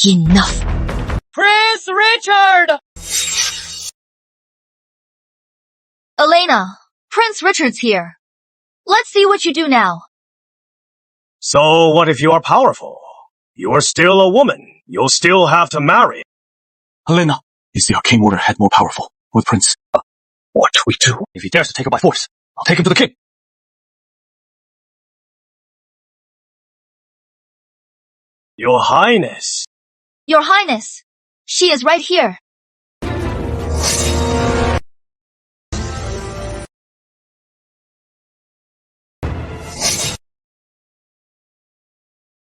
Enough. Prince Richard! Elena, Prince Richard's here. Let's see what you do now. So what if you are powerful? You are still a woman. You'll still have to marry. Elena, is the arcane order head more powerful? With Prince? What do we do? If he dares to take her by force, I'll take him to the king. Your Highness. Your Highness, she is right here.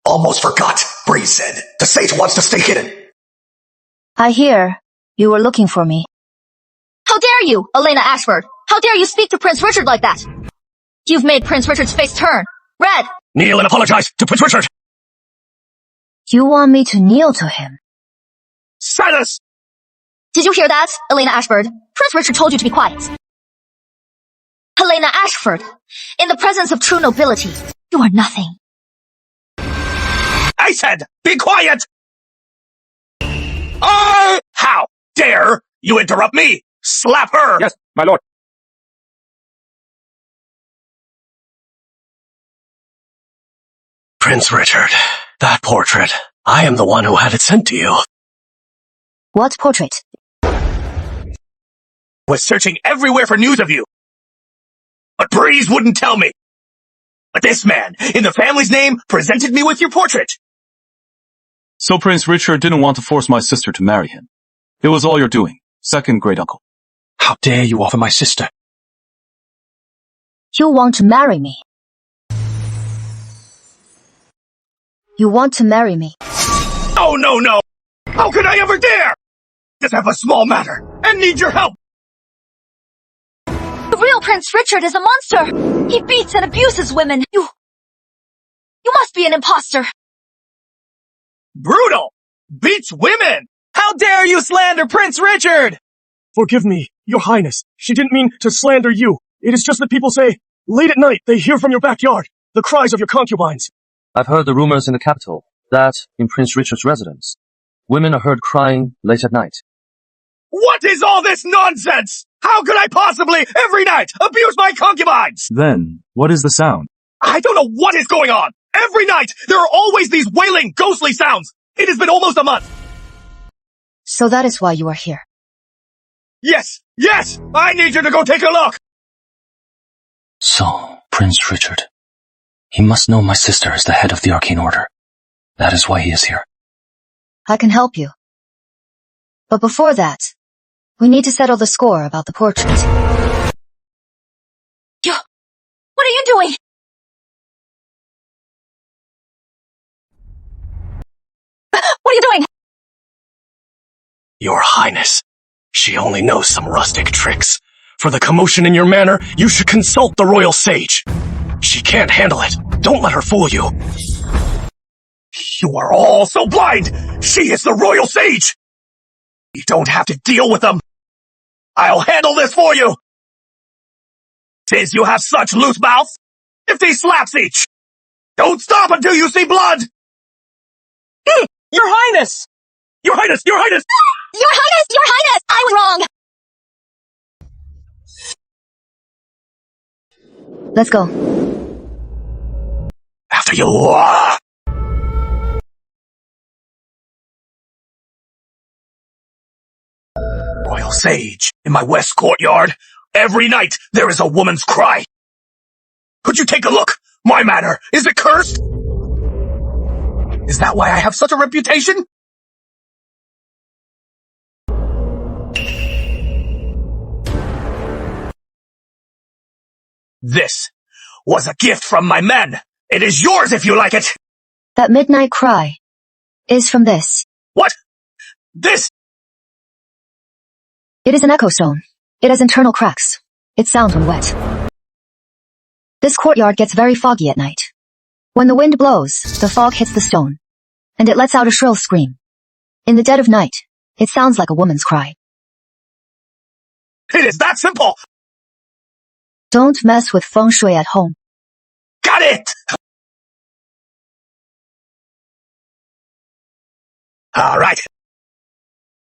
Almost forgot, Bree said. The sage wants to stay hidden. I hear you were looking for me. How dare you, Elena Ashford? How dare you speak to Prince Richard like that? You've made Prince Richard's face turn red. Kneel and apologize to Prince Richard. You want me to kneel to him? Silence! Did you hear that, Elena Ashford? Prince Richard told you to be quiet. Helena Ashford, in the presence of true nobility, you are nothing. I said, be quiet! How dare you interrupt me? Slap her! Yes, my lord. Prince Richard, that portrait, I am the one who had it sent to you. What portrait? Was searching everywhere for news of you. But Breeze wouldn't tell me. But this man, in the family's name, presented me with your portrait. So Prince Richard didn't want to force my sister to marry him. It was all your doing, second great uncle. How dare you offer my sister? You want to marry me. You want to marry me. Oh, no! How could I ever dare? Just have a small matter, and need your help! The real Prince Richard is a monster. He beats and abuses women. You must be an imposter. Brutal! Beats women! How dare you slander Prince Richard? Forgive me, Your Highness. She didn't mean to slander you. It is just that people say, late at night, they hear from your backyard the cries of your concubines. I've heard the rumors in the capital that in Prince Richard's residence, women are heard crying late at night. What is all this nonsense? How could I possibly, every night, abuse my concubines? Then, what is the sound? I don't know what is going on. Every night, there are always these wailing, ghostly sounds. It has been almost a month. So that is why you are here. Yes! I need you to go take a look! So, Prince Richard. He must know my sister is the head of the arcane order. That is why he is here. I can help you. But before that, we need to settle the score about the portrait. What are you doing? What are you doing? Your Highness, she only knows some rustic tricks. For the commotion in your manor, you should consult the royal sage. She can't handle it. Don't let her fool you. You are all so blind! She is the royal sage! You don't have to deal with them. I'll handle this for you! Since you have such loose mouths, 50 slaps each! Don't stop until you see blood! Your Highness! Your Highness! Your Highness! Your Highness! Your Highness! I was wrong! Let's go. After you. Royal Sage, in my west courtyard, every night there is a woman's cry. Could you take a look? My manor, is it cursed? Is that why I have such a reputation? This was a gift from my men. It is yours if you like it. That midnight cry is from this. What? This? It is an echo stone. It has internal cracks. It sounds when wet. This courtyard gets very foggy at night. When the wind blows, the fog hits the stone, and it lets out a shrill scream. In the dead of night, it sounds like a woman's cry. It is that simple! Don't mess with feng shui at home. Got it! All right.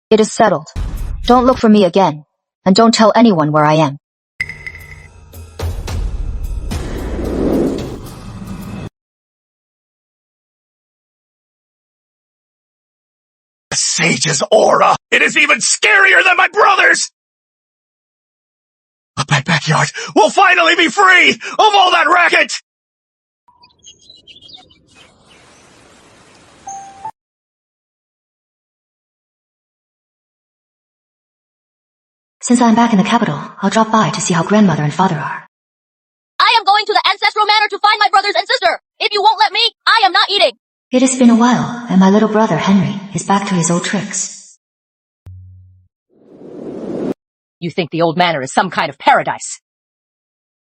It is settled. Don't look for me again, and don't tell anyone where I am. The sage's aura! It is even scarier than my brother's! My backyard will finally be free of all that racket! Since I'm back in the capital, I'll drop by to see how grandmother and father are. I am going to the ancestral manor to find my brothers and sister. If you won't let me, I am not eating. It has been a while, and my little brother, Henry, is back to his old tricks. You think the old manor is some kind of paradise.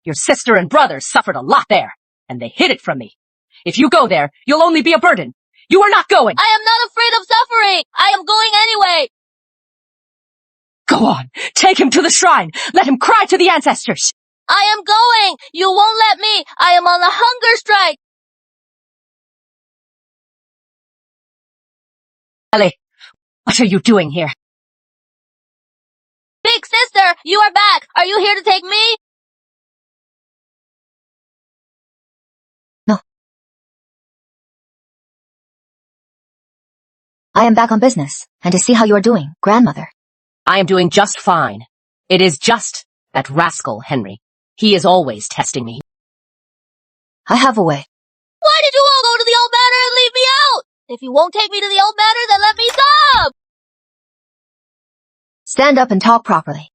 Your sister and brother suffered a lot there, and they hid it from me. If you go there, you'll only be a burden. You are not going. I am not afraid of suffering. I am going anyway. Go on, take him to the shrine. Let him cry to the ancestors. I am going. You won't let me. I am on a hunger strike. Ellie, what are you doing here? Big sister, you are back. Are you here to take me? No. I am back on business, and to see how you are doing, grandmother. I am doing just fine. It is just that rascal, Henry. He is always testing me. I have a way. Why did you all go to the old manor and leave me out? If you won't take me to the old manor, then let me stop! Stand up and talk properly.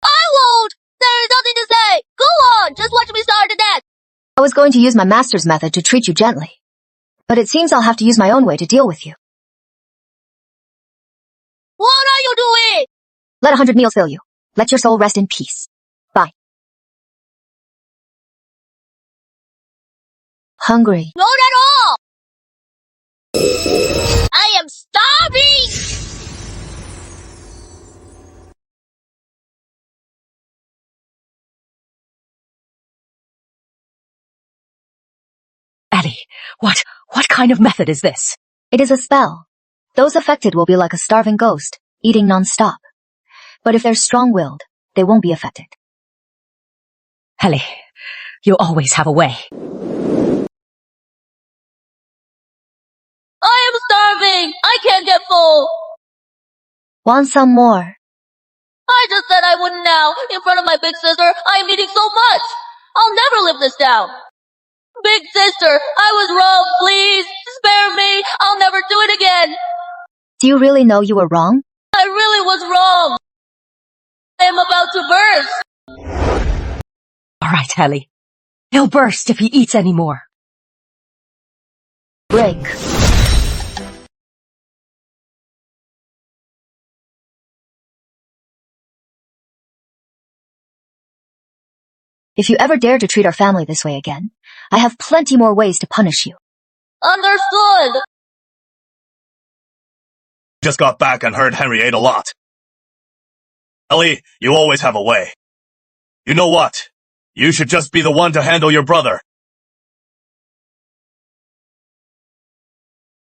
I won't! There is nothing to say! Go on! Just watch me starve to death! I was going to use my master's method to treat you gently, but it seems I'll have to use my own way to deal with you. What are you doing? Let 100 meals fill you. Let your soul rest in peace. Bye. Hungry. Not at all! I am starving! Ellie, what kind of method is this? It is a spell. Those affected will be like a starving ghost, eating non-stop. But if they're strong-willed, they won't be affected. Ellie, you always have a way. I am starving! I can't get full! Want some more? I just said I wouldn't now. In front of my big sister, I am eating so much. I'll never live this down. Big sister, I was wrong, please. Spare me. I'll never do it again. Do you really know you were wrong? I really was wrong. I am about to burst. All right, Ellie. He'll burst if he eats any more. Break. If you ever dare to treat our family this way again, I have plenty more ways to punish you. Understood. Just got back and heard Henry ate a lot. Ellie, you always have a way. You know what? You should just be the one to handle your brother.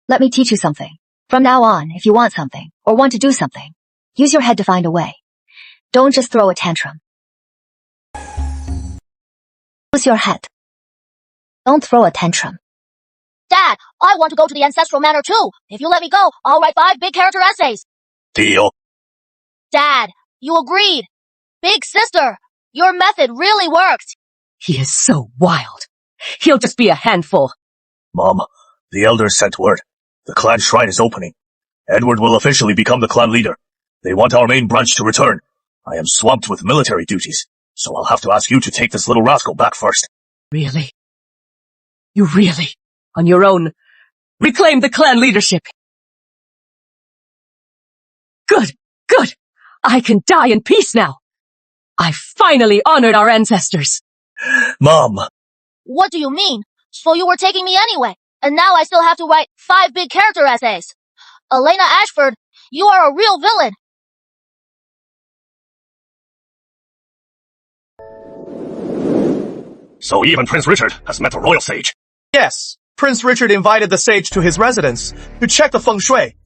Let me teach you something. From now on, if you want something, or want to do something, use your head to find a way. Don't just throw a tantrum. Use your head. Don't throw a tantrum. Dad, I want to go to the Ancestral Manor too. If you let me go, I'll write 5 big character essays. Deal. Dad, you agreed. Big sister, your method really worked. He is so wild. He'll just be a handful. Mom, the elders sent word. The clan shrine is opening. Edward will officially become the clan leader. They want our main branch to return. I am swamped with military duties, so I'll have to ask you to take this little rascal back first. Really? You really, on your own, reclaim the clan leadership? Good, good. I can die in peace now. I finally honored our ancestors. Mom! What do you mean? So you were taking me anyway, and now I still have to write 5 big character essays. Elena Ashford, you are a real villain. So even Prince Richard has met the royal sage. Yes, Prince Richard invited the sage to his residence to check the feng shui.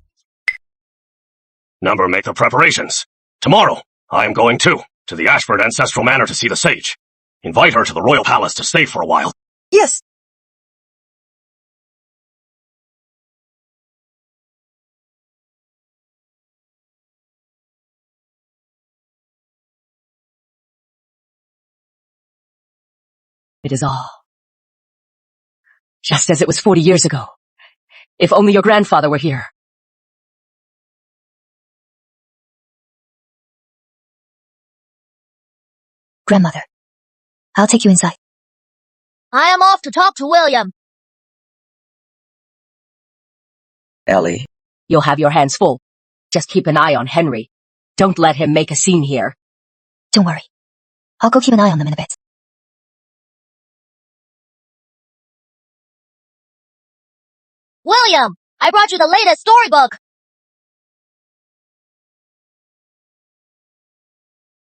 Number make the preparations. Tomorrow, I am going too, to the Ashford Ancestral Manor to see the sage. Invite her to the royal palace to stay for a while. Yes. It is all. Just as it was 40 years ago. If only your grandfather were here. Grandmother, I'll take you inside. I am off to talk to William. Ellie, you'll have your hands full. Just keep an eye on Henry. Don't let him make a scene here. Don't worry. I'll go keep an eye on them in a bit. William, I brought you the latest storybook.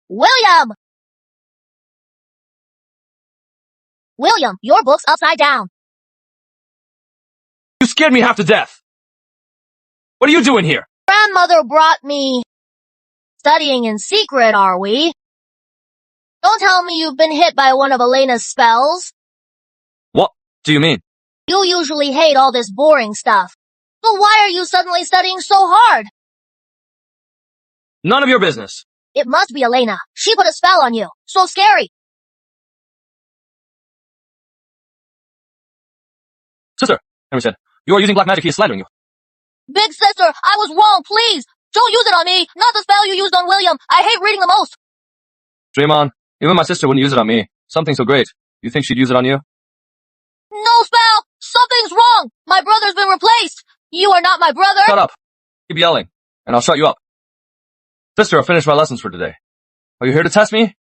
William! William, your book's upside down. You scared me half to death. What are you doing here? Grandmother brought me. Studying in secret, are we? Don't tell me you've been hit by one of Elena's spells. What do you mean? You usually hate all this boring stuff. But why are you suddenly studying so hard? None of your business. It must be Elena. She put a spell on you. So scary. Sister, Henry said, you are using black magic. He is slandering you. Big sister, I was wrong, please. Don't use it on me. Not the spell you used on William. I hate reading the most. Dream on. Even my sister wouldn't use it on me. Something so great. You think she'd use it on you? No spell! Something's wrong! My brother's been replaced! You are not my brother! Shut up. Keep yelling, and I'll shut you up. Sister, I've finished my lessons for today. Are you here to test me?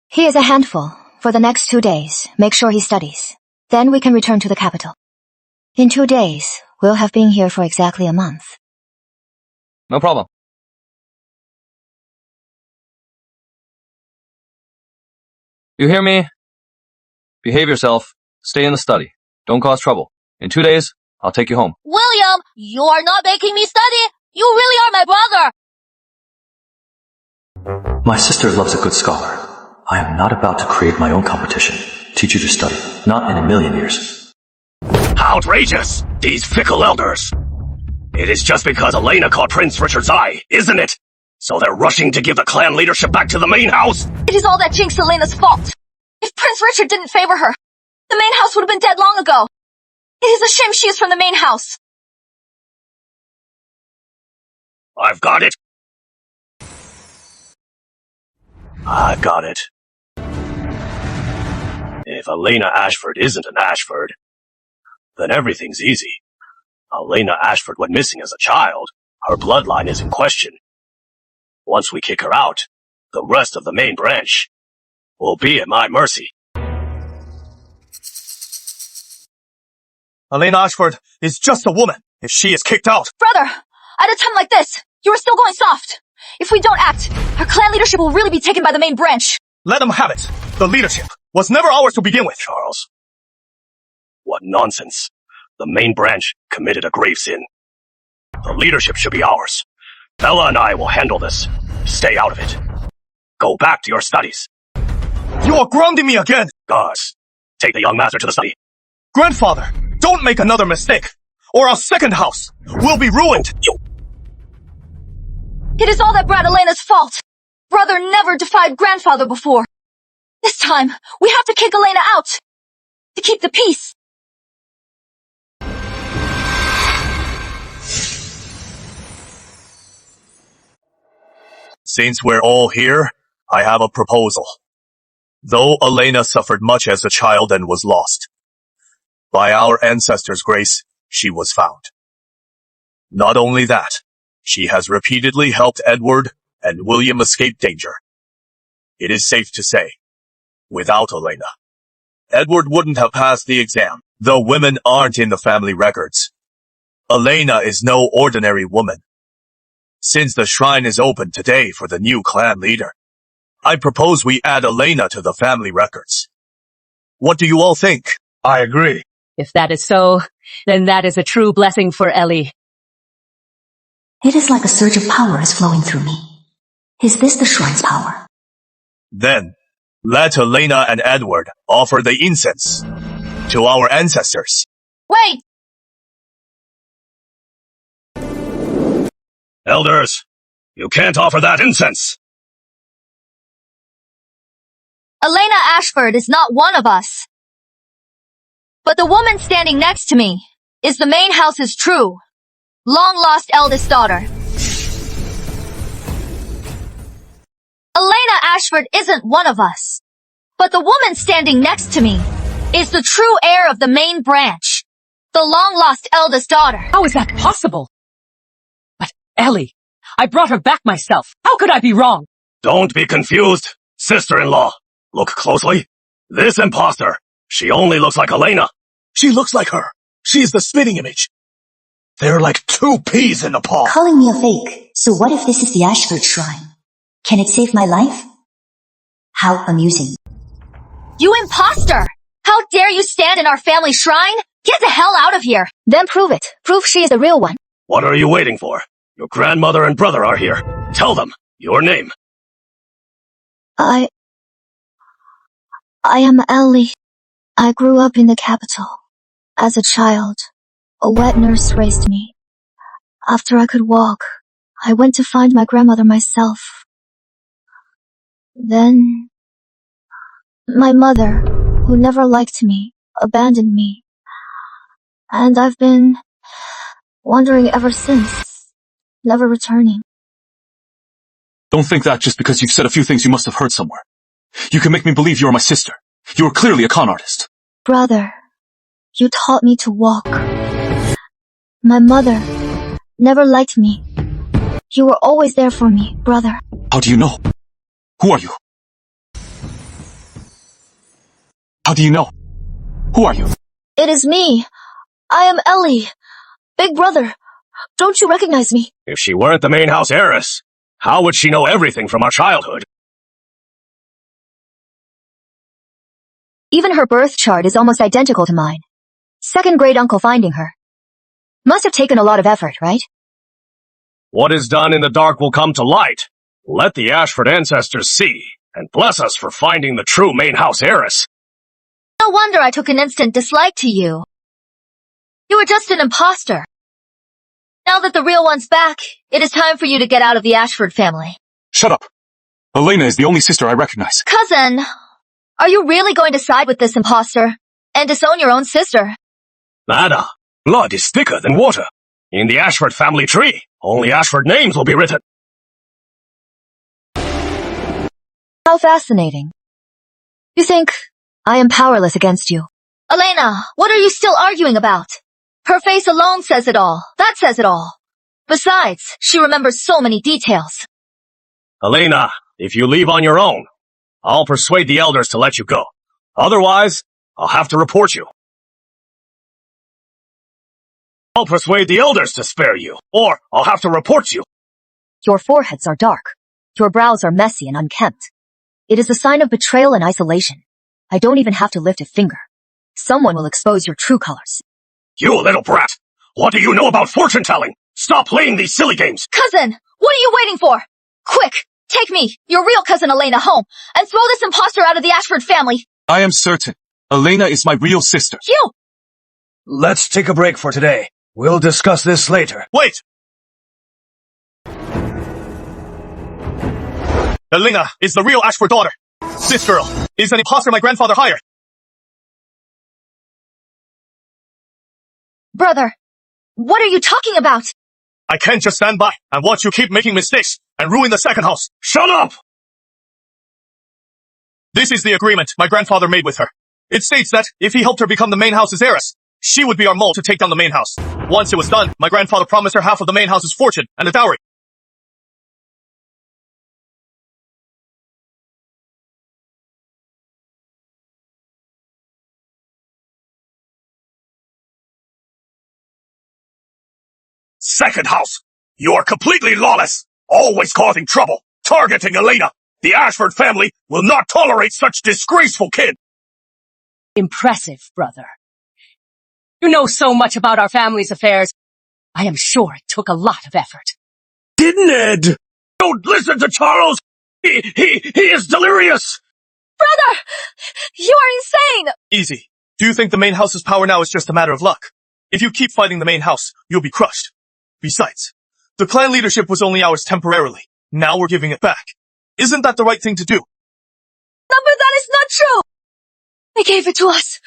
He is a handful. For the next 2 days, make sure he studies. Then we can return to the capital. In 2 days, we'll have been here for exactly a month. No problem. You hear me? Behave yourself. Stay in the study. Don't cause trouble. In 2 days, I'll take you home. William, you are not making me study! You really are my brother! My sister loves a good scholar. I am not about to create my own competition. Teach you to study. Not in a million years. Outrageous! These fickle elders! It is just because Elena caught Prince Richard's eye, isn't it? So they're rushing to give the clan leadership back to the main house? It is all that Jinx Elena's fault. If Prince Richard didn't favor her, the main house would have been dead long ago. It is a shame she is from the main house. I've got it. I've got it. If Elena Ashford isn't an Ashford, then everything's easy. Elena Ashford went missing as a child. Her bloodline is in question. Once we kick her out, the rest of the main branch will be at my mercy. Elena Ashford is just a woman. If she is kicked out... Brother, at a time like this, you are still going soft. If we don't act, our clan leadership will really be taken by the main branch. Let them have it. The leadership was never ours to begin with. Charles. What nonsense. The main branch committed a grave sin. The leadership should be ours. Bella and I will handle this. Stay out of it. Go back to your studies. You are grounding me again! Guards, take the young master to the study. Grandfather, don't make another mistake, or our second house will be ruined! It is all that brat Elena's fault. Brother never defied grandfather before. This time, we have to kick Elena out. To keep the peace. Since we're all here, I have a proposal. Though Elena suffered much as a child and was lost, by our ancestors' grace, she was found. Not only that, she has repeatedly helped Edward and William escape danger. It is safe to say, without Elena, Edward wouldn't have passed the exam, though women aren't in the family records. Elena is no ordinary woman. Since the shrine is open today for the new clan leader, I propose we add Elena to the family records. What do you all think? I agree. If that is so, then that is a true blessing for Ellie. It is like a surge of power is flowing through me. Is this the shrine's power? Then, let Elena and Edward offer the incense to our ancestors. Wait! Elders, you can't offer that incense. Elena Ashford is not one of us. But the woman standing next to me is the main house's true, long-lost eldest daughter. Elena Ashford isn't one of us. But the woman standing next to me is the true heir of the main branch, the long-lost eldest daughter. How is that possible? But Ellie, I brought her back myself. How could I be wrong? Don't be confused, sister-in-law. Look closely. This imposter, she only looks like Elena. She looks like her. She is the spitting image. They're like two peas in a pod. Calling me a fake. So what if this is the Ashford Shrine? Can it save my life? How amusing. You imposter! How dare you stand in our family shrine? Get the hell out of here! Then prove it. Prove she is the real one. What are you waiting for? Your grandmother and brother are here. Tell them your name. I am Ellie. I grew up in the capital. As a child, a wet nurse raised me. After I could walk, I went to find my grandmother myself. Then, my mother, who never liked me, abandoned me. And I've been wandering ever since, never returning. Don't think that just because you've said a few things you must have heard somewhere. You can make me believe you are my sister. You are clearly a con artist. Brother, you taught me to walk. My mother never liked me. You were always there for me, brother. How do you know? Who are you? How do you know? Who are you? It is me. I am Ellie. Big brother. Don't you recognize me? If she weren't the main house heiress, how would she know everything from our childhood? Even her birth chart is almost identical to mine. Second great uncle finding her. Must have taken a lot of effort, right? What is done in the dark will come to light. Let the Ashford ancestors see, and bless us for finding the true main house heiress. No wonder I took an instant dislike to you. You were just an imposter. Now that the real one's back, it is time for you to get out of the Ashford family. Shut up. Elena is the only sister I recognize. Cousin, are you really going to side with this imposter and disown your own sister? Ada, blood is thicker than water. In the Ashford family tree, only Ashford names will be written. How fascinating. You think I am powerless against you? Elena, what are you still arguing about? Her face alone says it all. That says it all. Besides, she remembers so many details. Elena, if you leave on your own, I'll persuade the elders to let you go. Otherwise, I'll have to report you. I'll persuade the elders to spare you, or I'll have to report you. Your foreheads are dark. Your brows are messy and unkempt. It is a sign of betrayal and isolation. I don't even have to lift a finger. Someone will expose your true colors. You little brat! What do you know about fortune-telling? Stop playing these silly games! Cousin, what are you waiting for? Quick, take me, your real cousin Elena, home, and throw this imposter out of the Ashford family. I am certain. Elena is my real sister. You! Let's take a break for today. We'll discuss this later. Wait! Elena is the real Ashford daughter. This girl is an imposter my grandfather hired. Brother, what are you talking about? I can't just stand by and watch you keep making mistakes and ruin the second house. Shut up! This is the agreement my grandfather made with her. It states that if he helped her become the main house's heiress, she would be our mole to take down the main house. Once it was done, my grandfather promised her half of the main house's fortune and a dowry. Second house! You are completely lawless! Always causing trouble! Targeting Elena! The Ashford family will not tolerate such disgraceful kin! Impressive, brother. You know so much about our family's affairs. I am sure it took a lot of effort. Didn't Ed? Don't listen to Charles! He is delirious! Brother! You are insane! Easy. Do you think the main house's power now is just a matter of luck? If you keep fighting the main house, you'll be crushed. Besides, the clan leadership was only ours temporarily. Now we're giving it back. Isn't that the right thing to do? No, but that is not true! They gave it to us.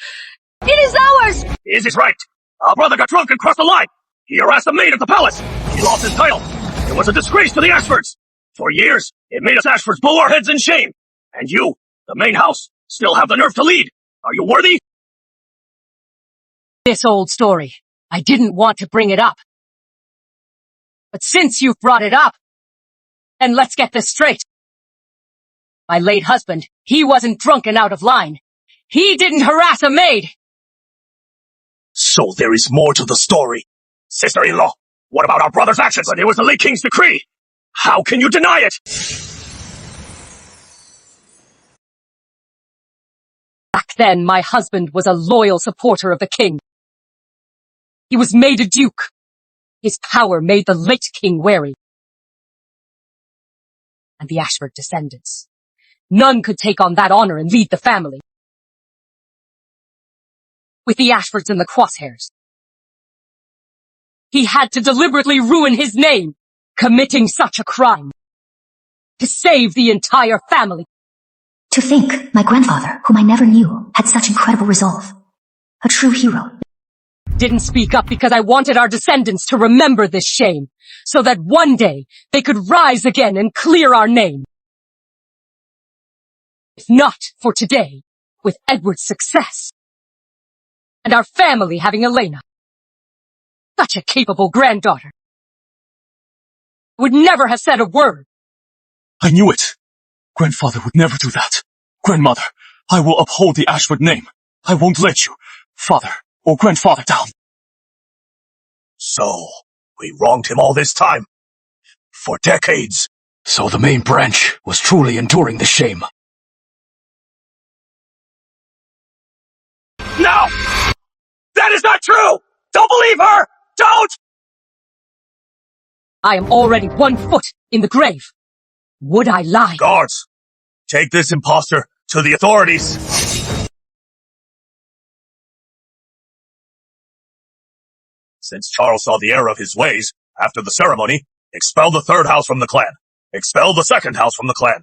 It is ours! Is it right? Our brother got drunk and crossed the line. He harassed a maid at the palace. He lost his title. It was a disgrace to the Ashfords. For years, it made us Ashfords bow our heads in shame. And you, the main house, still have the nerve to lead. Are you worthy? This old story. I didn't want to bring it up. But since you've brought it up, then let's get this straight. My late husband, he wasn't drunk and out of line. He didn't harass a maid. So there is more to the story. Sister-in-law, what about our brother's actions when it was the late king's decree? How can you deny it? Back then, my husband was a loyal supporter of the king. He was made a duke. His power made the late king wary. And the Ashford descendants. None could take on that honor and lead the family. With the Ashfords in the crosshairs. He had to deliberately ruin his name, committing such a crime. To save the entire family. To think my grandfather, whom I never knew, had such incredible resolve. A true hero. Didn't speak up because I wanted our descendants to remember this shame, so that one day they could rise again and clear our name. If not for today, with Edward's success, and our family having Elena, such a capable granddaughter, would never have said a word. I knew it. Grandfather would never do that. Grandmother, I will uphold the Ashford name. I won't let you, father or grandfather, down. So, we wronged him all this time. For decades. So the main branch was truly enduring the shame. No! That is not true! Don't believe her! Don't! I am already 1 foot in the grave. Would I lie? Guards, take this imposter to the authorities. Since Charles saw the error of his ways, after the ceremony, expel the third house from the clan, expel the second house from the clan,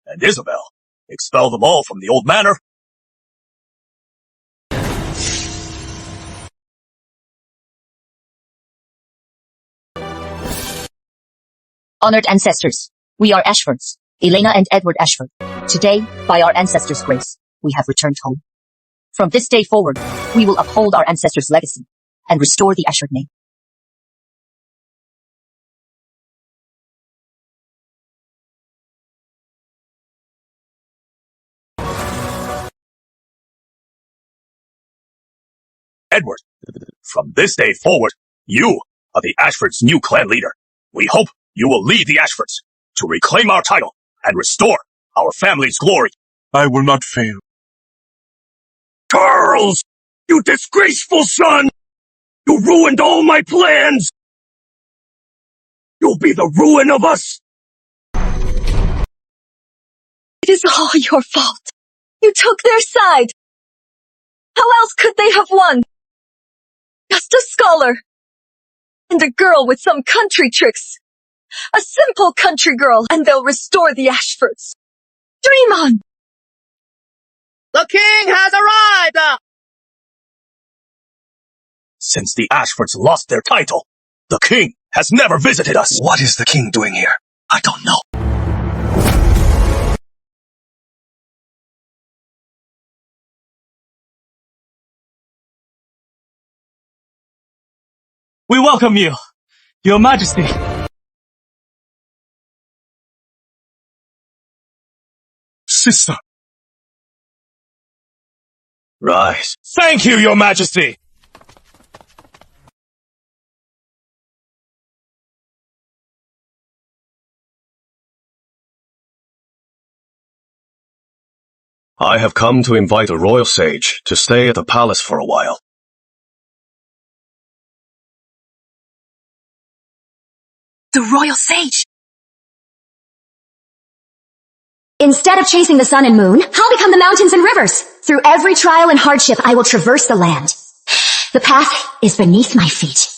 and Isabel, expel them all from the old manor. Honored ancestors, we are Ashfords, Elena and Edward Ashford. Today, by our ancestors' grace, we have returned home. From this day forward, we will uphold our ancestors' legacy and restore the Ashford name. Edward, from this day forward, You are the Ashfords' new clan leader. We hope you will lead the Ashfords to reclaim our title and restore our family's glory. I will not fail. Charles! You disgraceful son! You ruined all my plans! You'll be the ruin of us! It is all your fault. You took their side. How else could they have won? Just a scholar. And a girl with some country tricks. A simple country girl, and they'll restore the Ashfords. Dream on! The king has arrived! Since the Ashfords lost their title, the king has never visited us. What is the king doing here? I don't know. We welcome you, Your Majesty. Sister. Rise. Thank you, Your Majesty. I have come to invite a royal sage to stay at the palace for a while. The royal sage! Instead of chasing the sun and moon, I'll become the mountains and rivers. Through every trial and hardship, I will traverse the land. The path is beneath my feet.